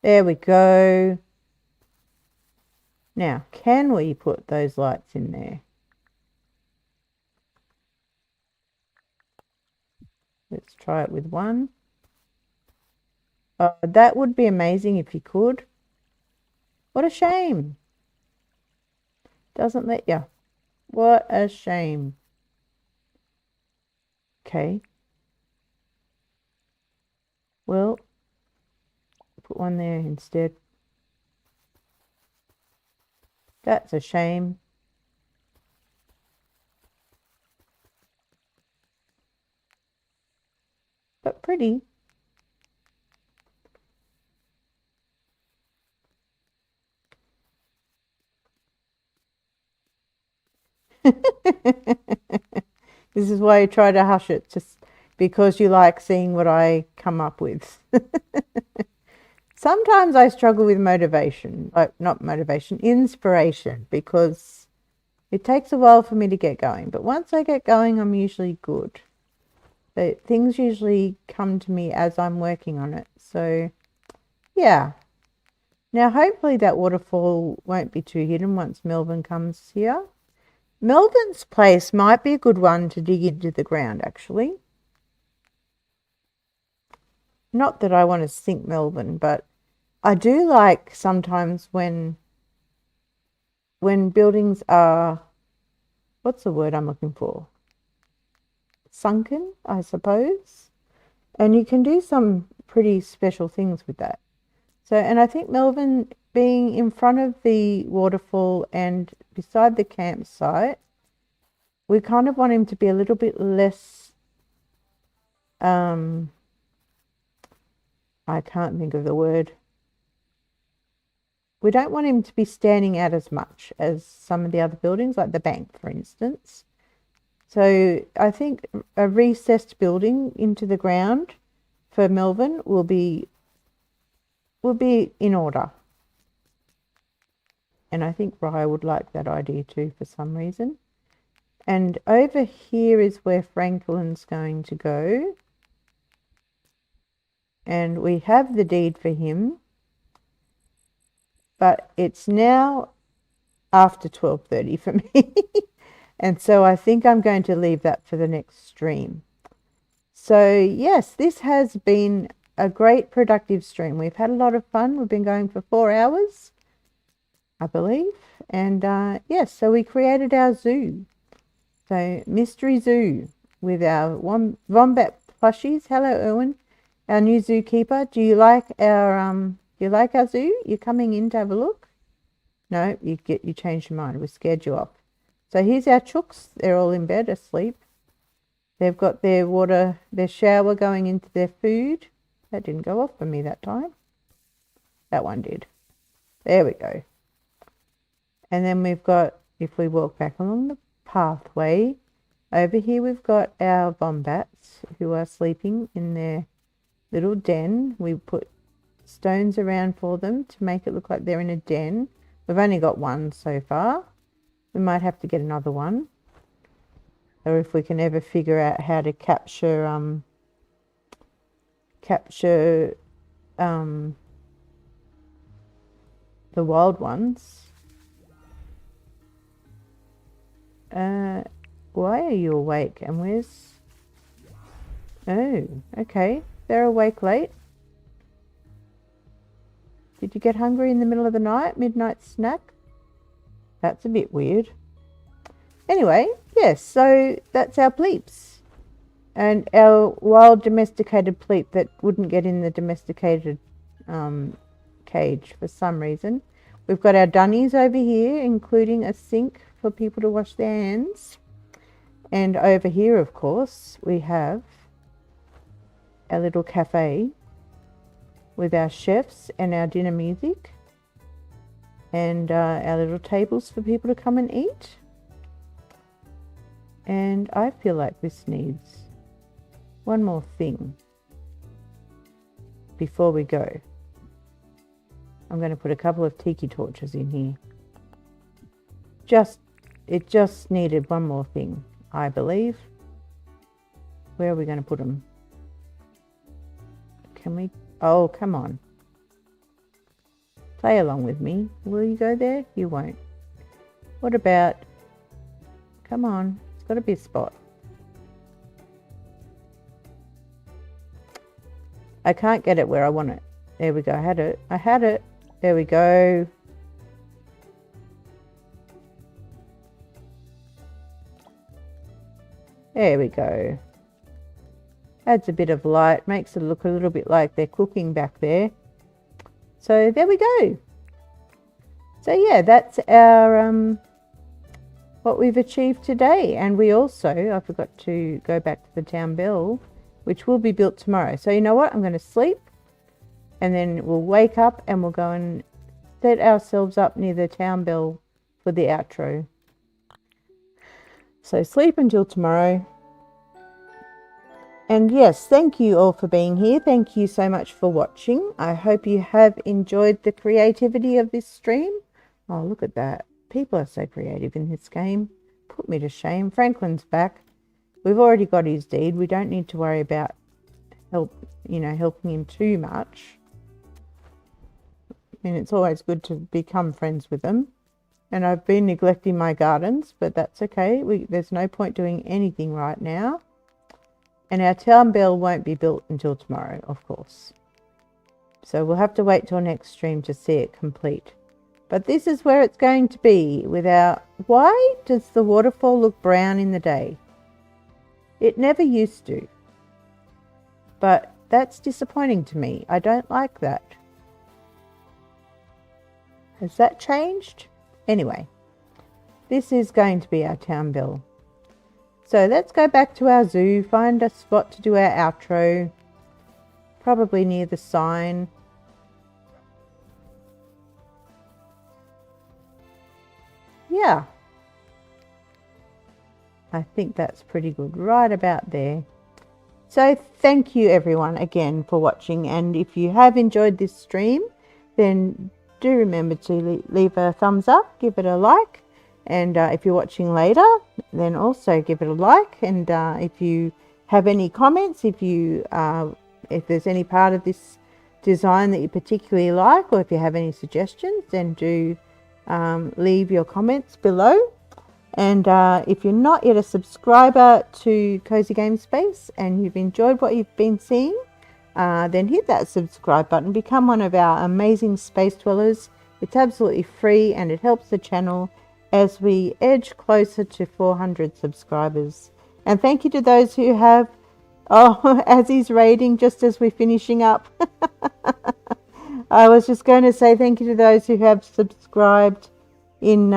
There we go. Now, can we put those lights in there? Let's try it with one. That would be amazing if you could. What a shame. Doesn't let you. What a shame. Okay. Well, put one there instead. That's a shame. But pretty. This is why you try to hush it, just because you like seeing what I come up with. Sometimes I struggle with motivation, not motivation, inspiration, because it takes a while for me to get going. But once I get going, I'm usually good. But things usually come to me as I'm working on it. So, yeah. Now, hopefully that waterfall won't be too hidden once Melvin comes here. Melvin's place might be a good one to dig into the ground, actually. Not that I want to sink Melvin, but I do like sometimes when buildings are, what's the word I'm looking for? Sunken, I suppose. And you can do some pretty special things with that. So, and I think Melvin being in front of the waterfall and beside the campsite, we kind of want him to be a little bit less, I can't think of the word. We don't want him to be standing out as much as some of the other buildings, like the bank, for instance. So I think a recessed building into the ground for Melvin will be in order. And I think Raya would like that idea too for some reason. And over here is where Franklin's going to go. And we have the deed for him. But it's now after 12:30 for me. And so I think I'm going to leave that for the next stream. So yes, this has been a great productive stream. We've had a lot of fun. We've been going for 4 hours, I believe. And yes, so we created our zoo. So Mystery Zoo with our wombat plushies. Hello, Irwin, our new zookeeper. Do you like our zoo? You're coming in to have a look? No, you changed your mind. We scared you off. So here's our chooks. They're all in bed asleep. They've got their water, their shower going into their food. That didn't go off for me that time. That one did. There we go. And then we've got, if we walk back along the pathway, over here we've got our wombats who are sleeping in their little den. We put stones around for them to make it look like they're in a den. We've only got one so far. We might have to get another one. Or if we can ever figure out how to capture the wild ones. Why are you awake? And where's... Oh, okay. They're awake late. Did you get hungry in the middle of the night? Midnight snack? That's a bit weird. Anyway, yes, so that's our pleeps. And our wild domesticated pleep that wouldn't get in the domesticated cage for some reason. We've got our dunnies over here, including a sink for people to wash their hands. And over here, of course, we have our little cafe with our chefs and our dinner music. And our little tables for people to come and eat. And I feel like this needs one more thing before we go. I'm going to put a couple of tiki torches in here. It just needed one more thing, I believe. Where are we going to put them? Can we? Oh, come on. Play along with me. Will you go there? You won't. What about... Come on. It's got to be a spot. I can't get it where I want it. There we go. I had it. I had it. There we go. There we go. Adds a bit of light. Makes it look a little bit like they're cooking back there. So there we go. So yeah, that's our what we've achieved today. And we also, I forgot to go back to the town bell, which will be built tomorrow. So you know what? I'm going to sleep and then we'll wake up and we'll go and set ourselves up near the town bell for the outro. So sleep until tomorrow. And yes, thank you all for being here. Thank you so much for watching. I hope you have enjoyed the creativity of this stream. Oh, look at that. People are so creative in this game. Put me to shame. Franklin's back. We've already got his deed. We don't need to worry about helping him too much. I mean, it's always good to become friends with them. And I've been neglecting my gardens, but that's okay. There's no point doing anything right now. And our town bell won't be built until tomorrow, of course. So we'll have to wait till next stream to see it complete. But this is where it's going to be without... Why does the waterfall look brown in the day? It never used to. But that's disappointing to me. I don't like that. Has that changed? Anyway, this is going to be our town bell. So let's go back to our zoo, find a spot to do our outro. Probably near the sign. Yeah. I think that's pretty good, right about there. So thank you everyone again for watching, and if you have enjoyed this stream, then do remember to leave a thumbs up, give it a like, and if you're watching later, then also give it a like. And if you have any comments, if there's any part of this design that you particularly like, or if you have any suggestions, then do leave your comments below. And if you're not yet a subscriber to Cozy Game Space and you've enjoyed what you've been seeing, then hit that subscribe button. Become one of our amazing space dwellers. It's absolutely free and it helps the channel as we edge closer to 400 subscribers. And thank you to those who have... Oh, as he's raiding just as we're finishing up. I was just going to say thank you to those who have subscribed in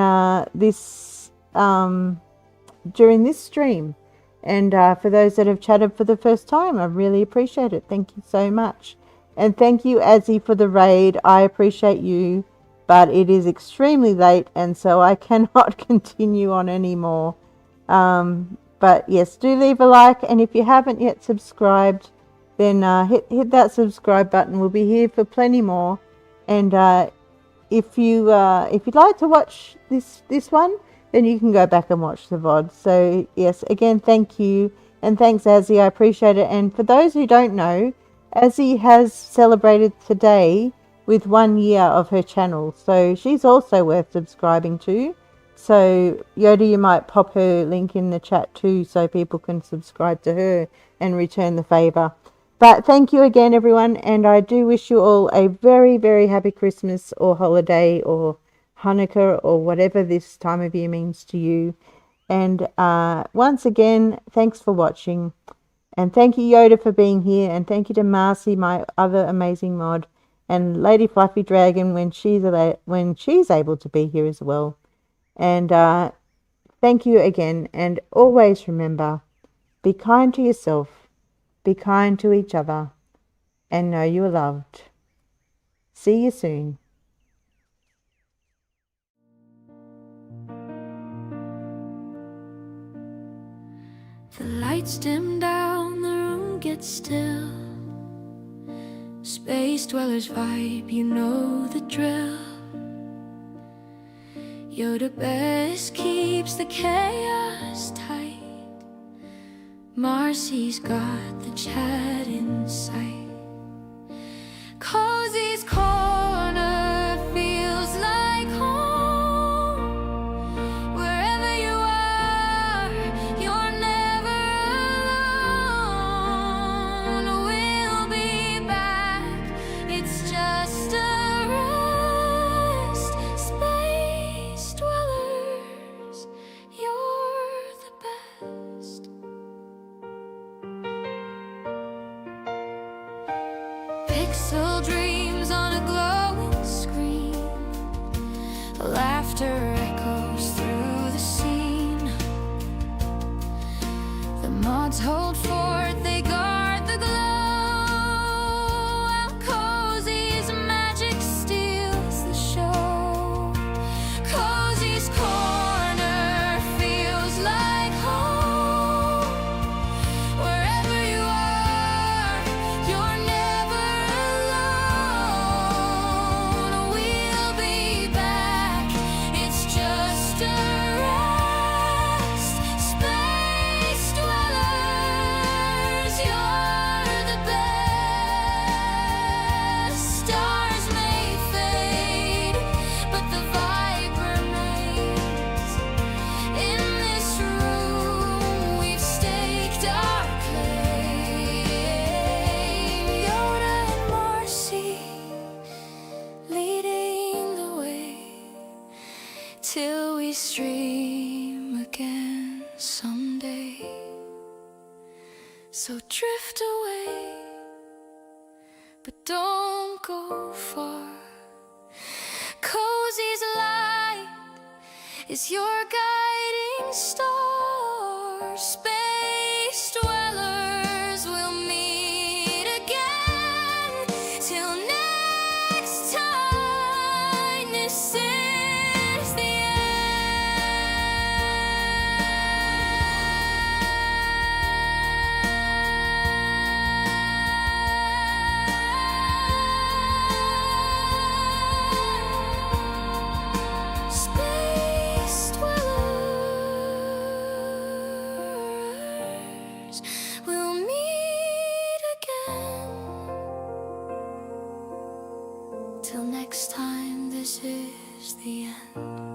during this stream, and for those that have chatted for the first time, I really appreciate it. Thank you so much. And thank you, Azzy, for the raid. I appreciate you, but it is extremely late and so I cannot continue on anymore. But yes, do leave a like, and if you haven't yet subscribed, then hit that subscribe button. We'll be here for plenty more. And if you'd like to watch this one, then you can go back and watch the VOD. So yes, again, thank you. And thanks, Azzy, I appreciate it. And for those who don't know, Azzy has celebrated today with 1 year of her channel. So she's also worth subscribing to. So Yoda, you might pop her link in the chat too, so people can subscribe to her and return the favour. But thank you again, everyone. And I do wish you all a very, very happy Christmas or holiday or Hanukkah or whatever this time of year means to you. And once again, thanks for watching, and thank you, Yoda, for being here, and thank you to Marcy, my other amazing mod, and Lady Fluffy Dragon when she's able to be here as well. And thank you again, and always remember, be kind to yourself, be kind to each other, and know you are loved. See you soon. The lights dim down, the room gets still. Space dwellers vibe, you know the drill. Yoda best keeps the chaos tight. Marcy's got the chat in sight. Cozy's corner feels like home. Wherever you are, you're never alone. We'll be back, it's just a rest. Space dwellers, you're the best. Pixel dreams on a glowing screen. Laughter echoes through the scene. The mods hold fort, they guard the glow. While Cozy's magic steals the show. Cozy's corner feels like home. Wherever you are, you're never alone. We'll be back, it's just So drift away, but don't go far. Cozy's light is your guiding star. Space dwellers will meet again. Till next time, this is the space dwellers will meet again. Till next time, this is the end.